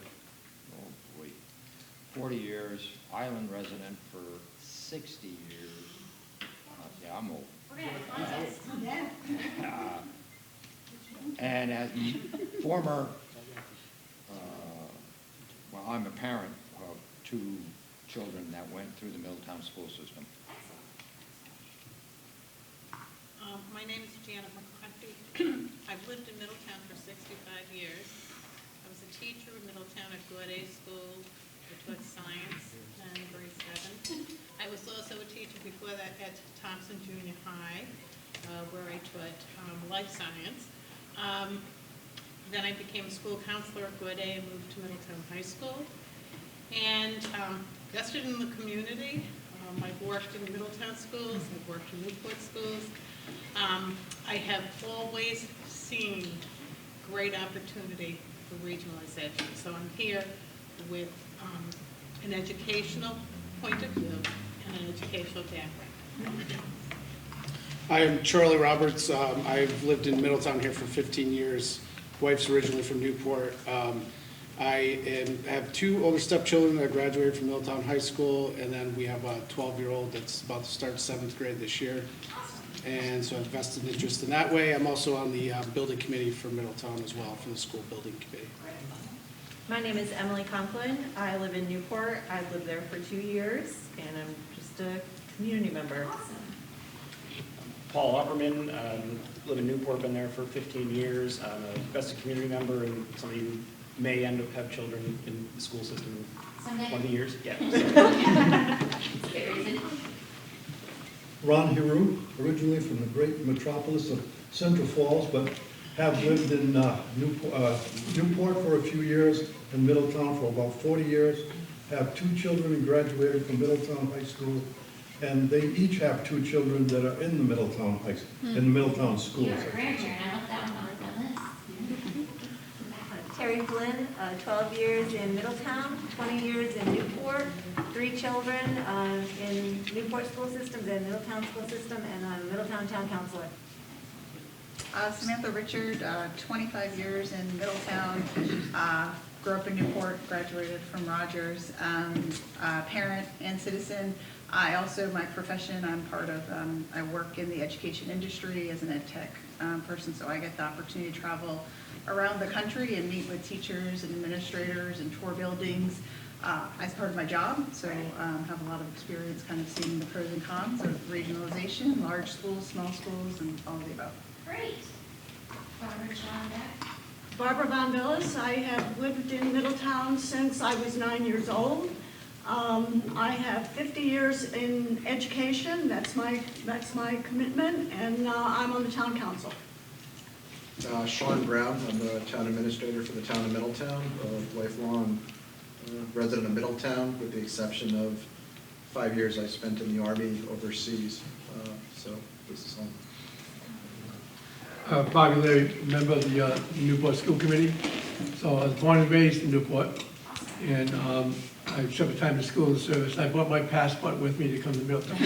40 years, Island resident for 60 years. Yeah, I'm old.
We're going to have a contest.
And as former, well, I'm a parent of 2 children that went through the Middletown school system.
My name is Janet McCarthy. I've lived in Middletown for 65 years. I was a teacher in Middletown at Gaudet School. I taught science and grade 7. I was also a teacher before that at Thompson Junior High, where I taught life science. Then I became a school counselor at Gaudet and moved to Middletown High School. And invested in the community. I've worked in Middletown schools, I've worked in Newport schools. I have always seen great opportunity for regionalization. So I'm here with an educational point of view and an educational background.
I am Charlie Roberts. I've lived in Middletown here for 15 years. Wife's originally from Newport. I have 2 older stepchildren that graduated from Middletown High School, and then we have a 12-year-old that's about to start 7th grade this year. And so I've vested interest in that way. I'm also on the building committee for Middletown as well, for the school building committee.
My name is Emily Conklin. I live in Newport. I've lived there for 2 years, and I'm just a community member.
Paul Upperman, live in Newport, been there for 15 years. I'm a vested community member and somebody who may end up have children in the school system in 20 years. Yeah.
Ron Hiru, originally from the great metropolis of Central Falls, but have lived in Newport for a few years, and Middletown for about 40 years. Have 2 children and graduated from Middletown High School, and they each have 2 children that are in the Middletown High School, in the Middletown schools.
You're a grandparent. I love that one.
Terry Flynn, 12 years in Middletown, 20 years in Newport, 3 children in Newport school systems and Middletown school system, and I'm a Middletown town councilor.
Samantha Richard, 25 years in Middletown, grew up in Newport, graduated from Rogers, parent and citizen. I also, my profession, I'm part of, I work in the education industry as an ed tech person, so I get the opportunity to travel around the country and meet with teachers and administrators and tour buildings as part of my job. So have a lot of experience kind of seeing the pros and cons of regionalization, large schools, small schools, and all of the above.
Great. Barbara John Beck.
Barbara Von Villis. I have lived in Middletown since I was 9 years old. I have 50 years in education. That's my commitment, and I'm on the town council.
Sean Brown, I'm the town administrator for the town of Middletown, a lifelong resident of Middletown, with the exception of 5 years I spent in the Army overseas. So this is home.
Bobby Larry, member of the Newport School Committee. So I was born and raised in Newport, and I served time in school and service. I brought my passport with me to come to Middletown.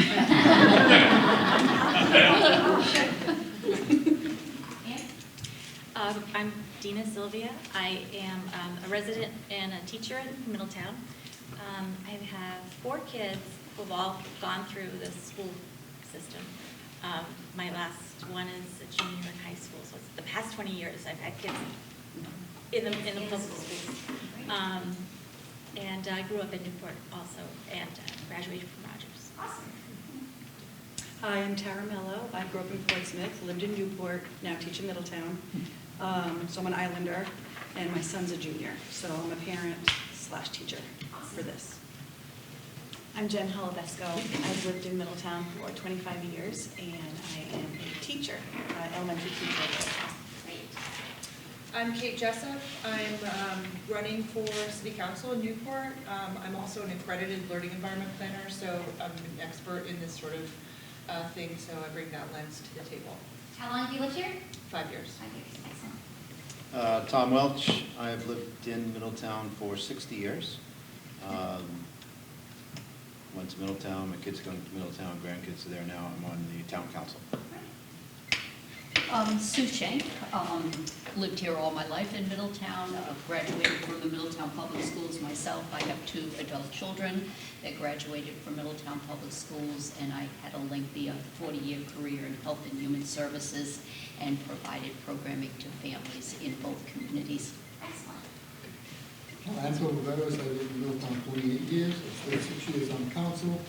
I'm Dina Sylvia. I am a resident and a teacher in Middletown. I have 4 kids who've all gone through the school system. My last one is a junior in high school, so it's the past 20 years I've had kids in the public schools. And I grew up in Newport also, and graduated from Rogers.
Awesome.
Hi, I'm Tara Mello. I grew up in Portsmouth, lived in Newport, now teach in Middletown. So I'm an Islander, and my son's a junior, so I'm a parent/teacher for this.
I'm Jen Holobesco. I've lived in Middletown for 25 years, and I am a teacher, elementary teacher.
I'm Kate Jessup. I'm running for City Council in Newport. I'm also an accredited learning environment planner, so I'm an expert in this sort of thing, so I bring that lens to the table.
How long have you lived here?
5 years.
5 years, excellent.
Tom Welch. I've lived in Middletown for 60 years. Went to Middletown, my kids are going to Middletown, grandkids are there now. I'm on the town council.
Sue Shank, lived here all my life in Middletown, graduated from the Middletown Public Schools myself. I have 2 adult children that graduated from Middletown Public Schools, and I had a lengthy 40-year career in health and human services and provided programming to families in both communities.
Excellent.
I'm Bill Rivera. I lived in Middletown 48 years. I spent 6 years on council.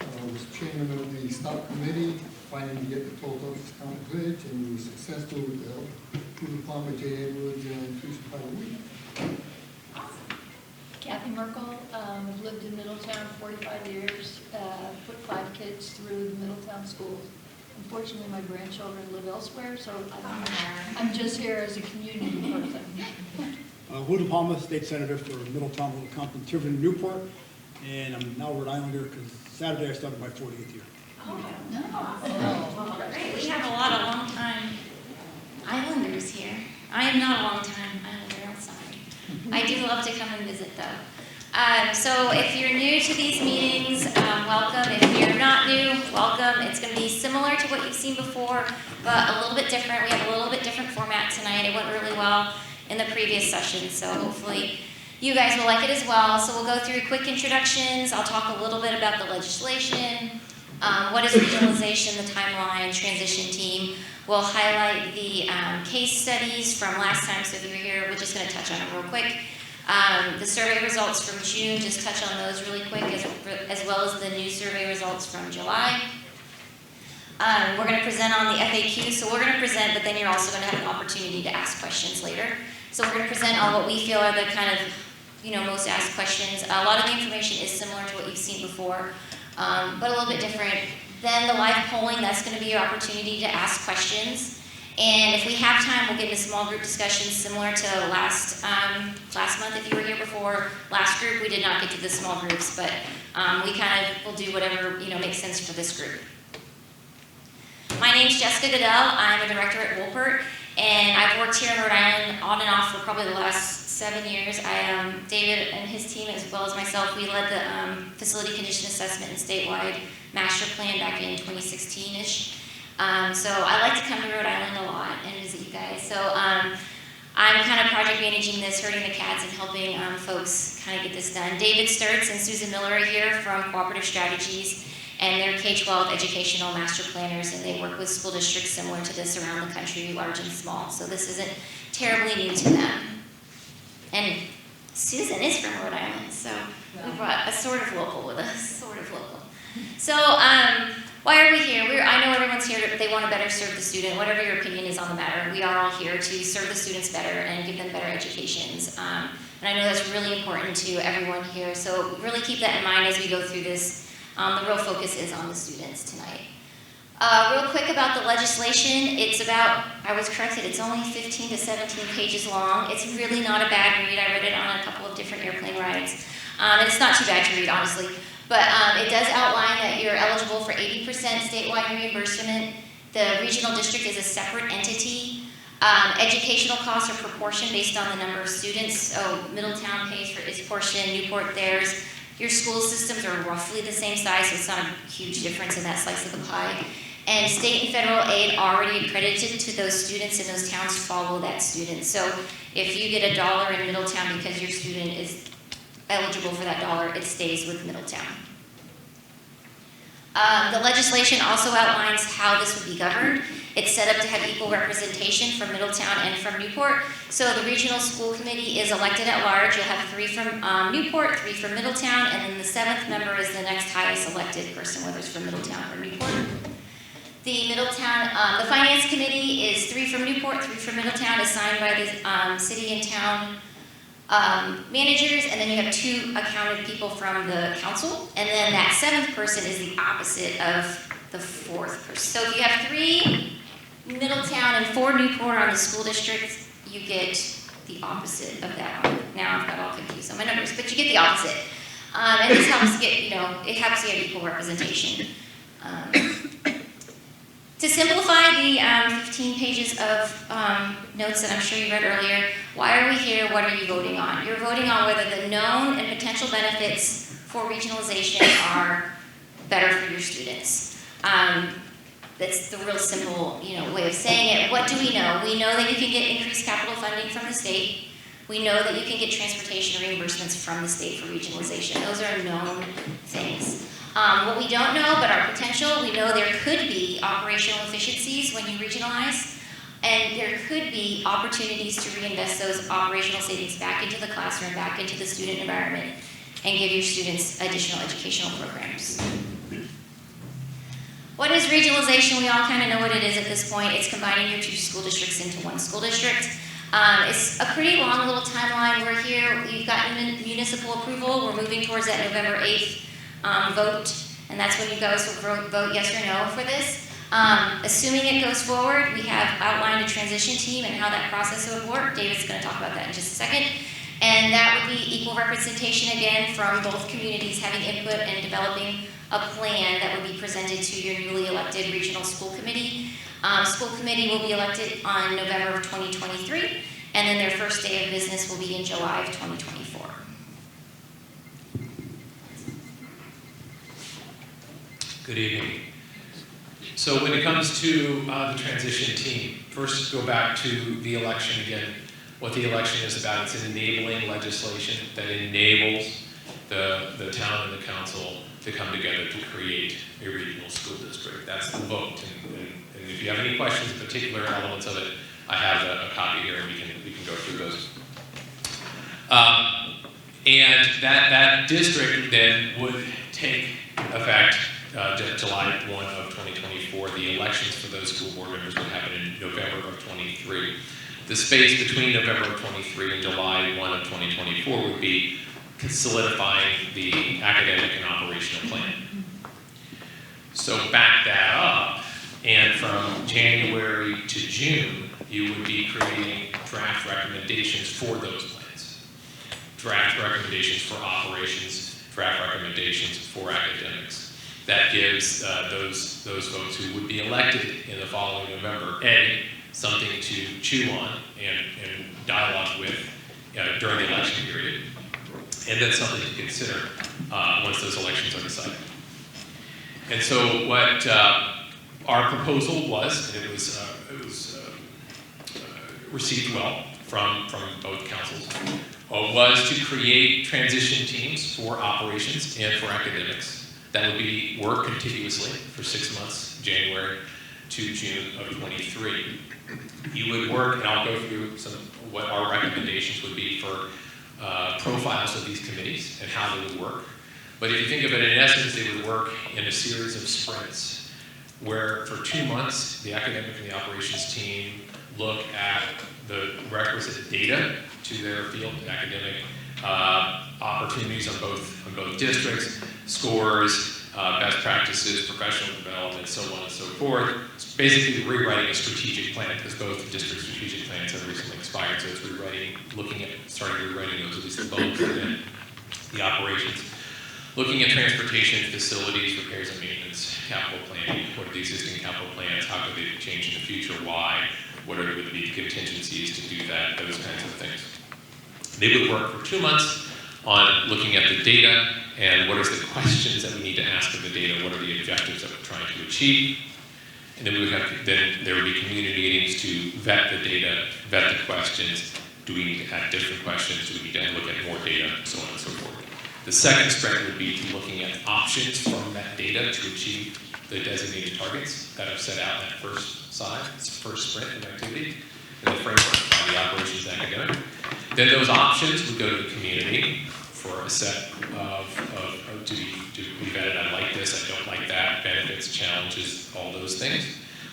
I was chairman of the stock committee, fighting to get the toll discount bridge, and we were successful with the help of Palmer, J. Edwards, and Teresa Powell.
Kathy Merkel, I've lived in Middletown 45 years, put 5 kids through the Middletown schools. Unfortunately, my grandchildren live elsewhere, so I'm just here as a community person.
Woodall Palmer, State Senator for Middletown, Little Compton, Tiverton, Newport, and I'm now a Rhode Islander because Saturday I started my 40th year.
Oh, great. We have a lot of long-time Islanders here. I am not a long-time Islander, I'm sorry. I do love to come and visit, though. So if you're new to these meetings, welcome. If you're not new, welcome. It's going to be similar to what you've seen before, but a little bit different. We have a little bit different format tonight. It went really well in the previous session, so hopefully you guys will like it as well. So we'll go through quick introductions. I'll talk a little bit about the legislation, what is regionalization, the timeline, transition team. We'll highlight the case studies from last time, so if you were here, we're just going to touch on them real quick. The survey results from June, just touch on those really quick, as well as the new survey results from July. We're going to present on the FAQ, so we're going to present, but then you're also going to have an opportunity to ask questions later. So we're going to present on what we feel are the kind of most asked questions. A lot of the information is similar to what you've seen before, but a little bit different. Then the live polling, that's going to be your opportunity to ask questions. And if we have time, we'll get into small group discussions similar to last month. If you were here before last group, we did not get to the small groups, but we kind of will do whatever makes sense for this group. My name's Jessica Goodell. I'm a director at Wolpert, and I've worked here in Rhode Island on and off for probably the last 7 years. David and his team, as well as myself, we led the facility condition assessment and statewide master plan back in 2016-ish. So I like to come to Rhode Island a lot and visit you guys. So I'm kind of project managing this, herding the cats, and helping folks kind of get this done. David Sturtz and Susan Miller are here from Cooperative Strategies. and they're K-12 educational master planners, and they work with school districts similar to this around the country, large and small. So this isn't terribly new to them. And Susan is from Rhode Island, so we brought a sort of local with us, sort of local. So why are we here? I know everyone's here, they want to better serve the student, whatever your opinion is on the matter. We are all here to serve the students better and give them better educations. And I know that's really important to everyone here, so really keep that in mind as we go through this. The real focus is on the students tonight. Real quick about the legislation, it's about, I was corrected, it's only 15 to 17 pages long. It's really not a bad read. I read it on a couple of different airplane rides. And it's not too bad to read, honestly. But it does outline that you're eligible for 80% statewide reimbursement. The regional district is a separate entity. Educational costs are proportioned based on the number of students. So Middletown pays for its portion, Newport theirs. Your school systems are roughly the same size, so it's not a huge difference in that slice of the pie. And state and federal aid already accredited to those students, and those towns follow that student. So if you get $1 in Middletown because your student is eligible for that dollar, it stays with Middletown. The legislation also outlines how this would be governed. It's set up to have equal representation from Middletown and from Newport. So the regional school committee is elected at large. You'll have 3 from Newport, 3 from Middletown, and then the 7th member is the next highest elected person, whether it's from Middletown or Newport. The the finance committee is 3 from Newport, 3 from Middletown, assigned by the city and town managers, and then you have 2 accounted people from the council, and then that 7th person is the opposite of the 4th person. So if you have 3 Middletown and 4 Newport on the school district, you get the opposite of that. Now I've got all confused on my numbers, but you get the opposite. And this helps get, it helps you have equal representation. To simplify the 15 pages of notes that I'm sure you read earlier, why are we here? What are you voting on? You're voting on whether the known and potential benefits for regionalization are better for your students. That's the real simple way of saying it. What do we know? We know that you can get increased capital funding from the state. We know that you can get transportation reimbursements from the state for regionalization. Those are known things. What we don't know, but our potential, we know there could be operational efficiencies when you regionalize, and there could be opportunities to reinvest those operational savings back into the classroom, back into the student environment, and give your students additional educational programs. What is regionalization? We all kind of know what it is at this point. It's combining your 2 school districts into 1 school district. It's a pretty long little timeline. We're here, we've gotten municipal approval. We're moving towards that November 8th vote, and that's when you guys will vote yes or no for this. Assuming it goes forward, we have outlined a transition team and how that process would work. David's going to talk about that in just a second. And that would be equal representation again from both communities having input and developing a plan that would be presented to your newly elected regional school committee. School committee will be elected on November of 2023, and then their first day of business will be in July of 2024.
Good evening. So when it comes to the transition team, first go back to the election again. What the election is about, it's an enabling legislation that enables the town and the council to come together to create a regional school district. That's the vote. And if you have any questions, particular elements of it, I have a copy here and we can go through those. And that district then would take effect July 1 of 2024. The elections for those school board members would happen in November of 23. The space between November of 23 and July 1 of 2024 would be solidifying the academic and operational plan. So back that up, and from January to June, you would be creating draft recommendations for those plans. Draft recommendations for operations, draft recommendations for academics. That gives those folks who would be elected in the following November, something to chew on and dialogue with during the election period, and then something to consider once those elections are decided. And so what our proposal was, and it was received well from both councils, was to create transition teams for operations and for academics That would be work continuously for 6 months, January to June of 23. You would work, and I'll go through what our recommendations would be for profiles of these committees and how they would work. But if you think of it, in essence, they would work in a series of sprints where for 2 months, the academic and the operations team look at the requisite data to their field, academic opportunities on both districts, scores, best practices, professional development, so on and so forth. It's basically rewriting a strategic plan because both district strategic plans have recently expired, so it's starting rewriting those, at least the bulk of them, the operations. Looking at transportation, facilities, repairs and maintenance, capital planning, what are the existing capital plans, how could they change in the future, why, what are the contingencies to do that, those kinds of things. They would work for 2 months on looking at the data and what are the questions that we need to ask of the data, what are the objectives that we're trying to achieve. And then there would be community meetings to vet the data, vet the questions. Do we need to add different questions? Do we need to look at more data, so on and so forth. The second sprint would be to looking at options from that data to achieve the designated targets that are set out in that first sprint of activity, and the framework by the operations academic. Then those options would go to the community for a set of to be vetted. I like this, I don't like that, benefits, challenges, all those things.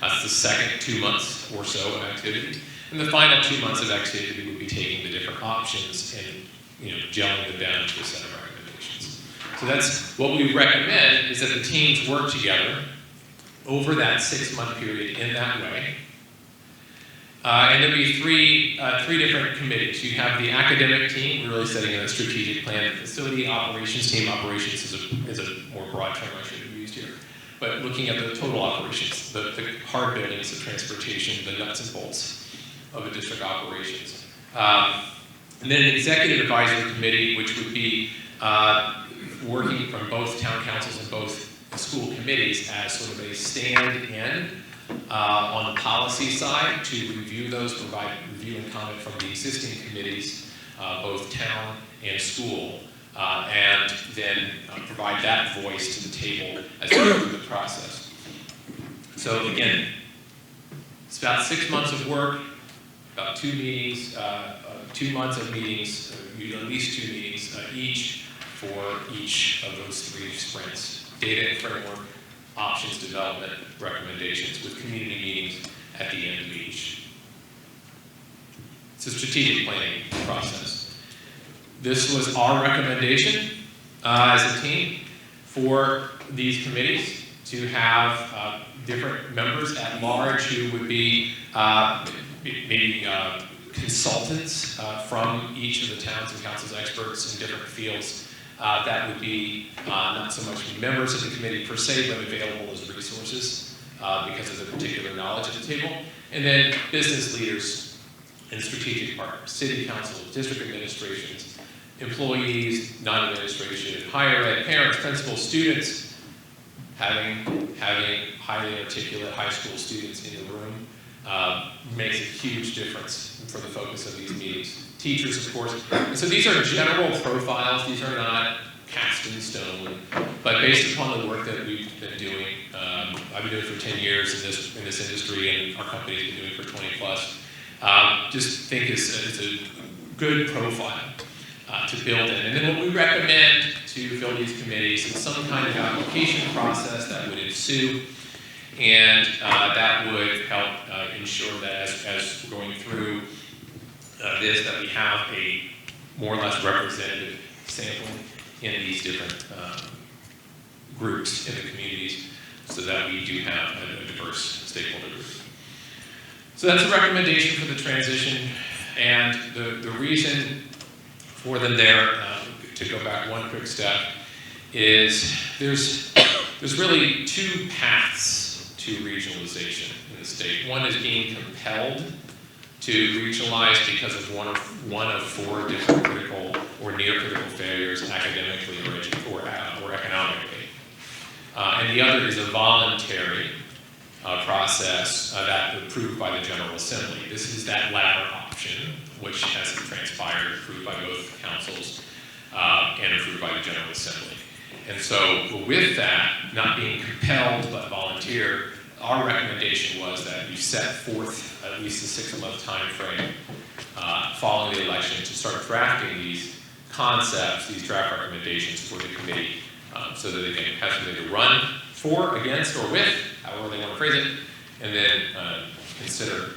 That's the second 2 months or so of activity. And the final 2 months of activity would be taking the different options and gelling them down to a set of recommendations. So that's what we recommend, is that the teams work together over that 6-month period in that way. And there'll be three different committees. You have the academic team, really setting a strategic plan. The facility operations team, operations is a more broad term I should have used here. But looking at the total operations, the hard buildings, the transportation, the nuts and bolts of the district operations. And then an executive advisory committee, which would be working from both town councils and both school committees as sort of a stand-in on the policy side to review those, provide review and comment from the existing committees, both town and school, and then provide that voice to the table as we go through the process. So again, it's about 6 months of work, about 2 meetings, 2 months of meetings, at least 2 meetings each for each of those 3 sprints. Data and framework, options development, recommendations with community meetings at the end of each. It's a strategic planning process. This was our recommendation as a team for these committees to have different members at large who would be maybe consultants from each of the towns and councils experts in different fields. That would be not so much members of the committee per se, but available as resources because of the particular knowledge at the table. And then business leaders and strategic partners, city council, district administrations, employees, non-administration, higher ed, parents, principals, students, having highly articulate high school students in the room makes a huge difference for the focus of these meetings. Teachers, of course. And so these are general profiles. These are not cast in stone, but based upon the work that we've been doing, I've been doing for 10 years in this industry, and our company's been doing for 20 plus. Just think it's a good profile to build in. And then what we recommend to fill these committees is some kind of application process that would ensue, and that would help ensure that as we're going through that we have a more or less representative sampling in these different groups in the communities so that we do have a diverse stakeholder group. So that's a recommendation for the transition, and the reason for them there, to go back one quick step, is there's really 2 paths to regionalization in the state. One is being compelled to regionalize because of one of 4 different critical or near critical failures academically or economically. And the other is a voluntary process that's approved by the General Assembly. This is that latter option, which has transpired, approved by both councils and approved by the General Assembly. And so with that, not being compelled but volunteer, our recommendation was that we set forth at least a 6-month time frame following the election to start drafting these concepts, these draft recommendations for the committee, so that they can have something to run for, against, or with, however they want to phrase it, and then consider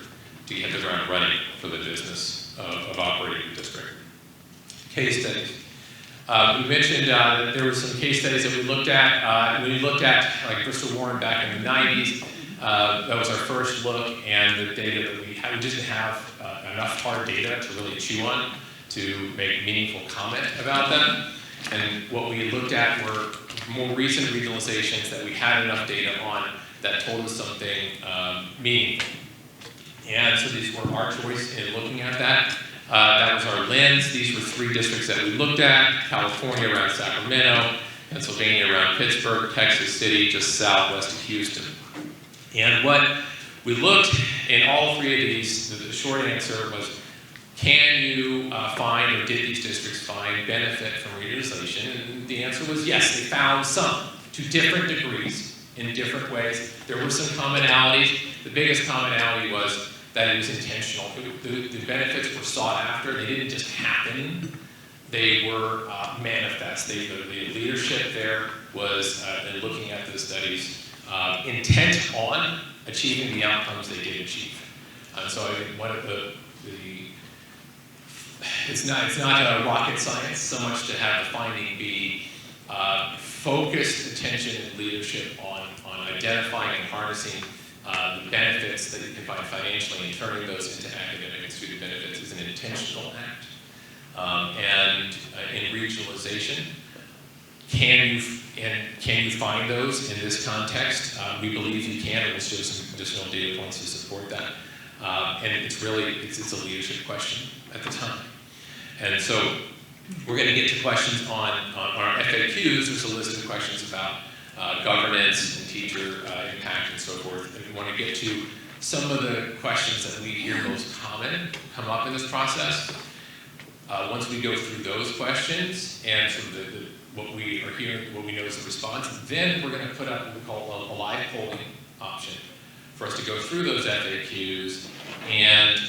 to get the ground running for the business of operating the district. Case studies. We mentioned that there were some case studies that we looked at. We looked at like Bristol Warren back in the 90s. That was our first look, and the data that we had, we didn't have enough hard data to really chew on to make meaningful comment about them. And what we looked at were more recent regionalizations that we had enough data on that told us something meaningful. And so these were our choice in looking at that. That was our lens. These were 3 districts that we looked at: California around Sacramento, Pennsylvania around Pittsburgh, Texas City just southwest of Houston. And what we looked in all 3 of these, the short answer was, can you find, or did these districts find, benefit from regionalization? And the answer was yes, they found some, to different degrees, in different ways. There were some commonalities. The biggest commonality was that it was intentional. The benefits were sought after. They didn't just happen. They were manifest. The leadership there was, in looking at the studies, intent on achieving the outcomes they did achieve. So I think one of it's not a rocket science so much to have the finding be focused attention and leadership on identifying and harnessing the benefits that you can find financially and turning those into academic and student benefits is an intentional act. And in regionalization, can you find those in this context? We believe you can, and we'll show some additional data points to support that. And it's really, it's a leadership question at the time. And so we're going to get to questions on our FAQs. There's a list of questions about governance and teacher impact and so forth. And we want to get to some of the questions that we hear most common come up in this process. Once we go through those questions and sort of what we are hearing, what we know is the response, then we're going to put up what we call a live polling option for us to go through those FAQs, and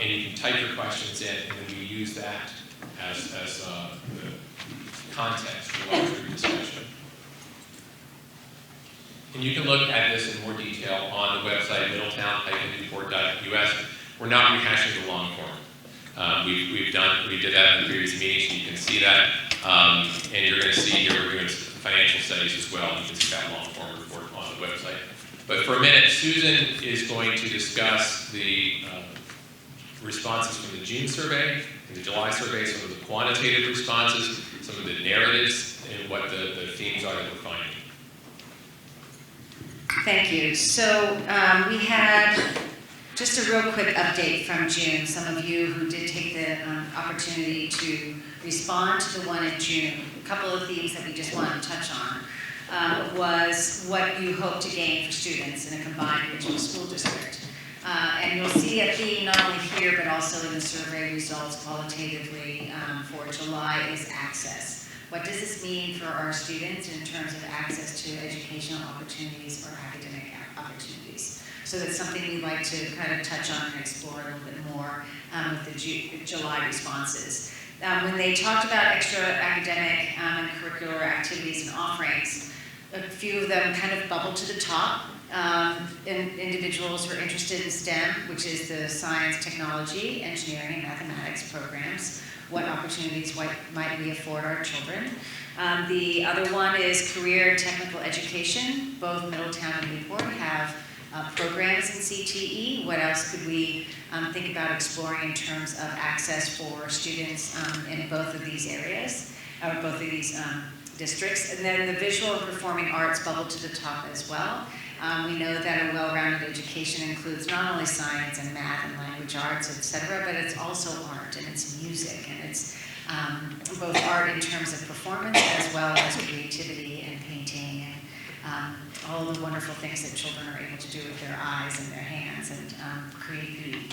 you can type your questions in, and then we use that as the context for our discussion. And you can look at this in more detail on the website, Middletown-Newport.us. We're not rehashing the long form. We did that in the previous meeting, so you can see that. And you're going to see here, we're doing financial studies as well. You can see that long form report on the website. But for a minute, Susan is going to discuss the responses from the June survey and the July survey, some of the quantitative responses, some of the narratives, and what the themes are that we're finding.
Thank you. So we had just a real quick update from June. Some of you who did take the opportunity to respond to the one in June, a couple of themes that we just wanted to touch on was what you hope to gain for students in a combined regional school district. And you'll see a theme not only here, but also in the survey results qualitatively for July is access. What does this mean for our students in terms of access to educational opportunities or academic opportunities? So that's something we'd like to kind of touch on and explore a little bit more with the July responses. When they talked about extra academic and curricular activities and offerings, a few of them kind of bubbled to the top. Individuals who are interested in STEM, which is the science, technology, engineering, and mathematics programs. What opportunities might we afford our children? The other one is career and technical education. Both Middletown and Newport have programs in CTE. What else could we think about exploring in terms of access for students in both of these areas, or both of these districts? And then the visual and performing arts bubbled to the top as well. We know that a well-rounded education includes not only science and math and language arts, etc., but it's also art and it's music and it's both art in terms of performance as well as creativity and painting and all the wonderful things that children are able to do with their eyes and their hands and create beauty.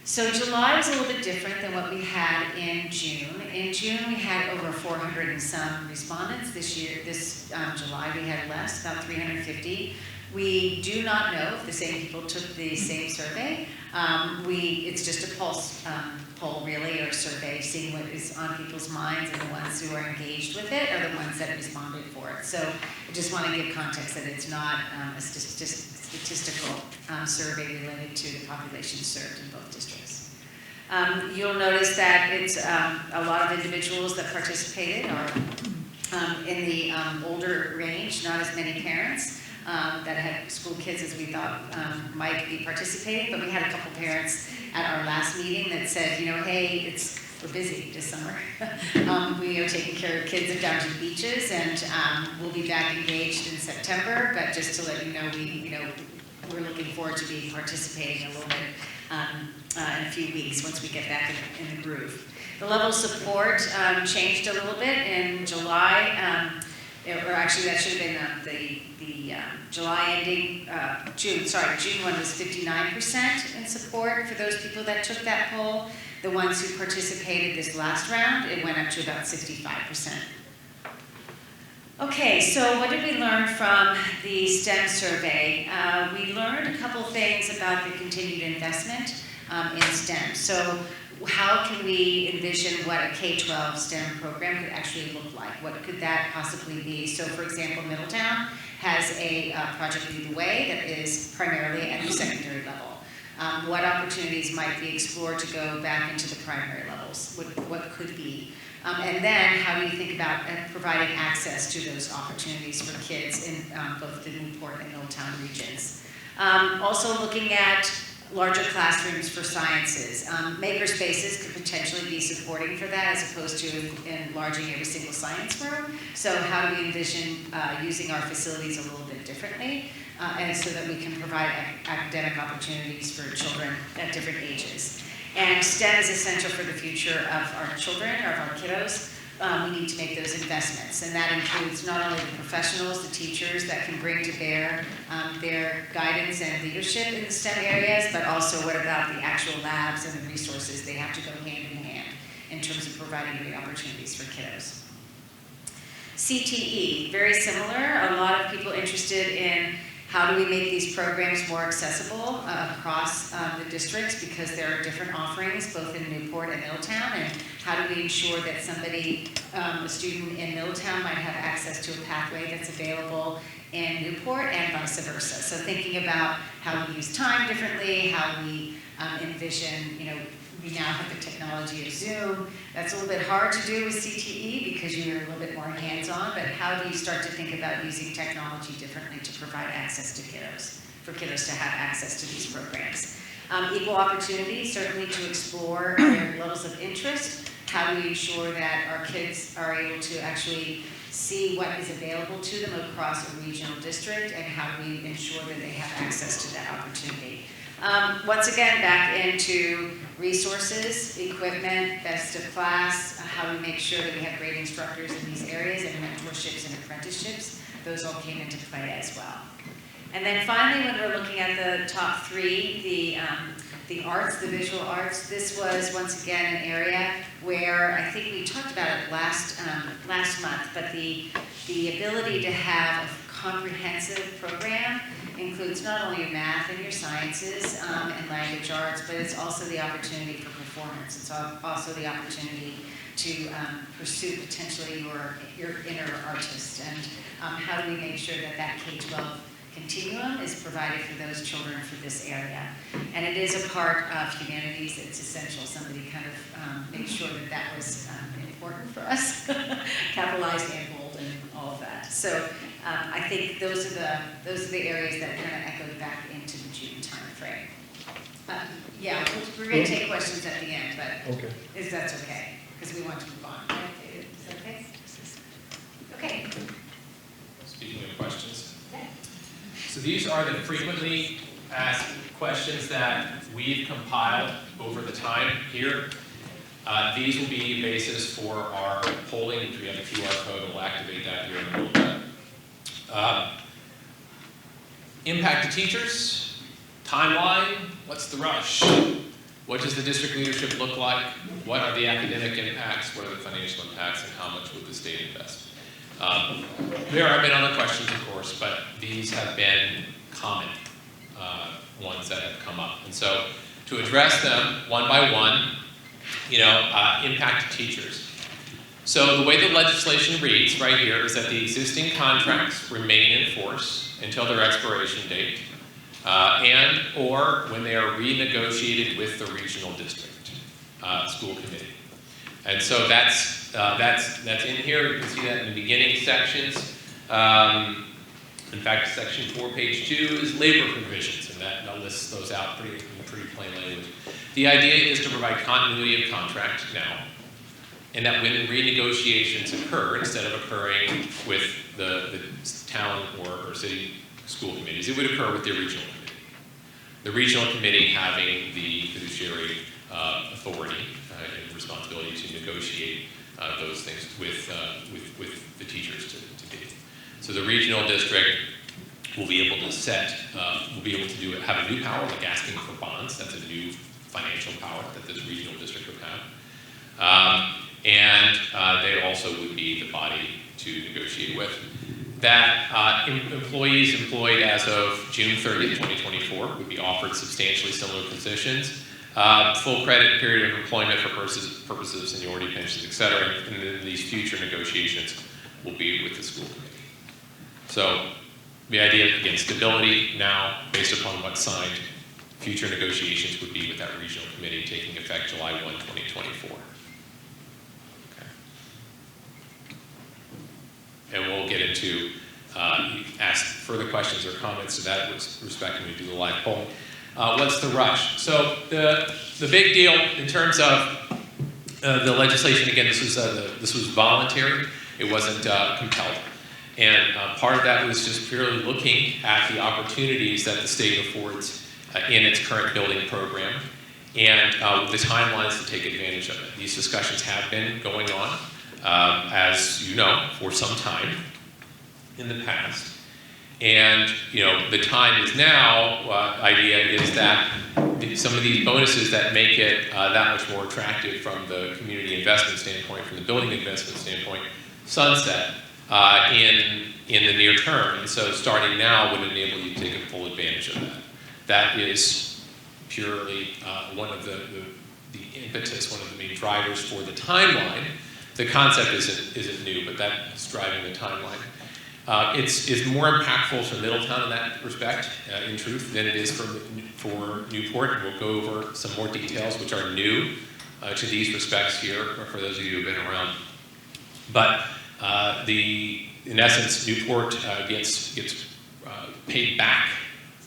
So July was a little bit different than what we had in June. In June, we had over 400 and some respondents. This July, we had less, about 350. We do not know if the same people took the same survey. It's just a pulse poll, really, or a survey, seeing what is on people's minds, and the ones who are engaged with it are the ones that responded for it. So I just want to give context that it's not a statistical survey related to the population served in both districts. You'll notice that it's a lot of individuals that participated are in the older range, not as many parents that had school kids as we thought might be participating, but we had a couple parents at our last meeting that said, you know, hey, we're busy this summer. We are taking care of kids and down to the beaches, and we'll be back engaged in September, but just to let you know, we're looking forward to be participating a little bit in a few weeks once we get back in the groove. The level of support changed a little bit in July. Or actually, that should have been the July ending, June one was 59% in support for those people that took that poll. The ones who participated this last round, it went up to about 65%. Okay, so what did we learn from the STEM survey? We learned a couple things about the continued investment in STEM. So how can we envision what a K-12 STEM program could actually look like? What could that possibly be? So for example, Middletown has a project Lead the Way that is primarily at the secondary level. What opportunities might be explored to go back into the primary levels? What could be? And then how do you think about providing access to those opportunities for kids in both the Newport and Middletown regions? Also looking at larger classrooms for sciences. Maker spaces could potentially be supporting for that as opposed to enlarging every single science room. So how do we envision using our facilities a little bit differently and so that we can provide academic opportunities for children at different ages. And STEM is essential for the future of our children, of our kiddos. We need to make those investments, and that includes not only the professionals, the teachers that can bring to bear their guidance and leadership in the STEM areas, but also what about the actual labs and the resources? They have to go hand in hand in terms of providing great opportunities for kiddos. CTE, very similar. A lot of people interested in how do we make these programs more accessible across the districts, because there are different offerings both in Newport and Middletown, and how do we ensure that somebody, a student in Middletown might have access to a pathway that's available in Newport and vice versa. So thinking about how we use time differently, how we envision, we now have the technology of Zoom. That's a little bit hard to do with CTE because you're a little bit more hands-on, but how do you start to think about using technology differently to provide access to kiddos, for kiddos to have access to these programs? Equal opportunity, certainly to explore their levels of interest. How do we ensure that our kids are able to actually see what is available to them across a regional district, and how do we ensure that they have access to that opportunity? Once again, back into resources, equipment, best of class, how we make sure that we have great instructors in these areas, and mentorships and apprenticeships. Those all came into play as well. And then finally, when we're looking at the top three, the arts, the visual arts, this was once again an area where I think we talked about it last month, but the ability to have a comprehensive program includes not only your math and your sciences and language arts, but it's also the opportunity for performance. It's also the opportunity to pursue potentially your inner artist. And how do we make sure that that K-12 continuum is provided for those children for this area? And it is a part of humanities. It's essential. Somebody kind of made sure that that was important for us, capitalized and bold and all of that. So I think those are the areas that kind of echoed back into the June timeframe. Yeah, we're going to take questions at the end, but
okay.
If that's okay, because we want to move on. Is that okay? Okay.
Speaking of questions. So these are the frequently asked questions that we've compiled over the time here. These will be the basis for our polling, which we have a QR code, and we'll activate that here in a little bit. Impact to teachers, timeline, what's the rush? what does the district leadership look like? What are the academic impacts? What are the financial impacts? And how much would the state invest? There have been other questions, of course, but these have been common ones that have come up. And so to address them one by one, impact to teachers. So the way the legislation reads right here is that the existing contracts remain in force until their expiration date and or when they are renegotiated with the regional district school committee. And so that's in here. You can see that in the beginning sections. In fact, section 4, page 2 is labor provisions, and that lists those out in pretty plain language. The idea is to provide continuity of contract now, and that when renegotiations occur, instead of occurring with the town or city school committees, it would occur with the regional committee. The regional committee having the fiduciary authority and responsibility to negotiate those things with the teachers to do. So the regional district will be able to have a new power, like asking for bonds. That's a new financial power that this regional district would have. And they also would be the body to negotiate with. That employees employed as of June 30th, 2024 would be offered substantially similar positions, full credit period of employment for purposes of seniority, pensions, et cetera, and then these future negotiations will be with the school committee. So the idea, again, stability now based upon what's signed. Future negotiations would be with that regional committee taking effect July 1, 2024. And we'll get into, ask further questions or comments to that respect when we do the live poll. What's the rush? So the big deal in terms of the legislation, again, this was voluntary. It wasn't compelled. And part of that was just purely looking at the opportunities that the state affords in its current building program and the timelines to take advantage of it. These discussions have been going on, as you know, for some time in the past. And, the time is now, idea is that some of these bonuses that make it that much more attractive from the community investment standpoint, from the building investment standpoint, sunset in the near term. And so starting now would enable you to take full advantage of that. That is purely one of the impetus, one of the main drivers for the timeline. The concept isn't new, but that's driving the timeline. It's more impactful for Middletown in that respect, in truth, than it is for Newport. And we'll go over some more details which are new to these respects here, for those of you who have been around. But in essence, Newport gets paid back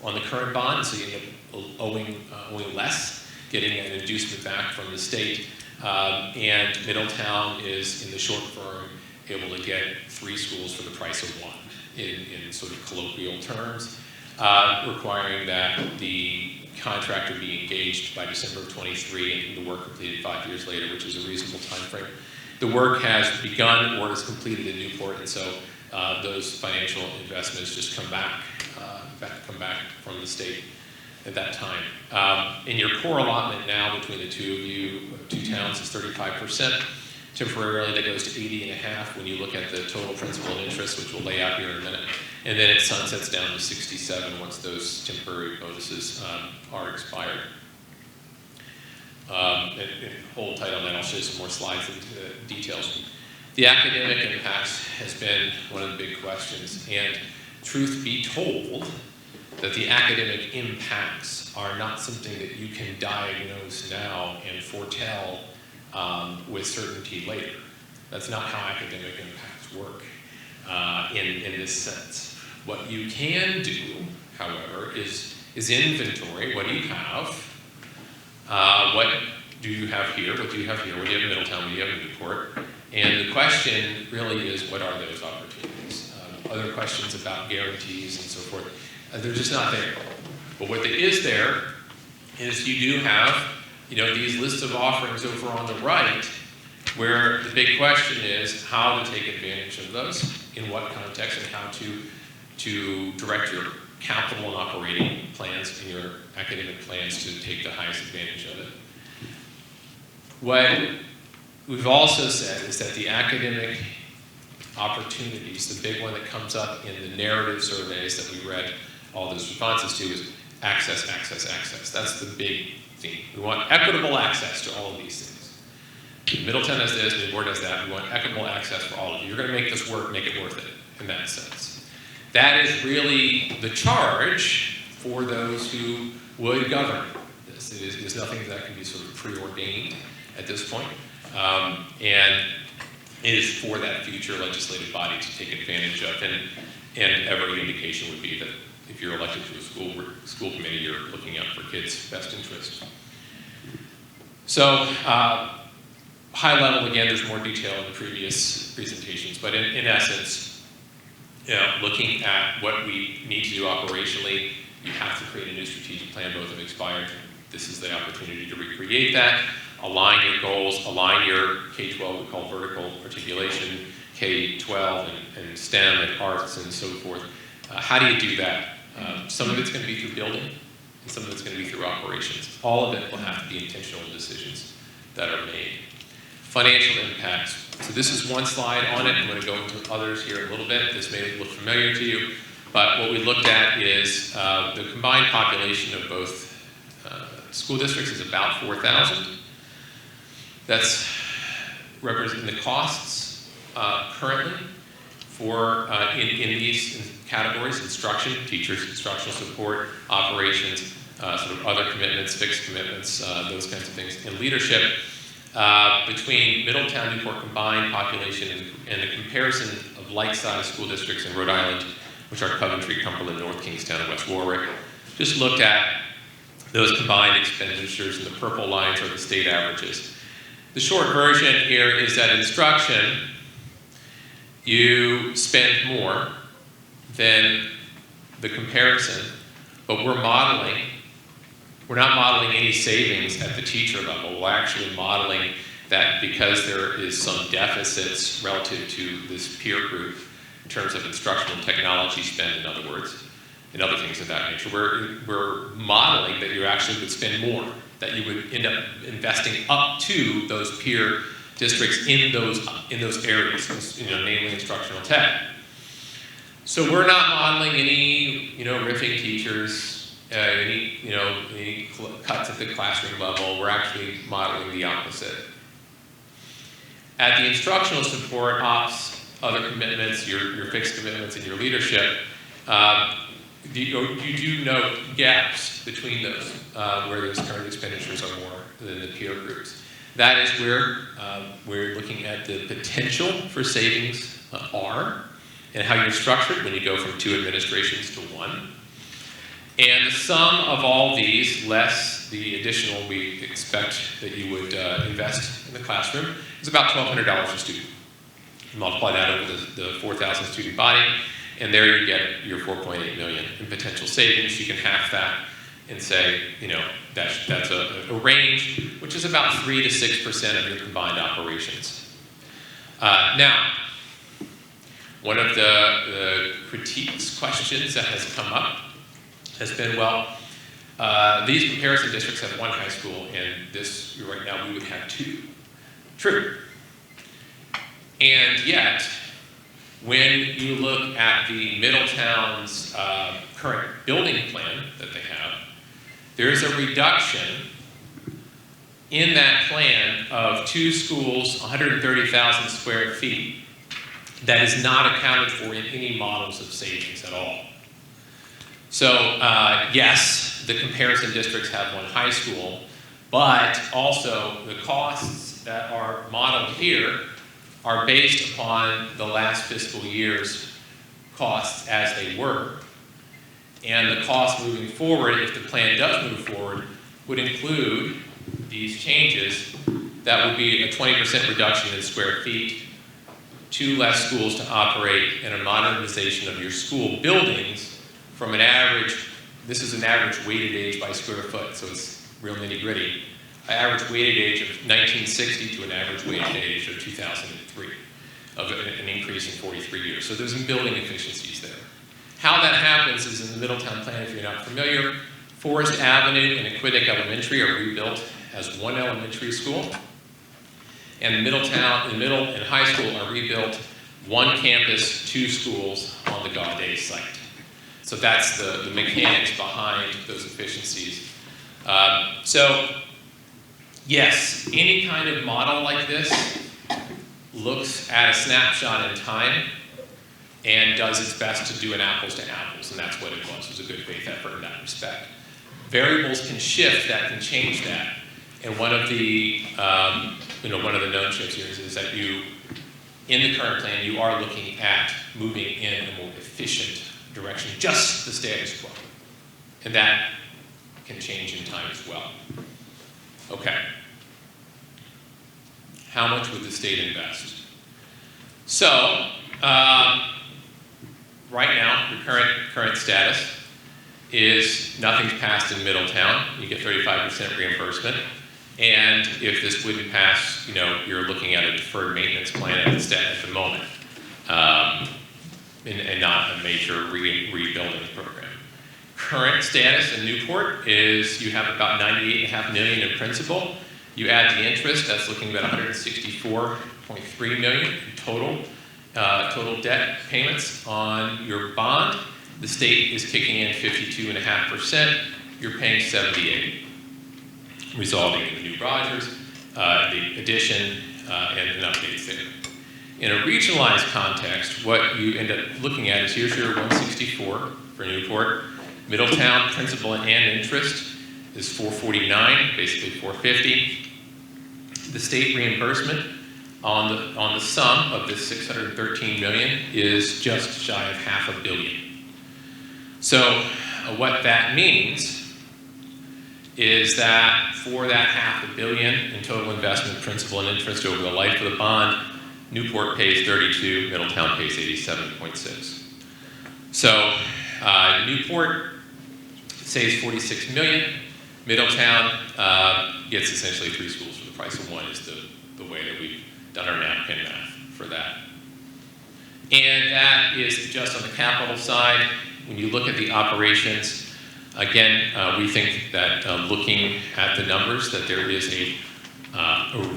on the current bond, so you end up owing less, getting an inducement back from the state. And Middletown is, in the short term, able to get 3 schools for the price of 1 in sort of colloquial terms, requiring that the contractor be engaged by December of 23 and the work completed 5 years later, which is a reasonable time frame. The work has begun or is completed in Newport, and so those financial investments just come back from the state at that time. In your core allotment now between the two towns is 35%. Temporarily, that goes to 80.5 when you look at the total principal and interest, which we'll lay out here in a minute. And then it sunsets down to 67 once those temporary bonuses are expired. And hold tight on that, I'll show you some more slides and details. The academic impacts has been one of the big questions. And truth be told, that the academic impacts are not something that you can diagnose now and foretell with certainty later. That's not how academic impacts work in this sense. What you can do, however, is inventory. What do you have? What do you have here? What do you have here? What do you have in Middletown? What do you have in Newport? And the question really is, what are those opportunities? Other questions about guarantees and so forth, they're just not there. But what is there is you do have, these lists of offerings over on the right, where the big question is how to take advantage of those, in what context, and how to direct your capital and operating plans and your academic plans to take the highest advantage of it. What we've also said is that the academic opportunities, the big one that comes up in the narrative surveys that we read all those responses to is access, access, access. That's the big theme. We want equitable access to all of these things. Middletown does this, Newport does that. We want equitable access for all of you. You're going to make this work, make it worth it in that sense. That is really the charge for those who would govern this. It is nothing that can be sort of preordained at this point. And it is for that future legislative body to take advantage of. And every indication would be that if you're elected to a school committee, you're looking out for kids' best interests. So, high level, again, there's more detail in the previous presentations, but in essence, looking at what we need to do operationally, you have to create a new strategic plan. Both have expired. This is the opportunity to recreate that, align your goals, align your K-12, we call vertical articulation, K-12 and STEM and arts and so forth. How do you do that? Some of it's going to be through building, and some of it's going to be through operations. All of it will have to be intentional decisions that are made. Financial impacts. So this is one slide on it. I'm going to go into others here in a little bit. This may look familiar to you, but what we looked at is the combined population of both school districts is about 4,000. That's representing the costs currently for in these categories: instruction, teachers, instructional support, operations, sort of other commitments, fixed commitments, those kinds of things, and leadership. Between Middletown-Newport combined population and the comparison of like-sized school districts in Rhode Island, which are Coventry, Cumberland, North Kingstown, and West Warwick, just looked at those combined expenditures, and the purple lines are the state averages. The short version here is that instruction, you spend more than the comparison, but we're not modeling any savings at the teacher level. We're actually modeling that because there is some deficits relative to this peer group in terms of instructional technology spend, in other words, and other things of that nature. We're modeling that you actually would spend more, that you would end up investing up to those peer districts in those areas, namely instructional tech. So we're not modeling any, riffing teachers, any cuts at the classroom level. We're actually modeling the opposite. At the instructional support, ops, other commitments, your fixed commitments, and your leadership, you do note gaps between those, where those current expenditures are more than the peer groups. That is where we're looking at the potential for savings are, and how you're structured when you go from 2 administrations to 1. And the sum of all these, less the additional we expect that you would invest in the classroom, is about $1,200 a student. You multiply that over the 4,000 student body, and there you get your $4.8 million in potential savings. You can half that and say, that's a range, which is about 3 to 6% of your combined operations. Now, one of the critiques, questions that has come up has been, these comparison districts have 1 high school, and this, right now, we would have 2. True. And yet, when you look at the Middletown's current building plan that they have, there's a reduction in that plan of 2 schools, 130,000 square feet, that is not accounted for in any models of savings at all. So yes, the comparison districts have 1 high school, but also the costs that are modeled here are based upon the last fiscal year's costs as they were. And the cost moving forward, if the plan does move forward, would include these changes. That would be a 20% reduction in square feet, 2 less schools to operate, and a modernization of your school buildings from an average, this is an average weighted age by square foot, so it's real nitty-gritty, an average weighted age of 1960 to an average weighted age of 2003, of an increase in 43 years. So there's some building efficiencies there. How that happens is in the Middletown plan, if you're not familiar, Forest Avenue and Aquidneck Elementary are rebuilt as 1 elementary school. And Middletown, the middle and high school are rebuilt, one campus, two schools on the Gaudet site. So that's the mechanics behind those efficiencies. So yes, any kind of model like this looks at a snapshot in time and does its best to do an apples to apples, and that's what it was. It was a good faith effort in that respect. Variables can shift, that can change that. And one of the one of the known shifts here is that you, in the current plan, you are looking at moving in a more efficient direction, just the status quo. And that can change in time as well. Okay. How much would the state invest? So, right now, the current status is nothing's passed in Middletown. You get 35% reimbursement. And if this wouldn't pass, you're looking at a deferred maintenance plan at the moment, and not a major rebuilding program. Current status in Newport is you have about $98.5 million in principal. You add the interest, that's looking at about $164.3 million in total debt payments on your bond. The state is kicking in 52.5%. You're paying 78%. Resulting in the new Rogers, the addition, and updates there. In a regionalized context, what you end up looking at is here's your 164 for Newport. Middletown principal and interest is 449, basically 450. The state reimbursement on the sum of this $613 million is just shy of $500 million. So what that means is that for that $500 million in total investment, principal and interest over the life of the bond, Newport pays 32, Middletown pays 87.6. So Newport saves $46 million. Middletown gets essentially 3 schools for the price of 1 is the way that we've done our napkin math for that. And that is just on the capital side. When you look at the operations, again, we think that looking at the numbers, that there is a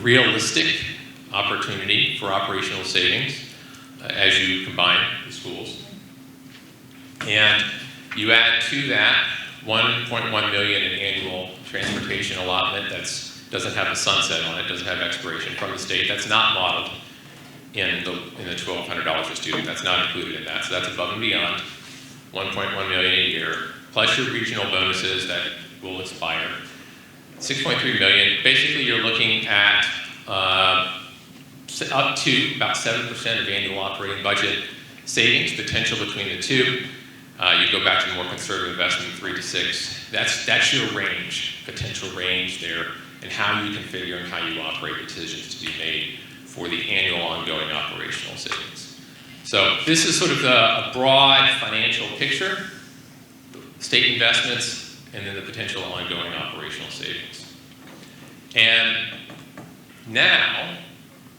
realistic opportunity for operational savings as you combine the schools. And you add to that $1.1 million in annual transportation allotment that doesn't have a sunset on it, doesn't have expiration from the state. That's not modeled in the $1,200 a student. That's not included in that. So that's above and beyond $1.1 million a year. Plus your regional bonuses that will expire. $6.3 million. Basically, you're looking at up to about 7% of annual operating budget savings potential between the two. You go back to the more conservative investment, 3 to 6. That's your range, potential range there, and how you configure and how you operate decisions to be made for the annual ongoing operational savings. So this is sort of a broad financial picture. State investments, and then the potential ongoing operational savings. And now,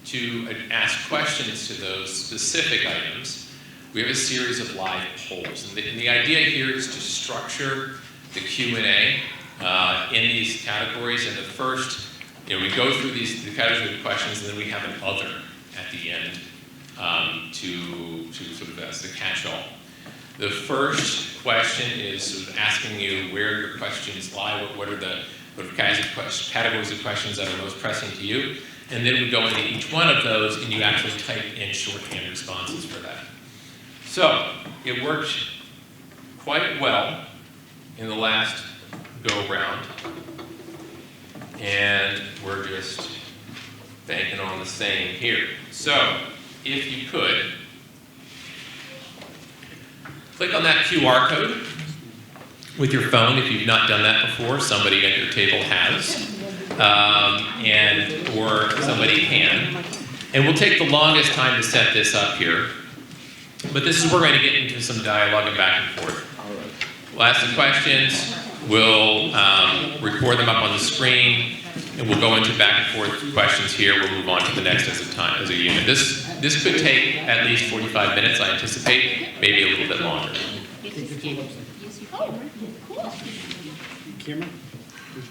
to ask questions to those specific items, we have a series of live polls. And the idea here is to structure the Q&A in these categories. And the first, we go through the categories of questions, and then we have an other at the end to sort of as the catch-all. The first question is sort of asking you where your questions lie, what are the categories of questions that are most pressing to you, and then we go into each one of those and you actually type in shorthand responses for that. So it worked quite well in the last go-round, and we're just banking on the same here. So if you could, click on that QR code with your phone if you've not done that before. Somebody at your table has, or somebody can. And we'll take the longest time to set this up here. But this is where we're going to get into some dialogue and back and forth. We'll ask the questions, we'll record them up on the screen, and we'll go into back and forth questions here. We'll move on to the next as a unit. This could take at least 45 minutes, I anticipate, maybe a little bit longer.
Camera?
Hold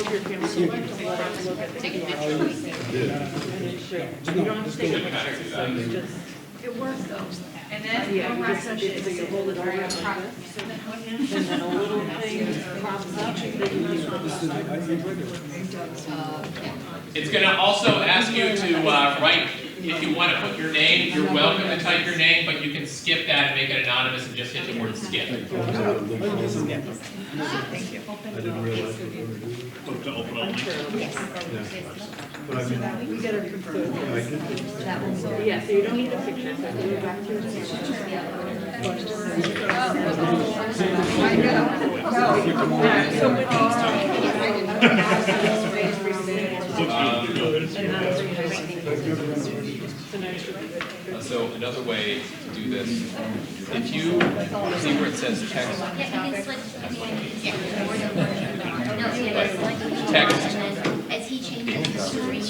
your camera so much to let us look at the picture. You don't have to take a picture, so you just.
It works though.
And then, yeah, you just, so you hold it right up like this. And then a little thing pops up, then you just want
It's going to also ask you to write, if you want to put your name, you're welcome to type your name, but you can skip that and make it anonymous and just hit the word skip.
Thank you.
I didn't realize we were going to do it.
To open up.
But I mean,
We gotta confirm.
I did.
Yeah, so you don't need a picture, so go back to the
So another way to do this, if you see where it says text, text,
as he changes the story,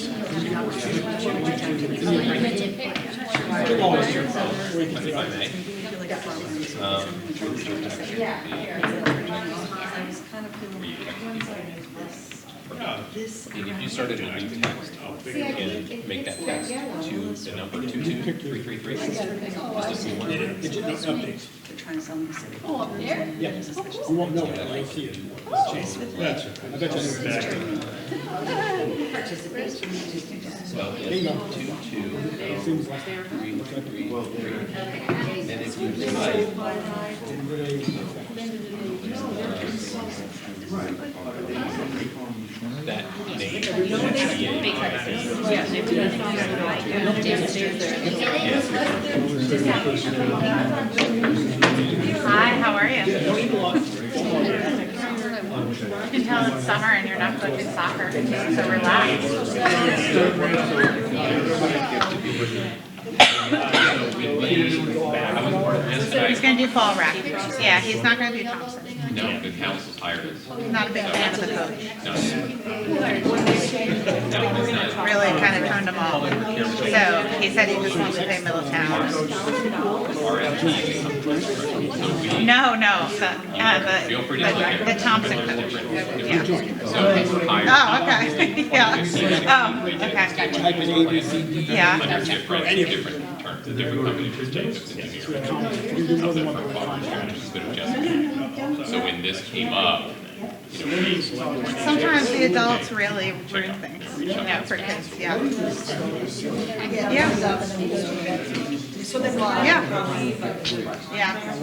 if I may. If you started a new text and make that text to the number 22333, just a C1.
They're trying to sell me city.
Oh, up there? Yeah. You won't know it, but you'll see it. That's it. I bet you know.
So it's 22333. And if you decide that name
Hi, how are you? You can tell it's summer and you're not coaching soccer, so relax. He's going to do fall rec. Yeah, he's not going to do Thompson.
No, the council's hired us.
Not a big fan of the coach.
No.
Really kind of turned him off. So he said he just wants to play Middletown. No, the Thompson coach. Yeah. Oh, okay. Yeah. Oh, okay. Yeah.
Under different terms, the different companies just take this into So when this came up,
Sometimes the adults really ruin things, for kids, yeah. Yeah. Yeah.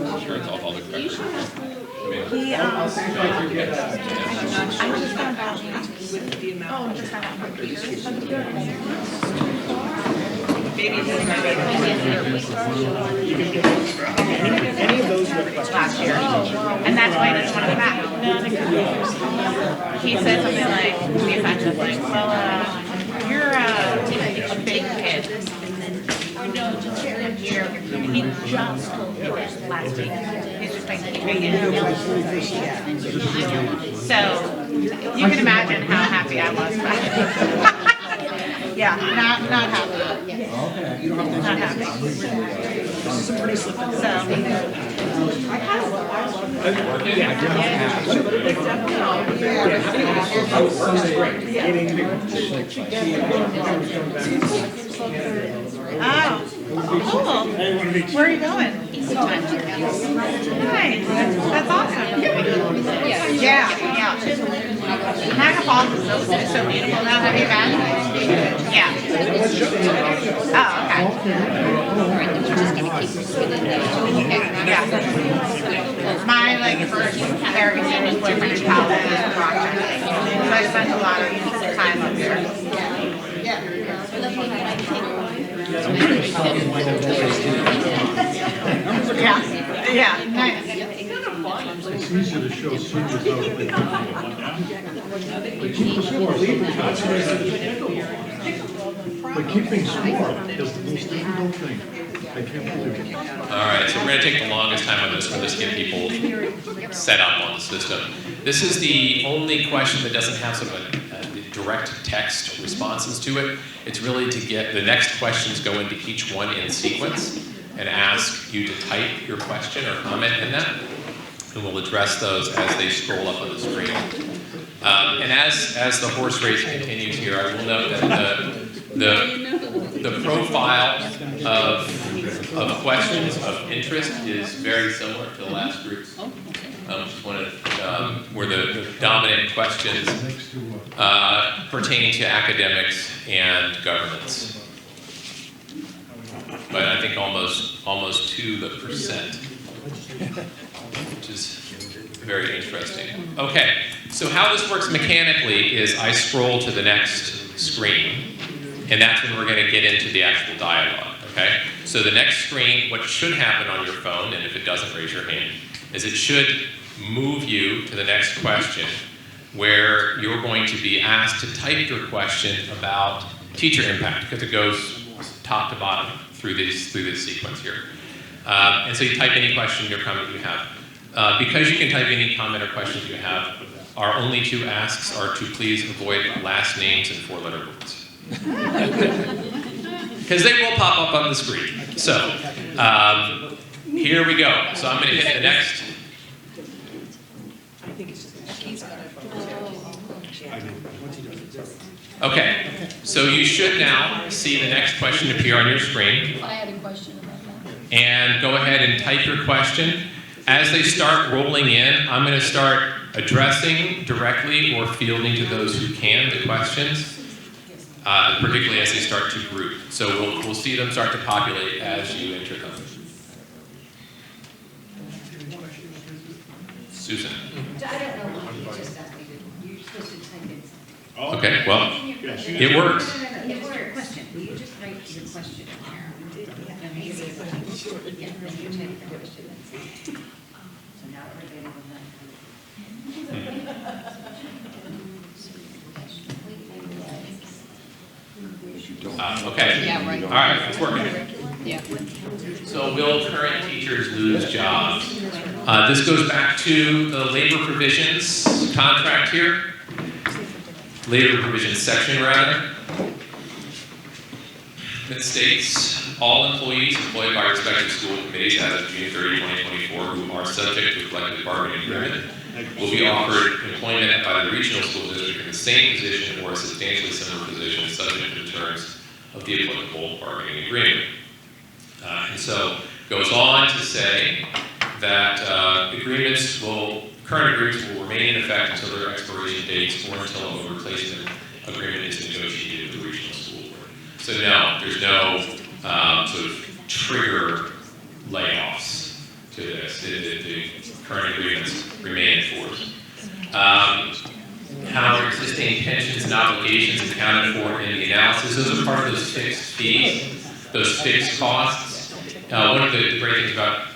I'm sure it's all the correct.
He,
I'm just gonna back with the amount.
oh, just found out my Peter.
Any of those requests
Last year, and that's why he doesn't want to go back. He said something like, the effect of like, well, you're a big kid. He just told me last week. He's just been keeping it. So you can imagine how happy I was. Yeah, not happy. Not happy. Oh, cool. Where are you going? Nice. That's awesome. Yeah. Niagara Falls is so beautiful now. Have you been? Yeah. Oh, okay. Yeah. My first very serious boyfriend in college was Rochester. So I spent a lot of time up there. Yeah, nice.
It's easier to show seniors how to play football. But keeping score is the most difficult thing. I can't believe it.
All right, so we're going to take the longest time on this one, just get people set up on the system. This is the only question that doesn't have sort of a direct text responses to it. It's really to get the next questions go into each one in sequence and ask you to type your question or comment in that. And we'll address those as they scroll up on the screen. And as the horse race continues here, I will note that the profile of questions of interest is very similar to the last group's. Just one of where the dominant questions pertain to academics and governance. But I think almost to the percent, which is very interesting. Okay, so how this works mechanically is I scroll to the next screen, and that's when we're going to get into the actual dialogue, okay? So the next screen, what should happen on your phone, and if it doesn't, raise your hand, is it should move you to the next question where you're going to be asked to type your question about teacher impact, because it goes top to bottom through this sequence here. And so you type any question or comment you have. Because you can type any comment or questions you have, our only two asks are to please avoid last names and four-letter words. Because they will pop up on the screen. So here we go. So I'm going to hit the next. Okay, so you should now see the next question appear on your screen.
I had a question about that.
And go ahead and type your question. As they start rolling in, I'm going to start addressing directly or fielding to those who can the questions, particularly as they start to group. So we'll see them start to populate as you enter them. Susan.
I don't know what you just asked me to, you're supposed to type in something.
Okay, well, it works.
No, it works. Question, will you just write your question in there? And maybe it's yeah, then you type the question. So now we're getting
Okay.
Yeah, right.
All right, it's working.
Yeah.
So will current teachers lose jobs? This goes back to the labor provisions contract here. Labor provisions section, rather. That states all employees employed by respective school committees as of June 30, 2024 who are subject to collective bargaining agreement will be offered employment by the regional school district in the same position or a substantially similar position subject to the terms of the applicable bargaining agreement. And so goes on to say that current agreements will remain in effect until their expiration dates or until a replacement agreement is negotiated with the regional school board. So no, there's no sort of trigger layoffs to this. The current agreements remain in force. How existing pensions and obligations accounted for in the analysis, those are part of those fixed fees, those fixed costs. One of the great things about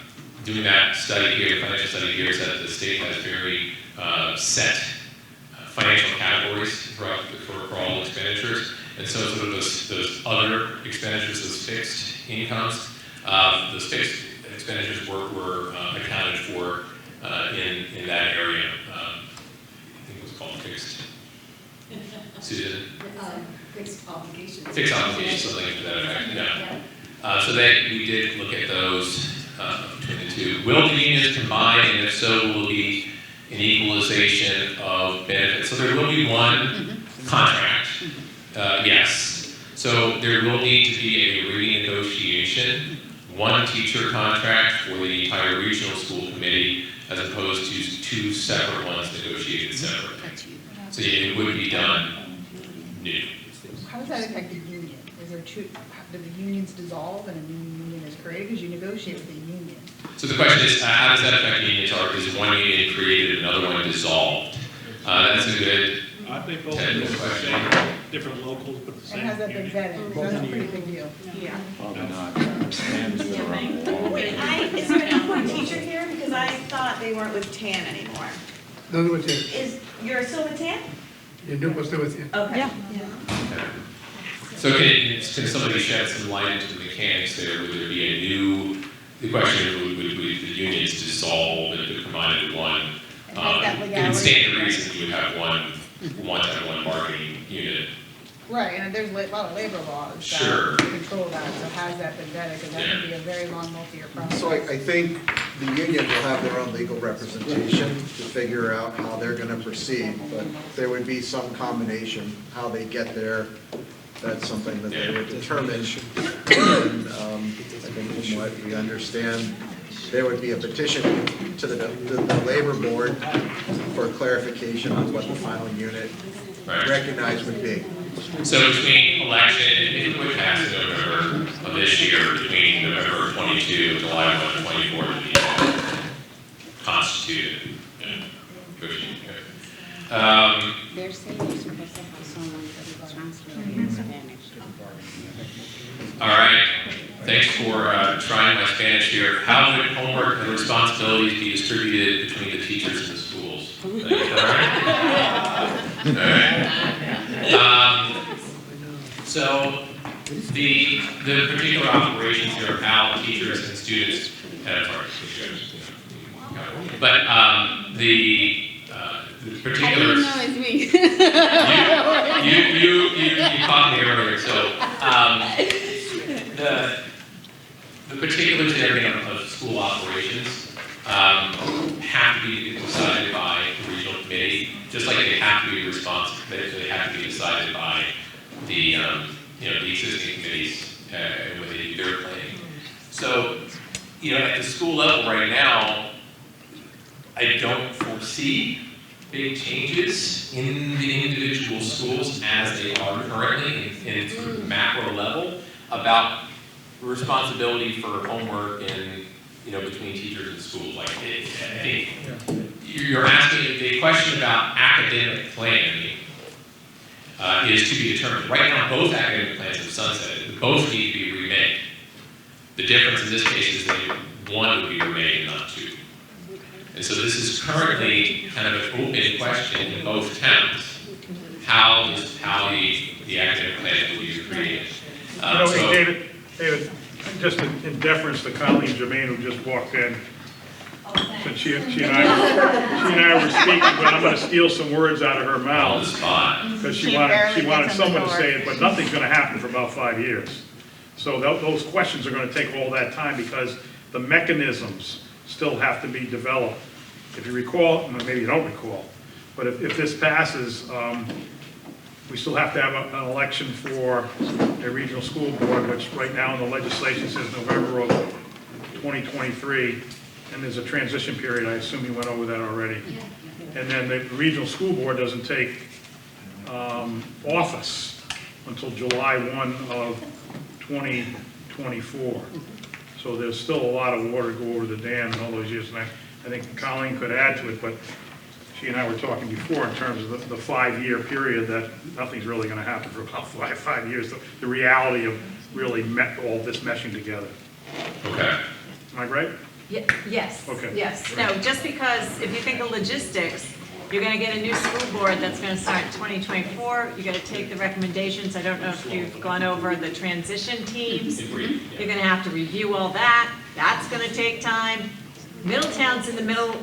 doing that study here, the financial study here, is that the state has very set financial categories for all expenditures. And so sort of those other expenditures, those fixed incomes, those fixed expenditures were accounted for in that area. I think it was called fixed. Susan?
Fixed obligations.
Fixed obligations, something to that effect, yeah. So we did look at those between the two. Will the unions combine, and if so, will be an equalization of benefits? So there will be one contract, yes. So there will need to be a renegotiation, one teacher contract for the entire regional school committee, as opposed to two separate ones negotiated separately. So it would be done new.
How does that affect the union? Is there do the unions dissolve and a new union is created? Because you negotiate with the union.
So the question is, how does that affect unions? Or is one union created, another one dissolved? That's a good technical question.
Different locals, but the same.
And has that been vetted? That's a pretty big deal. Yeah.
Probably not.
Wait, is there a Newport teacher here? Because I thought they weren't with TAN anymore.
No, with you.
You're still with TAN?
Yeah, Newport's still with you.
Okay. Yeah.
So can somebody shed some light into the mechanics there? Would there be a new, the question is, would the unions dissolve and combine into one? In standard reason, you would have one one-to-one bargaining unit.
Right, and there's a lot of labor laws
Sure.
that control that, so has that been vetted, because that could be a very long multi-year process.
So I think the union will have their own legal representation to figure out how they're gonna proceed, but there would be some combination, how they get there, that's something that they would determine. And, I think from what we understand, there would be a petition to the labor board for clarification on what the final unit recognized would be.
So between election, if it would pass in November of this year, between November of 22 and July 1 of 24 to be constituted.
They're saying you're supposed to have someone translating in Spanish.
All right. Thanks for trying my Spanish here. How would homework and responsibilities be distributed between the teachers in the schools? All right. All right. So the particular operations here of how teachers and students, but the particulars.
I didn't know it's me.
You caught me earlier. So the particulars there again of school operations have to be decided by the regional committee, just like they have to be they have to be decided by the the existing committees when they do their planning. So at the school level right now, I don't foresee big changes in the individual schools as they are currently in sort of macro level about responsibility for homework and between teachers and schools. Like I think you're asking the question about academic planning is to be determined. Right now, both academic plans have sunsetted. Both need to be remade. The difference in this case is that one would be remade and not two. And so this is currently kind of an open question in both towns, how the academic plan will be created.
David, just in deference to Colleen Jermaine, who just walked in, since she and I were speaking, but I'm going to steal some words out of her mouth because she wanted someone to say it, but nothing's going to happen for about 5 years. So those questions are going to take all that time because the mechanisms still have to be developed. If you recall, maybe you don't recall, but if this passes, we still have to have an election for a regional school board, which right now in the legislation says November of 2023, and there's a transition period. I assume you went over that already. And then the regional school board doesn't take office until July 1 of 2024. So there's still a lot of water to go over the dam in all those years. And I think Colleen could add to it, but she and I were talking before in terms of the 5-year period that nothing's really going to happen for about five years. The reality of really all this meshing together.
Okay.
Am I right?
Yes.
Okay.
Yes. No, just because if you think of logistics, you're going to get a new school board that's going to start in 2024. You're going to take the recommendations. I don't know if you've gone over the transition teams. You're going to have to review all that. That's going to take time. Middletown's in the middle,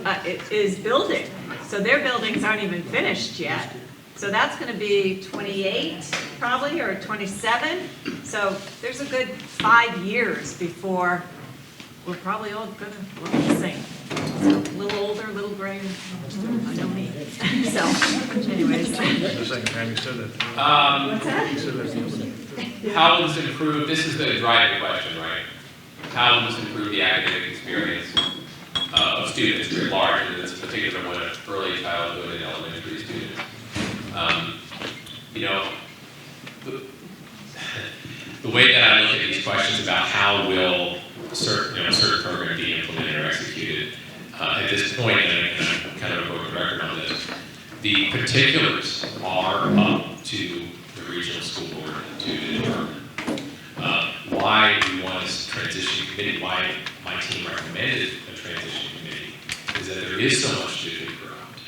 is building. So their buildings aren't even finished yet. So that's going to be 28 probably, or 27. So there's a good 5 years before we're probably all going to look the same. So a little older, a little gray, I know me. So anyways.
The second time you said that.
What's that?
You said that the other day.
How will this improve, this is the driving question, right? How will this improve the academic experience of students at large, and this particular one of early childhood and elementary students? The way that I look at these questions about how will certain program be implemented or executed, at this point, and I'm kind of a broken record on this, the particulars are up to the regional school board to determine. Why we want this transition committee, why my team recommended a transition committee, is that there is so much to figure out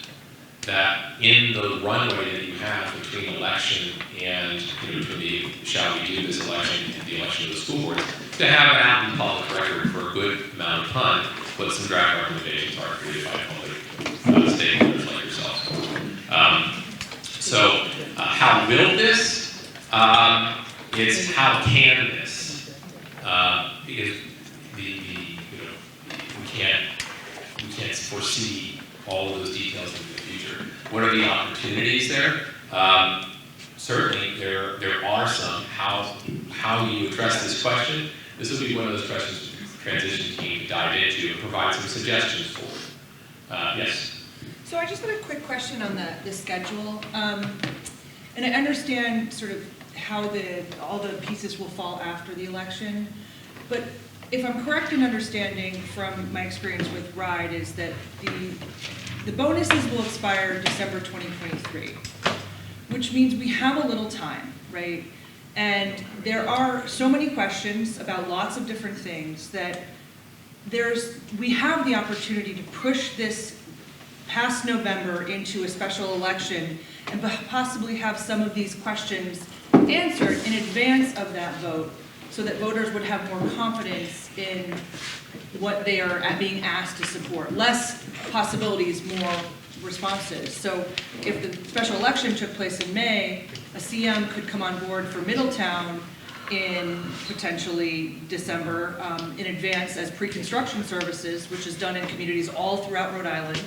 that in the runway that you have between election and between the shall we do this election and the election of the school board, to have it out in public record for a good amount of time, what some draft recommendations are created by public stakeholders like yourself. So how will this? It's how can this? Because we can't foresee all of those details in the future. What are the opportunities there? Certainly, there are some. How you address this question? This will be one of those questions the transition team can dive into and provide some suggestions for. Yes.
So I just had a quick question on the schedule. And I understand sort of how all the pieces will fall after the election. But if I'm correct in understanding from my experience with RIDE is that the bonuses will expire December 2023, which means we have a little time, right? And there are so many questions about lots of different things that we have the opportunity to push this past November into a special election and possibly have some of these questions answered in advance of that vote so that voters would have more confidence in what they are being asked to support. Less possibilities, more responses. So if the special election took place in May, a CM could come on board for Middletown in potentially December in advance as pre-construction services, which is done in communities all throughout Rhode Island.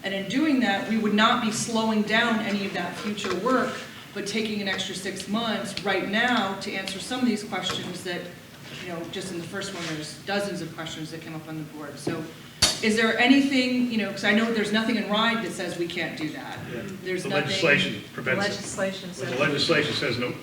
And in doing that, we would not be slowing down any of that future work, but taking an extra 6 months right now to answer some of these questions that, just in the first one, there's dozens of questions that came up on the board. So is there anything, because I know there's nothing in RIDE that says we can't do that.
Yeah.
There's
the
nothing.
Legislation prevents it. The legislation says no,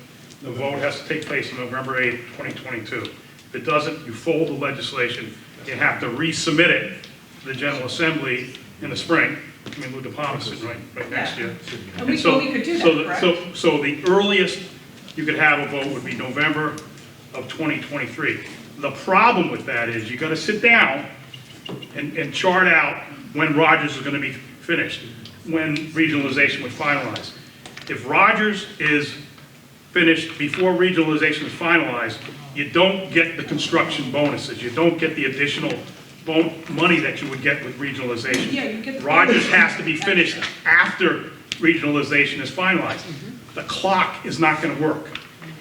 the vote has to take place on November 8th, 2022. If it doesn't, you fold the legislation. You have to resubmit it to the General Assembly in the spring. I mean, Zuber-Mallison, right next year.
And we could do that, correct?
So the earliest you could have a vote would be November of 2023. The problem with that is you got to sit down and chart out when Rogers is going to be finished, when regionalization was finalized. If Rogers is finished before regionalization is finalized, you don't get the construction bonuses. You don't get the additional money that you would get with regionalization.
Yeah, you get the
Rogers has to be finished after regionalization is finalized. The clock is not going to work.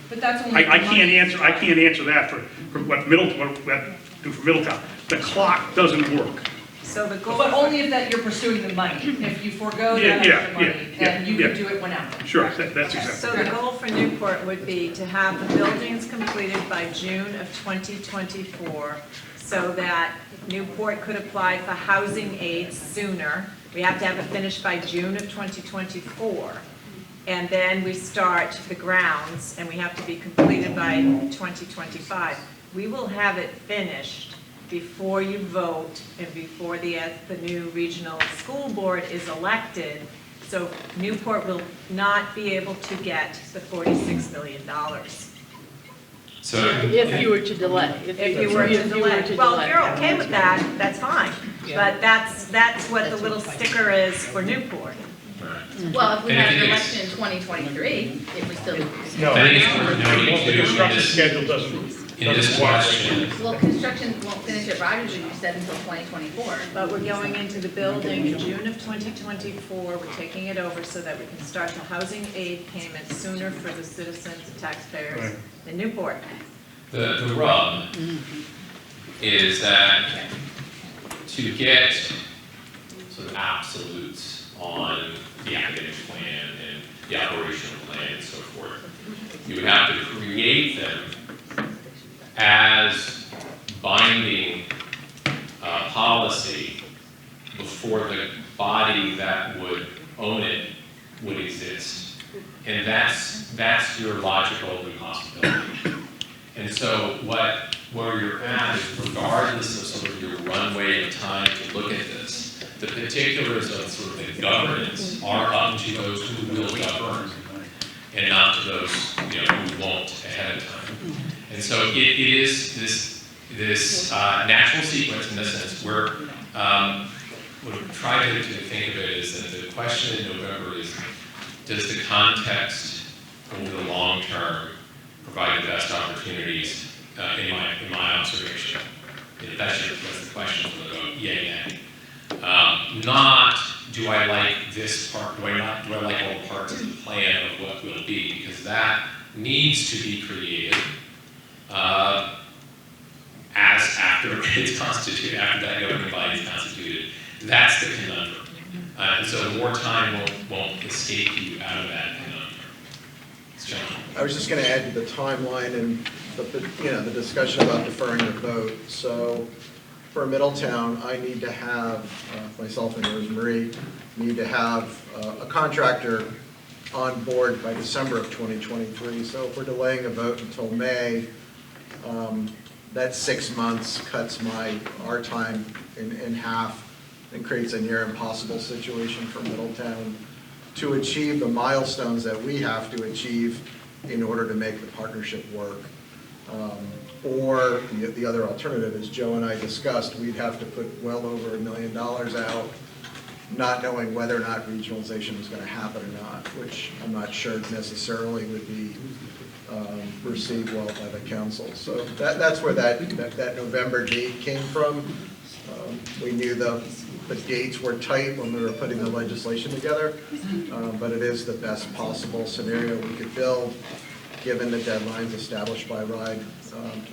But that's only.
I can't answer that for what do for Middletown. The clock doesn't work.
So the goal.
But only if you're pursuing the money. If you forego that extra money, then you can do it whenever.
Sure, that's exactly.
So the goal for Newport would be to have the buildings completed by June of 2024 so that Newport could apply for housing aid sooner. We have to have it finished by June of 2024. And then we start the grounds and we have to be completed by 2025. We will have it finished before you vote and before the new regional school board is elected. So Newport will not be able to get the $46 million.
So
If you were to delay.
If you were to delay. Well, if you're okay with that, that's fine. But that's what the little sticker is for Newport.
Well, if we had an election in 2023, it would still.
No,
I think it's worth noting
the
too,
construction schedule doesn't.
in this question,
Well, construction won't finish at Rogers, you said, until 2024.
But we're going into the building in June of 2024. We're taking it over so that we can start the housing aid payment sooner for the citizens and taxpayers in Newport.
the rub is that to get sort of absolutes on the academic plan and the operational plan and so forth, you would have to create them as binding policy before the body that would own it would exist. And that's your logical impossibility. And so where you're at is, regardless of sort of your runway of time to look at this, the particulars of sort of the governance are up to those who will govern and not to those who won't ahead of time. And so it is this natural sequence in this sense where what I'm trying to think of it is that the question in November is, does the context over the long term provide the best opportunities in my observation? That's the question. So go, yeah. Not do I like this part, do I not, do I like all parts of the plan of what will be? Because that needs to be created as after it's constituted, after that governing body is constituted. That's the conundrum. And so more time won't escape you out of that conundrum. John.
I was just going to add to the timeline and the discussion about deferring the vote. So for Middletown, I need to have, myself and Rosemary, need to have a contractor on board by December of 2023. So if we're delaying a vote until May, that 6 months cuts our time in half and creates a near impossible situation for Middletown to achieve the milestones that we have to achieve in order to make the partnership work. Or the other alternative, as Joe and I discussed, we'd have to put well over $1 million out, not knowing whether or not regionalization is going to happen or not, which I'm not sure necessarily would be received well by the council. So that's where that November date came from. We knew the dates were tight when we were putting the legislation together, but it is the best possible scenario we could build, given the deadlines established by RIDE,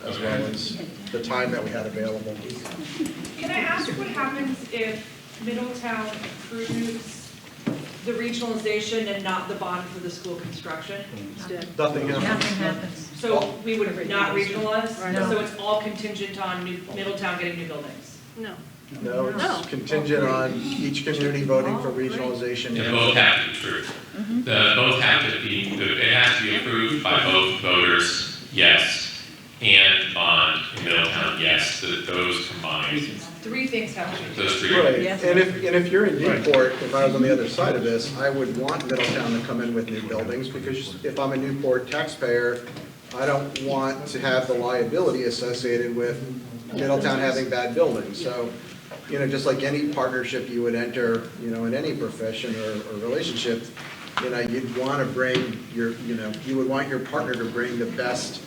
as well as the time that we had available.
Can I ask what happens if Middletown approves the regionalization and not the bond for the school construction?
Nothing happens.
Nothing happens.
So we would not regionalize?
No.
So it's all contingent on Middletown getting new buildings?
No.
No, it's contingent on each community voting for regionalization.
They both have to be true. Both have to be, it has to be approved by both voters, yes, and bond in Middletown, yes, those combined.
Three things have to be.
Those three.
Right, and if you're in Newport, if I was on the other side of this, I would want Middletown to come in with new buildings, because if I'm a Newport taxpayer, I don't want to have the liability associated with Middletown having bad buildings. So, just like any partnership you would enter, in any profession or relationship, you'd want to bring you would want your partner to bring the best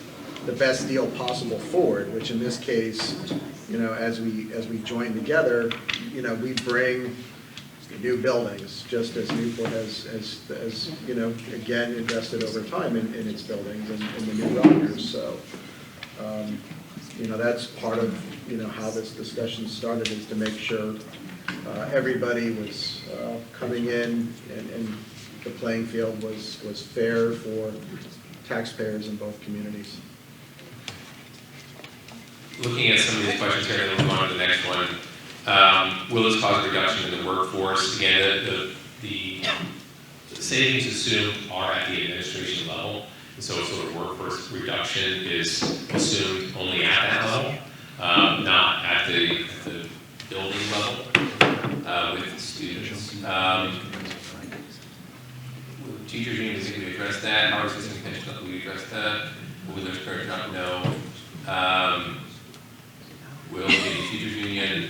deal possible forward, which in this case, as we join together, we bring new buildings, just as Newport has again, invested over time in its buildings and the new Rogers. So, that's part of, how this discussion started, is to make sure everybody was coming in and the playing field was fair for taxpayers in both communities.
Looking at some of these questions here, and then move on to the next one. Will this cause a reduction in the workforce? Again, the savings assumed are at the administration level, and so sort of workforce reduction is assumed only at that level, not at the building level with students. Teachers union is going to address that. Our system pension, will we address that? Will the current not know? Will the teachers union?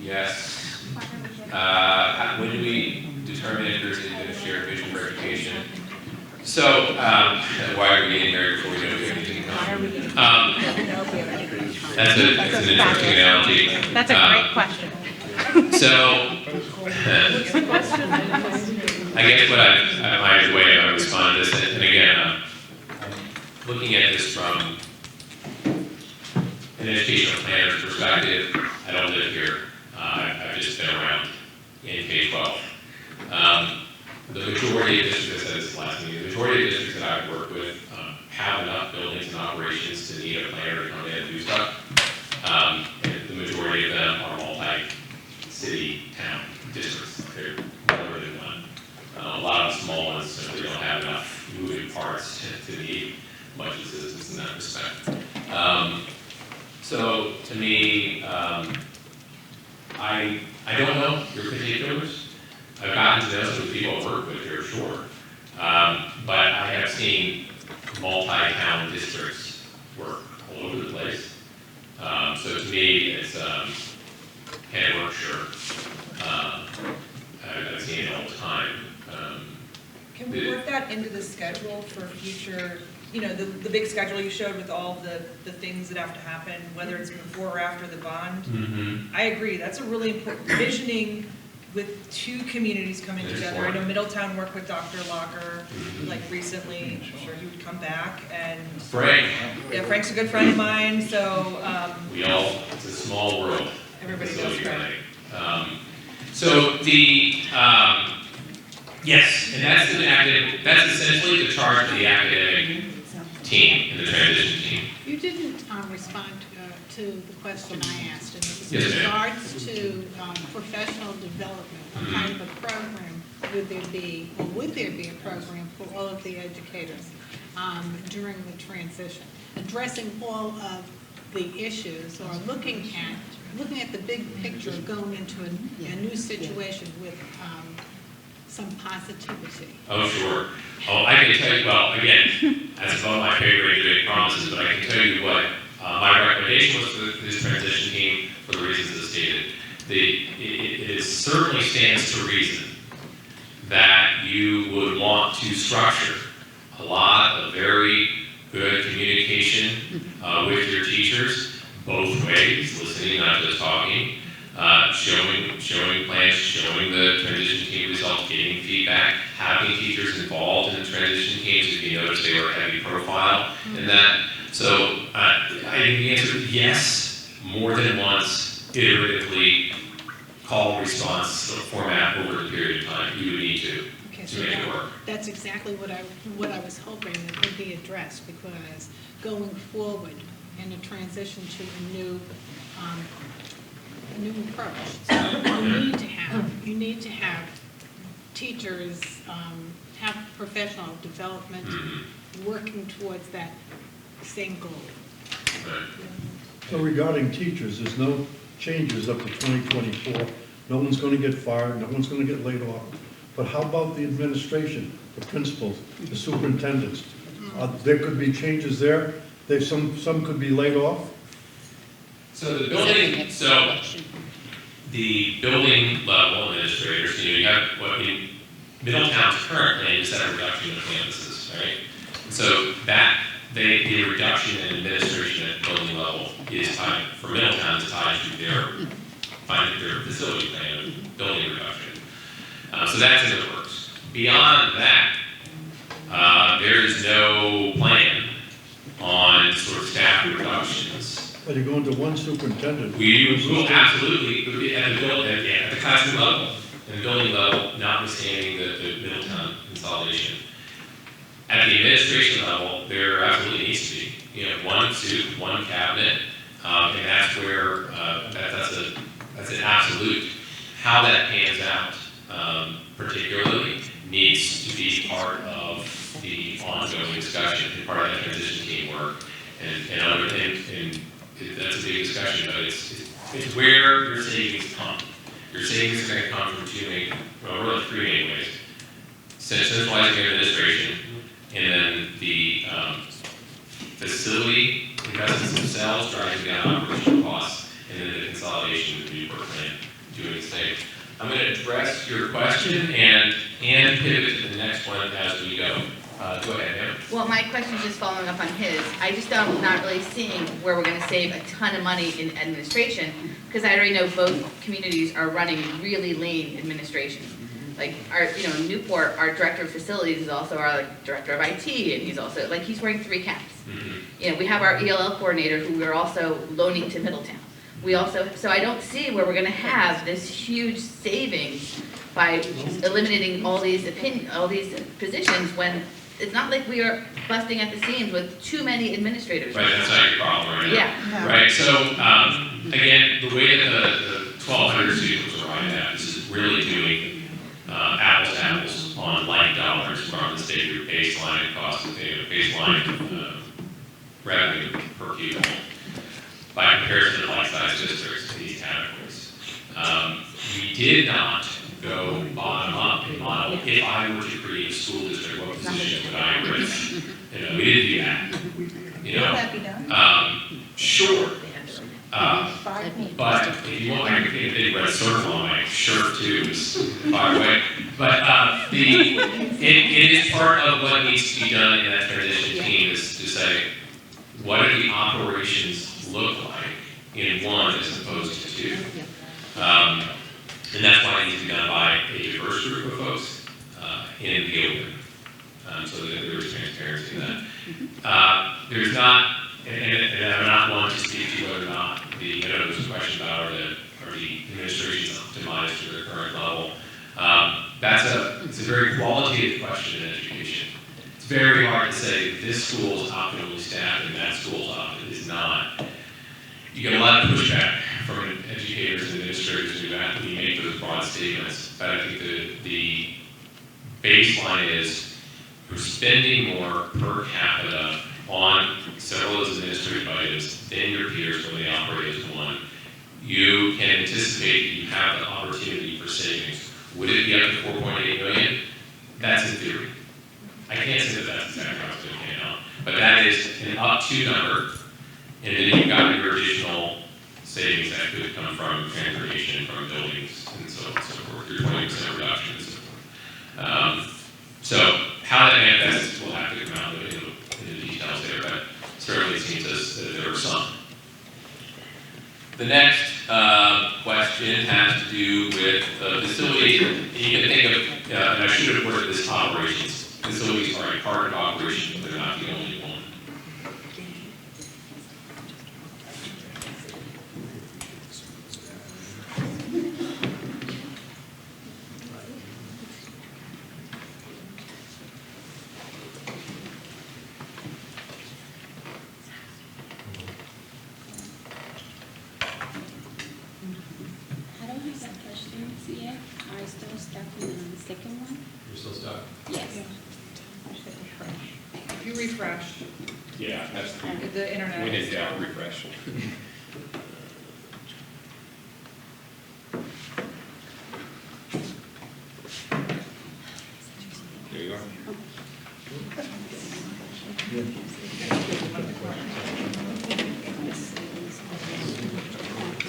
Yes. When do we determine if there's a shared vision for education? So, why are we getting married before we know if anything? That's an interesting analogy.
That's a great question.
So, I guess what my way I respond to this, and again, looking at this from an educational planner's perspective, I don't live here. I've just been around in K-12. The majority of districts, I said this last meeting, the majority of districts that I've worked with have enough buildings and operations to need a planner to come in and do stuff. And the majority of them are multi-city town districts. They're more than one. A lot of small ones simply don't have enough moving parts to need much assistance in that respect. So to me, I don't know your particulars. I've gotten to know some of the people I've worked with here, sure. But I have seen multi-town districts work all over the place. So to me, it's, can it work? Sure. I've seen it all the time.
Can we work that into the schedule for future, the big schedule you showed with all the things that have to happen, whether it's before or after the bond?
Mm-hmm.
I agree, that's a really important, visioning with two communities coming together. I know Middletown worked with Dr. Locker, like recently, I'm sure he would come back, and.
Frank.
Yeah, Frank's a good friend of mine, so,
It's a small world.
everybody knows Frank.
So the, yes, and that's essentially the charge of the academic team and the transition team.
You didn't respond to the question I asked, and it was
Yes,
in
ma'am.
regards to professional development. What kind of a program would there be, or would there be a program for all of the educators during the transition, addressing all of the issues, or looking at the big picture of going into a new situation with some positivity?
Oh, sure. Oh, I can tell you, well, again, that's above my pay grade to make promises, but I can tell you what my recommendation was for this transition team for the reasons as stated. It certainly stands to reason that you would want to structure a lot of very good communication with your teachers, both ways, listening, not just talking, showing plans, showing the transition team results, getting feedback, having teachers involved in the transition teams if you notice they were heavy profile in that. So I think the answer is yes, more than once, iteratively, call response format over a period of time. You would need to make it work.
That's exactly what I was hoping that would be addressed, because going forward in a transition to a new approach. So you need to have teachers have professional development working towards that same goal.
So regarding teachers, there's no changes up to 2024. No one's going to get fired, no one's going to get laid off. But how about the administration, the principals, the superintendents? There could be changes there. Some could be laid off.
So the building level administrators, you have what in Middletown's current plan is that reduction of campuses, right? So that the reduction in administration at building level is tied, for Middletown, is tied to their facility plan of building reduction. So that's in the works. Beyond that, there is no plan on sort of staff reductions.
But you're going to one superintendent.
We will absolutely, at the classroom level, and the building level, notwithstanding the Middletown consolidation. At the administration level, there absolutely needs to be, one suit, one cabinet, and that's where, that's an absolute. How that pans out, particularly, needs to be part of the ongoing discussion, and part of that transition team work, and that's a big discussion, but it's where your savings come. Your savings are going to come from three main ways. Centralizing administration, and then the facility investments themselves driving down operational costs, and then the consolidation of the Newport plan doing the same. I'm going to address your question and pivot to the next one as we go. Go ahead, Em.
Well, my question is just following up on his. I just don't, not really seeing where we're going to save a ton of money in administration, because I already know both communities are running really lean administration. Like Newport, our director of facilities is also our director of IT, and he's also he's wearing 3 caps. We have our ELL coordinator who we're also loaning to Middletown. So I don't see where we're going to have this huge savings by eliminating all these positions when it's not like we are busting at the seams with too many administrators.
Right, that's not your problem right now.
Yeah.
Right, so again, the way that the 1,200 students are running that, this is really doing apples to apples on like dollars from the state group baseline cost, baseline revenue per pupil by comparison to like-sized districts in these categories. We did not go bottom up and model, if I were to create a school district, what position would I embrace? We didn't do that.
Will that be done?
Sure. But if you want, I can paint a big red circle on my shirt too, by the way. But it is part of what needs to be done in that transition team is to say, what do the operations look like in one as opposed to two? And that's why needs to be done by a diverse group of folks in the open, so that there is transparency in that. There's not, and I'm not one to speak to whether or not I know there was a question about are the administrations optimized to their current level. It's a very qualitative question in education. It's very hard to say this school is optimally staffed and that school is not. You get a lot of pushback from educators and administrators who make those broad statements. But I think the baseline is we're spending more per capita on several of those administrative items than your peers when they operate as one. You can anticipate that you have the opportunity for savings. Would it be up to 4.8 million? That's in theory. I can't say that that's exactly how it's going to pan out. But that is an up to number. And then you've got your additional savings that could come from transportation, from buildings, and so on and so forth, your 20% reduction and so forth. So how that manifests, we'll have to come out in the details there, but certainly it seems as there are some. The next question has to do with facilities. You can think of, and I should have worded this, operations. Facilities are a part of operation, but they're not the only one.
I don't have that question yet. Are you still stuck on the second one?
You're still stuck?
Yes.
If you refresh,
Yeah, that's
the internet.
when it's down, refresh. There you are.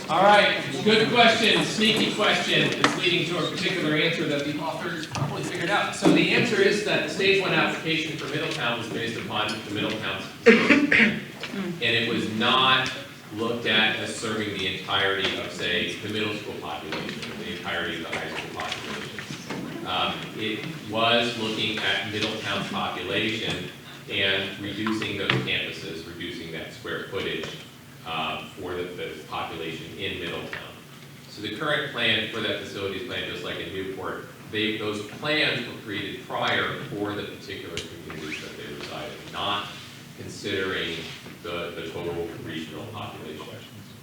All right, good question, sneaky question that's leading to a particular answer that the authors probably figured out. So the answer is that the stage one application for Middletown was based upon the Middletown and it was not looked at as serving the entirety of, say, the middle school population, the entirety of the high school population. It was looking at Middletown's population and reducing those campuses, reducing that square footage for the population in Middletown. So the current plan for that facilities plan, just like in Newport, those plans were created prior for the particular communities that they reside in, not considering the total regional population.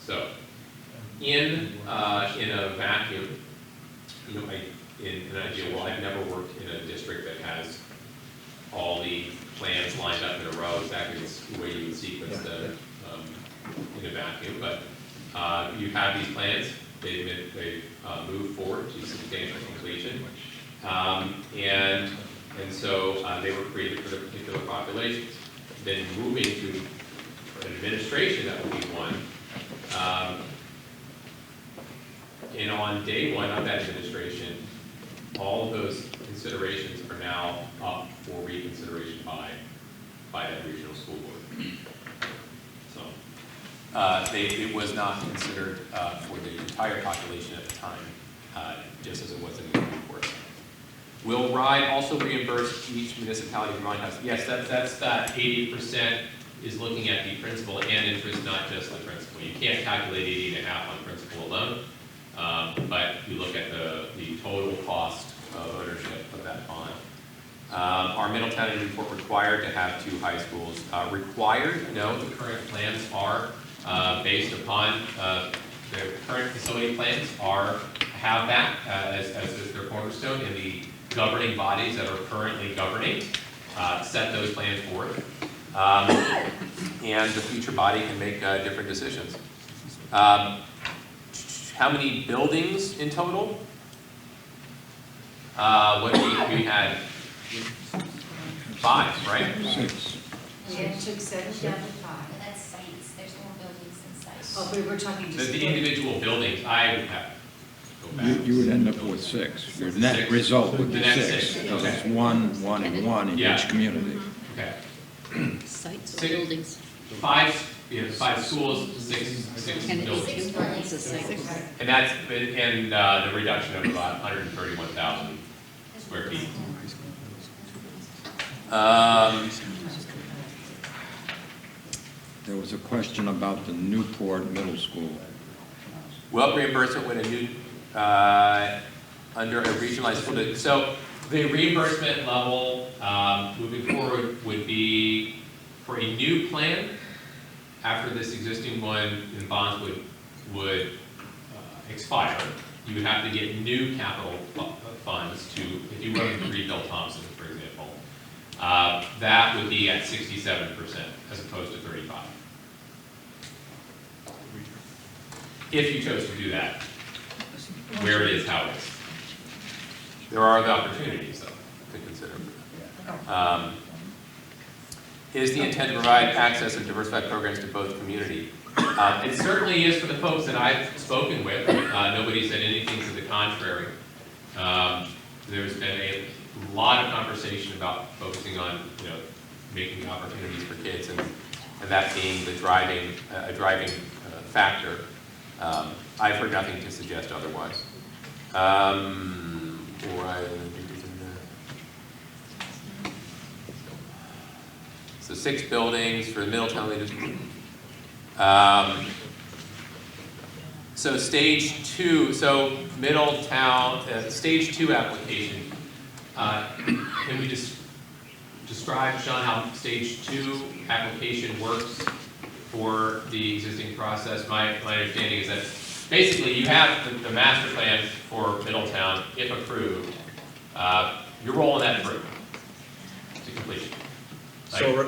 So in a vacuum, in an ideal world, I've never worked in a district that has all the plans lined up in a row, exactly the way you would sequence them in a vacuum, but you have these plans, they've moved forward to substantial completion, and so they were created for the particular populations. Then moving to an administration that will be one, and on day one of that administration, all of those considerations are now up for reconsideration by that regional school board. So it was not considered for the entire population at the time, just as it was in the report. Will RIDE also reimburse each municipality for House? Yes, that's that 80% is looking at the principal and interest, not just the principal. You can't calculate 80.5 on principal alone, but you look at the total cost of ownership of that bond. Are Middletown and Newport required to have 2 high schools? Required? No, the current plans are based upon the current facility plans have that as their cornerstone, and the governing bodies that are currently governing set those plans forth. And the future body can make different decisions. How many buildings in total? What we had 5, right?
6. Yeah, it took 7 down to 5.
That's sites, there's more buildings than sites.
Oh, but we're talking just
The individual buildings, I would have to go back.
You would end up with 6. Your net result would be 6. Because it's 1, 1, and 1 in each community.
Okay.
Sites or
6,
buildings?
5 We have 5 schools, six buildings. And that's, and the reduction of about 131,000 square feet.
There was a question about the Newport Middle School.
Well, reimbursement when a new, under a regionalized school district. So the reimbursement level moving forward would be for a new plan, after this existing one in bonds would expire, you would have to get new capital funds to, if you were to rebuild Thompson, for example, that would be at 67% as opposed to 35%. If you chose to do that, where it is, how it is. There are other opportunities, though, to consider. Is the intent to provide access and diversified programs to both community? It certainly is for the folks that I've spoken with. Nobody said anything to the contrary. There's been a lot of conversation about focusing on, making opportunities for kids, and that being the driving factor. I've heard nothing to suggest otherwise. So 6 buildings for the Middletown latest. So stage 2, so Middletown, stage 2 application. Can we just describe, Sean, how stage 2 application works for the existing process? My understanding is that basically you have the master plan for Middletown, if approved. You're rolling that through to completion.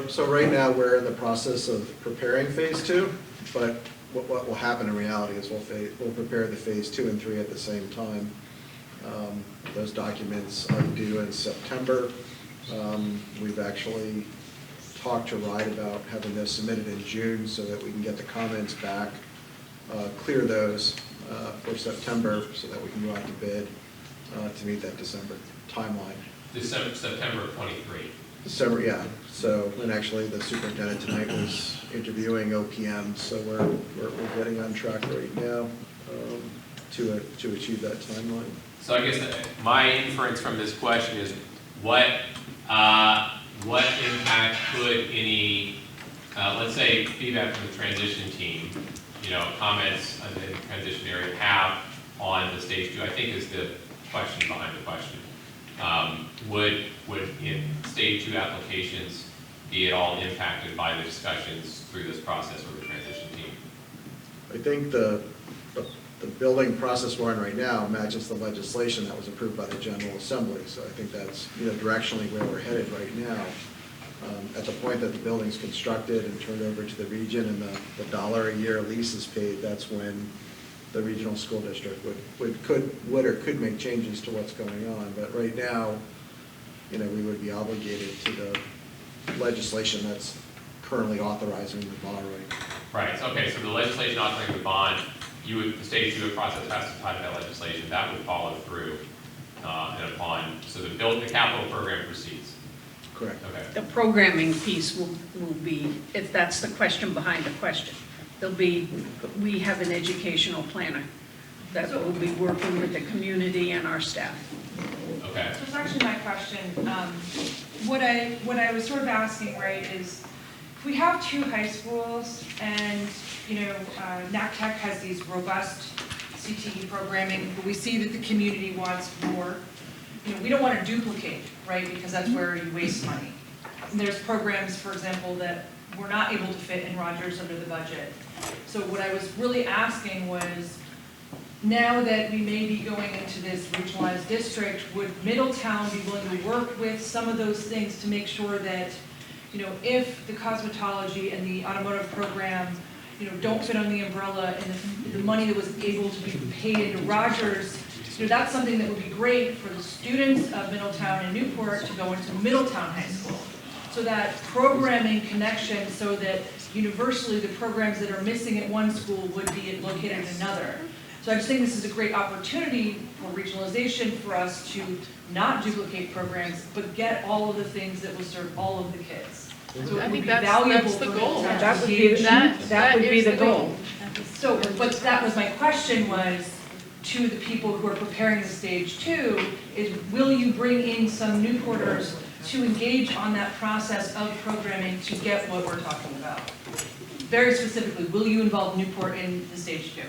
So right now, we're in the process of preparing phase 2, but what will happen in reality is we'll prepare the phase 2 and 3 at the same time. Those documents are due in September. We've actually talked to RIDE about having those submitted in June so that we can get the comments back, clear those for September so that we can go out to bid to meet that December timeline.
September 23.
December, yeah. So, and actually the superintendent tonight was interviewing OPM, so we're getting on track right now to achieve that timeline.
So I guess my inference from this question is what impact could any, let's say, feedback from the transition team, comments on the transition area have on the stage 2, I think is the question behind the question. Would in stage 2 applications be at all impacted by the discussions through this process with the transition team?
I think the building process we're in right now matches the legislation that was approved by the General Assembly. So I think that's directionally where we're headed right now. At the point that the building's constructed and turned over to the region and the $1 a year lease is paid, that's when the regional school district would or could make changes to what's going on. But right now, we would be obligated to the legislation that's currently authorizing the borrowing.
Right. Okay. So the legislation authorizing the bond, the stage 2 process has to tie to that legislation. That would follow through, and upon so the capital program proceeds.
Correct.
Okay.
The programming piece will be, if that's the question behind the question. We have an educational planner that will be working with the community and our staff.
Okay.
So it's actually my question. What I was sort of asking, right, is if we have 2 high schools and, NACTech has these robust CTE programming, but we see that the community wants more, we don't want to duplicate, right, because that's where you waste money. And there's programs, for example, that we're not able to fit in Rogers under the budget. So what I was really asking was, now that we may be going into this regionalized district, would Middletown be willing to work with some of those things to make sure that, if the cosmetology and the automotive program, don't fit on the umbrella and the money that was able to be paid into Rogers, that's something that would be great for the students of Middletown and Newport to go into Middletown High School. So that programming connection, so that universally the programs that are missing at one school would be located at another. So I just think this is a great opportunity for regionalization for us to not duplicate programs, but get all of the things that will serve all of the kids.
So
I
it would
think
be
that's
valuable
the
for
goal.
town
That would
to
be,
engage.
that would be
is
the
the
goal.
So, but that was my question was, to the people who are preparing the stage 2, is will you bring in some Newporters to engage on that process of programming to get what we're talking about? Very specifically, will you involve Newport in the stage 2?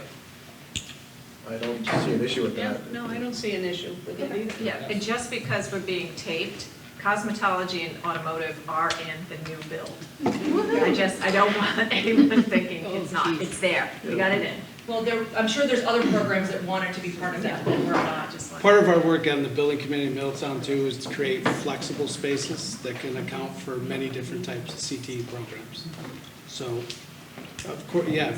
I don't see an issue with
Yeah,
that.
no, I don't see an issue with it either.
Yeah, and just because we're being taped, cosmetology and automotive are in the new bill. I don't want anyone thinking it's not, it's there, we got it in.
Well, I'm sure there's other programs that want it to be part of that, but we're not.
Just like.
Part of our work on the building committee in Middletown too is to create flexible spaces that can account for many different types of CTE programs. So, of course, yeah,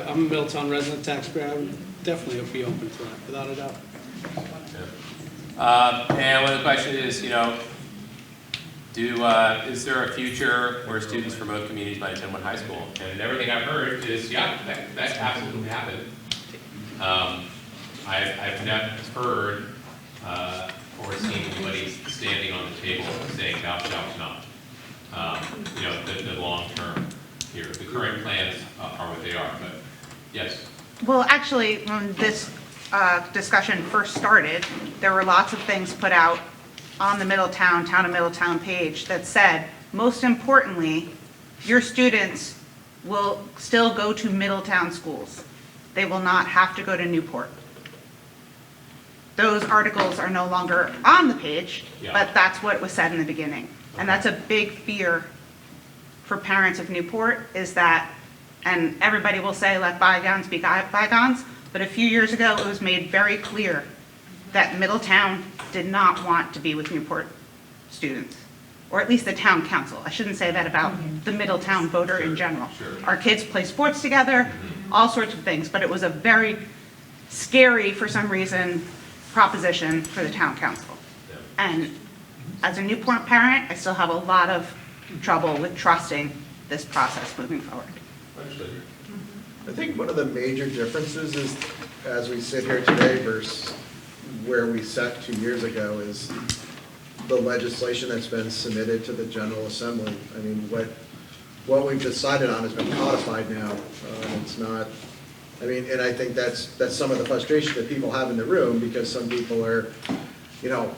I'm a Middletown resident taxpayer, I would definitely be open to that, without a doubt.
And one of the questions is, is there a future where students from both communities might attend one high school? And everything I've heard is, yeah, that absolutely happened. I've not heard or seen anybody standing on the table saying thou shalt not. The long term here. The current plans are what they are, but yes.
Well, actually, when this discussion first started, there were lots of things put out on the Town of Middletown page that said, most importantly, your students will still go to Middletown schools. They will not have to go to Newport. Those articles are no longer on the page, but that's what was said in the beginning. And that's a big fear for parents of Newport, is that, and everybody will say, let bygones be bygones, but a few years ago, it was made very clear that Middletown did not want to be with Newport students, or at least the town council. I shouldn't say that about the Middletown voter in general. Our kids play sports together, all sorts of things, but it was a very scary, for some reason, proposition for the town council. And as a Newport parent, I still have a lot of trouble with trusting this process moving forward.
I think one of the major differences is, as we sit here today versus where we sat 2 years ago, is the legislation that's been submitted to the General Assembly. I mean, what we've decided on has been codified now. It's not, and I think that's some of the frustration that people have in the room, because some people are,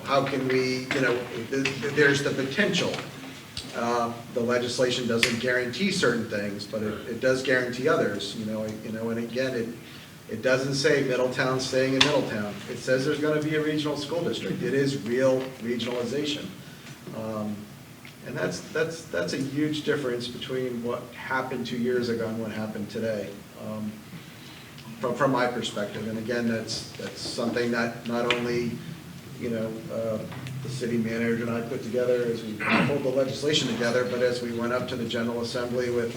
how can we, there's the potential. The legislation doesn't guarantee certain things, but it does guarantee others, and again, it doesn't say Middletown staying in Middletown. It says there's going to be a regional school district. It is real regionalization. And that's a huge difference between what happened 2 years ago and what happened today, from my perspective. And again, that's something that not only, the city manager and I put together as we pulled the legislation together, but as we went up to the General Assembly with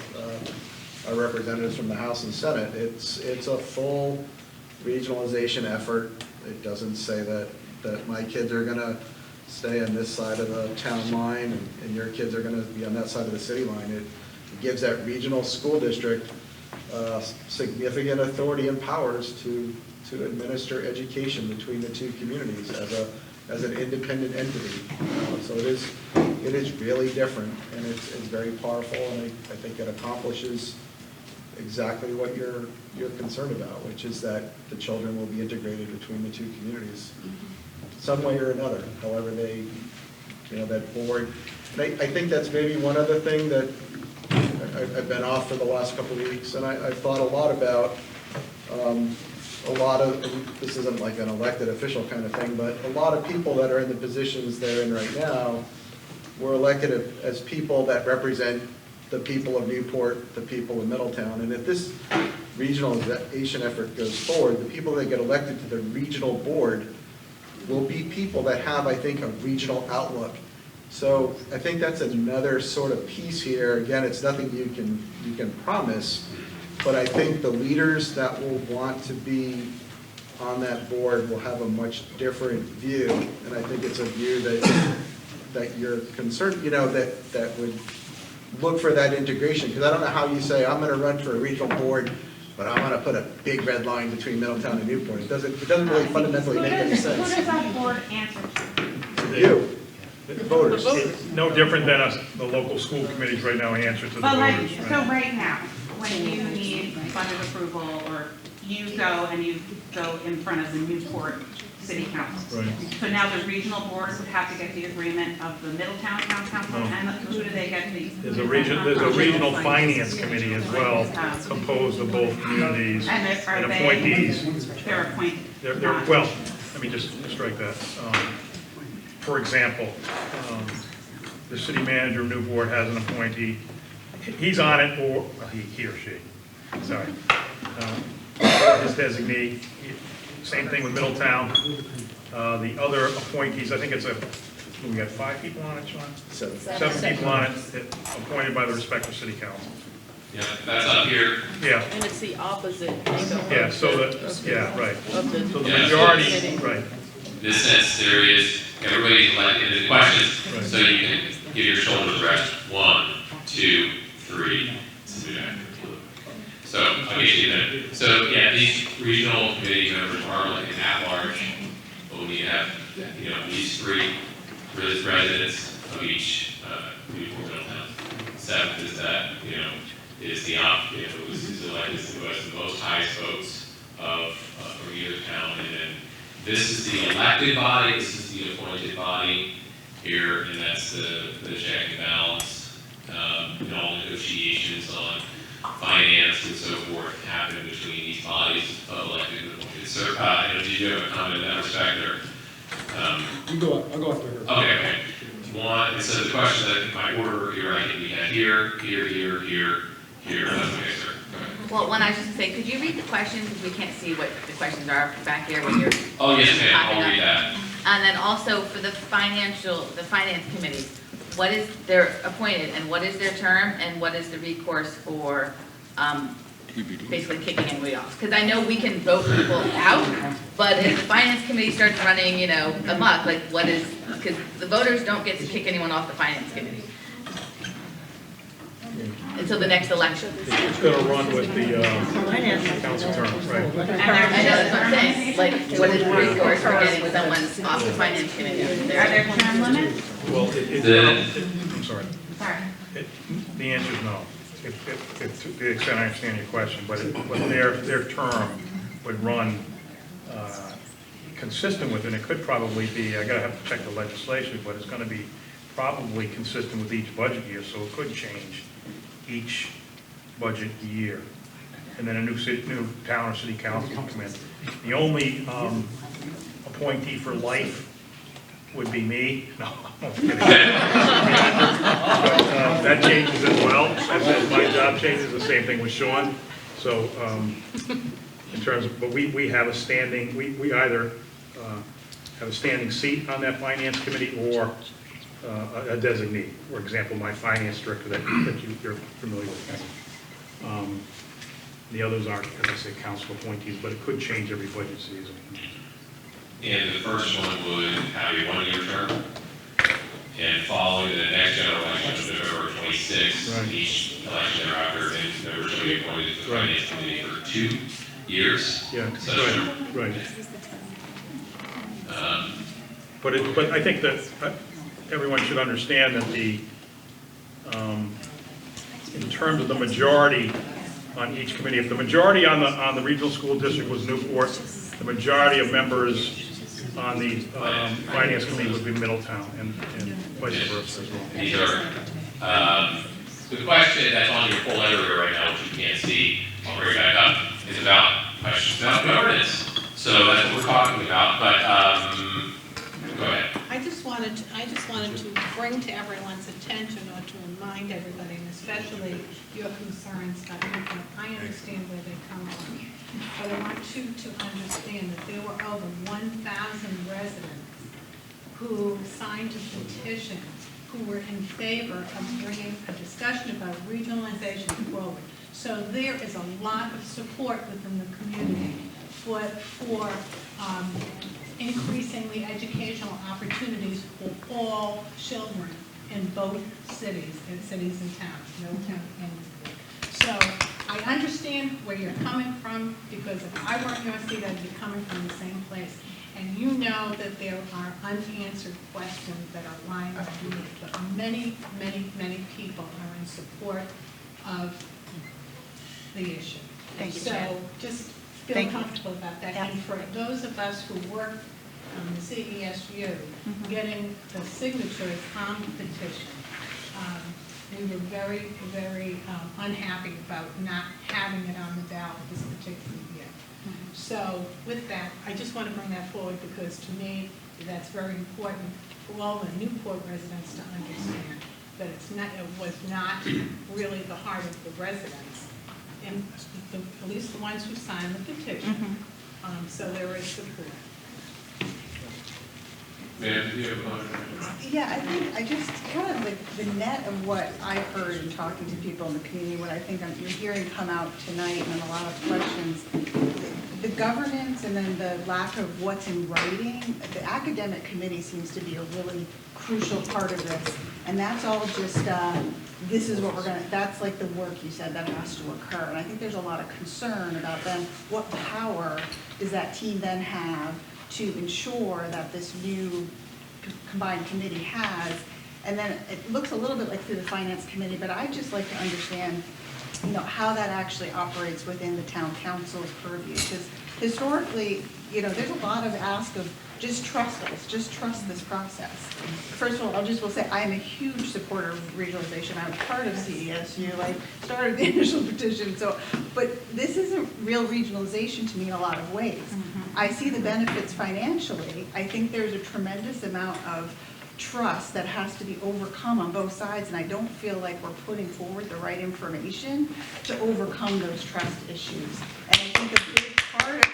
our representatives from the House and Senate, it's a full regionalization effort. It doesn't say that my kids are going to stay on this side of the town line and your kids are going to be on that side of the city line. It gives that regional school district significant authority and powers to administer education between the two communities as an independent entity. So it is really different, and it's very powerful, and I think it accomplishes exactly what you're concerned about, which is that the children will be integrated between the two communities, some way or another, however they, that board. And I think that's maybe one other thing that I've been off for the last couple of weeks, and I've thought a lot about this isn't like an elected official kind of thing, but a lot of people that are in the positions they're in right now were elected as people that represent the people of Newport, the people of Middletown. And if this regionalization effort goes forward, the people that get elected to the regional board will be people that have, I think, a regional outlook. So I think that's another sort of piece here. Again, it's nothing you can promise, but I think the leaders that will want to be on that board will have a much different view, and I think it's a view that you're concerned, that would look for that integration. Because I don't know how you say, I'm going to run for a regional board, but I want to put a big red line between Middletown and Newport. It doesn't really fundamentally make any sense.
Who does that board answer to?
You.
The voters. It's no different than the local school committees right now answer to the
But like,
voters.
so right now, when you need budget approval, or you go in front of the Newport City Council.
Right.
So now the regional board would have to get the agreement of the Middletown Town Council,
No.
and who do they get the?
There's a regional finance committee as well, composed of both communities
And
and appointees.
They're appointed.
Well, let me just strike that. For example, the city manager of Newport has an appointee. He's on it, or well, he or she, sorry. His designee. Same thing with Middletown. The other appointees, I think it's we got 5 people on it, Sean?
7.
7 people on it, appointed by the respective city council.
Yeah, that's up here.
Yeah.
And it's the opposite.
Yeah, so right. So the
Yeah,
majority, right.
In this sense, there is, everybody's elected in the questions, so you can give your shoulders rest. 1, 2, 3. So I'll get you that. So yeah, these regional committee members are like an at-large, but we need to have, at least 3 residents of each Newport Middletown. 7th is that, is the is elected who has the most highest votes from either town, and then this is the elected body, this is the appointed body here, and that's the check and balance. All negotiations on finance and so forth happen between these bodies of elected and appointed. So, did you have a comment in that respect, or?
I'll go after her.
Okay. And so the question that in my order here, I think we had here. That's okay, sir.
Well, one, I was just gonna say, could you read the questions, if we can't see what the questions are back here when you're.
Oh, yes, ma'am,
popping
I'll
up.
read that.
And then also for the finance committees, what is, they're appointed, and what is their term, and what is the recourse for, basically kicking anybody off? Because I know we can vote people out, but if the finance committee starts running, amok, like what is, because the voters don't get to kick anyone off the finance committee until the next election.
It's going to run with the council term, right?
I know, that's what I'm saying, like, what is the recourse for getting someone off the finance committee?
Are there term limits?
Well, I'm sorry.
Sorry.
The answer is no. If to the extent I understand your question, but their term would run consistent with, and it could probably be, I gotta have to check the legislation, but it's gonna be probably consistent with each budget year, so it could change each budget year. And then a new town or city council will come in. The only appointee for life would be me. No, I'm kidding. But, that changes as well. As my job changes, the same thing with Sean. So in terms of, but we have a standing, we either have a standing seat on that finance committee or a designee. For example, my finance director that you're familiar with. The others aren't, as I say, council appointees, but it could change every budget season.
And the first one would have a 1-year term, and following the next general election of November 26th, each election thereafter, then members shall be appointed to the finance committee for 2 years.
Yeah, right. But I think that everyone should understand that in terms of the majority on each committee, if the majority on the regional school district was Newport, the majority of members on the finance committee would be Middletown, and vice versa as well.
These are, the question that's on your full editor right now, which you can't see, I'll bring it back up, is about questions about governance. So that's what we're talking about, but go ahead.
I just wanted to bring to everyone's attention, or to remind everybody, and especially your concerns about Newport. I understand where they come from, but I want you to understand that there were over 1,000 residents who signed a petition who were in favor of bringing a discussion about regionalization forward. So there is a lot of support within the community for increasing the educational opportunities for all children in both cities and towns, Middletown and Newport. So I understand where you're coming from, because if I were in your seat, I'd be coming from the same place. And you know that there are unanswered questions that are lying underneath, but many, many, many people are in support of the issue.
Thank you,
So
Jan.
just feel
Thank you.
comfortable about that.
Yeah.
And for those of us who work on the CESU, getting the signatures on the petition, we were very, very unhappy about not having it on the ballot this particular year. So with that, I just want to bring that forward because to me, that's very important for all the Newport residents to understand that it was not really the heart of the residents, and at least the ones who signed the petition. So there is support.
Ma'am, do you have a comment?
Yeah, I think, I just kind of like the net of what I've heard in talking to people in the community, what I think you're hearing come out tonight and a lot of questions, the governance and then the lack of what's in writing, the academic committee seems to be a really crucial part of this. And that's all just, this is what we're gonna, that's like the work you said that has to occur. And I think there's a lot of concern about then what power does that team then have to ensure that this new combined committee has. And then it looks a little bit like through the finance committee, but I'd just like to understand, you know, how that actually operates within the town council's purview. Because historically, you know, there's a lot of ask of just trust us, just trust this process. First of all, will say I am a huge supporter of regionalization. I was part of CESU, I started the initial petition, so, but this isn't real regionalization to me in a lot of ways. I see the benefits financially. I think there's a tremendous amount of trust that has to be overcome on both sides, and I don't feel like we're putting forward the right information to overcome those trust issues. And I think a big part of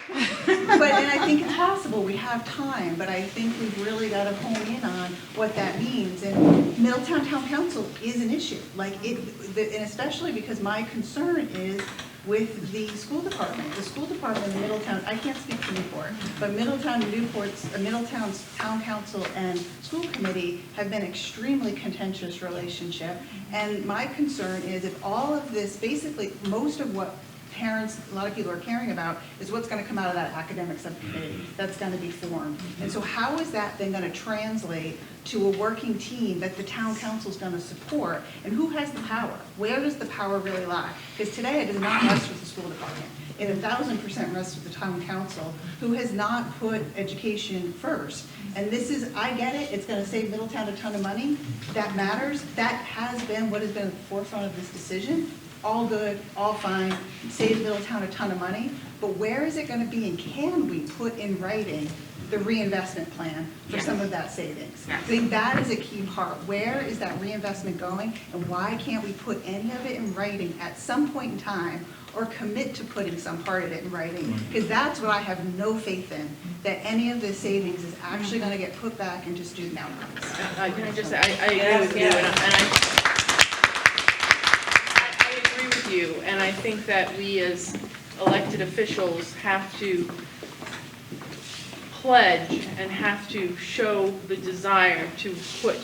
and I think it's possible, we have time, but I think we've really got to hone in on what that means. And Middletown Town Council is an issue, like and especially because my concern is with the school department. The school department in Middletown, I can't speak for Newport, but Middletown and Middletown's Town Council and School Committee have been extremely contentious relationship. And my concern is if all of this, basically most of what parents, a lot of people are caring about is what's going to come out of that academic subcommittee that's going to be formed. And so how is that then going to translate to a working team that the town council is going to support? And who has the power? Where does the power really lie? Because today it does not rest with the school department. It 1,000% rests with the town council, who has not put education first. And this is, I get it, it's going to save Middletown a ton of money. That matters. That has been what has been at the forefront of this decision. All good, all fine, saves Middletown a ton of money, but where is it going to be, and can we put in writing the reinvestment plan for some of that savings? I think that is a key part. Where is that reinvestment going, and why can't we put any of it in writing at some point in time, or commit to putting some part of it in writing? Because that's what I have no faith in, that any of the savings is actually going to get put back into student outcomes.
Can I just say, I agree with you, I agree with you, and I think that we as elected officials have to pledge and have to show the desire to put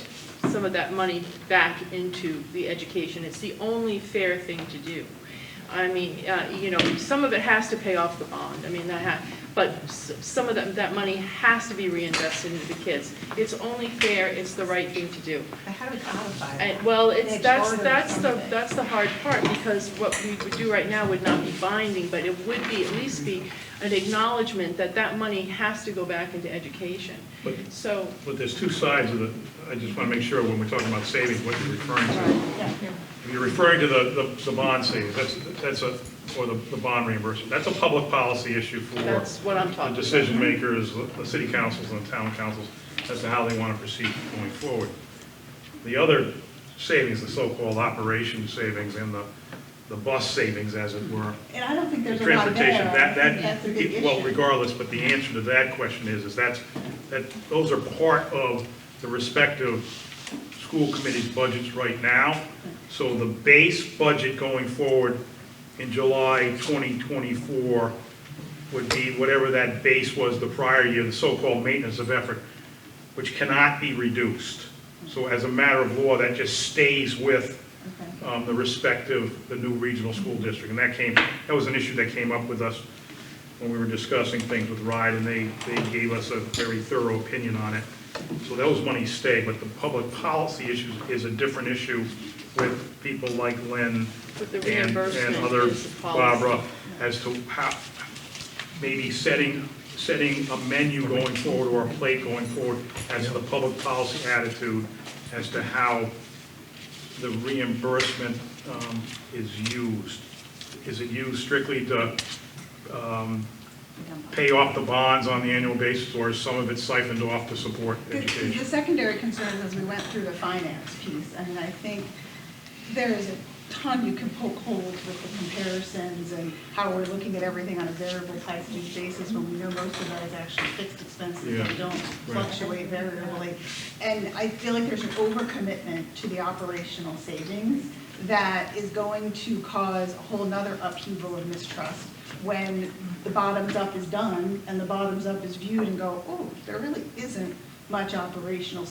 some of that money back into the education. It's the only fair thing to do. I mean, you know, some of it has to pay off the bond. I mean, but some of that money has to be reinvested into the kids. It's only fair. It's the right thing to do.
How do we codify it?
And, well, that's the hard part, because what we would do right now would not be binding, but it would be at least be an acknowledgement that that money has to go back into education.
But there's two sides of it. I just want to make sure when we're talking about savings, what you're referring to. If you're referring to the bond savings, or the bond reimbursement, that's a public policy issue for
that's what I'm talking
the decision makers, the city councils and the town councils, as to how they want to proceed going forward. The other savings, the so-called operation savings and the bus savings, as it were.
And I don't think there's
the
a lot there.
that's a big issue. Well, regardless, but the answer to that question is that those are part of the respective school committee's budgets right now. So the base budget going forward in July 2024 would be whatever that base was the prior year, the so-called maintenance of effort, which cannot be reduced. So as a matter of law, that just stays with the new regional school district. And that was an issue that came up with us when we were discussing things with RIDE, and they gave us a very thorough opinion on it. So those monies stay, but the public policy issue is a different issue with people like Lynn
But the
and
reimbursement
other
is the policy.
Barbara as to how, maybe setting a menu going forward or a plate going forward as the public policy attitude as to how the reimbursement is used. Is it used strictly to pay off the bonds on the annual basis, or is some of it siphoned off to support education?
The secondary concerns as we went through the finance piece, I mean, I think there is a ton you can poke holes with the comparisons and how we're looking at everything on a variable package basis when we know most of that is actually fixed expenses that don't fluctuate variably. And I feel like there's an overcommitment to the operational savings that is going to cause a whole nother upheaval of mistrust when the bottoms up is done and the bottoms up is viewed and go, oh, there really isn't much operational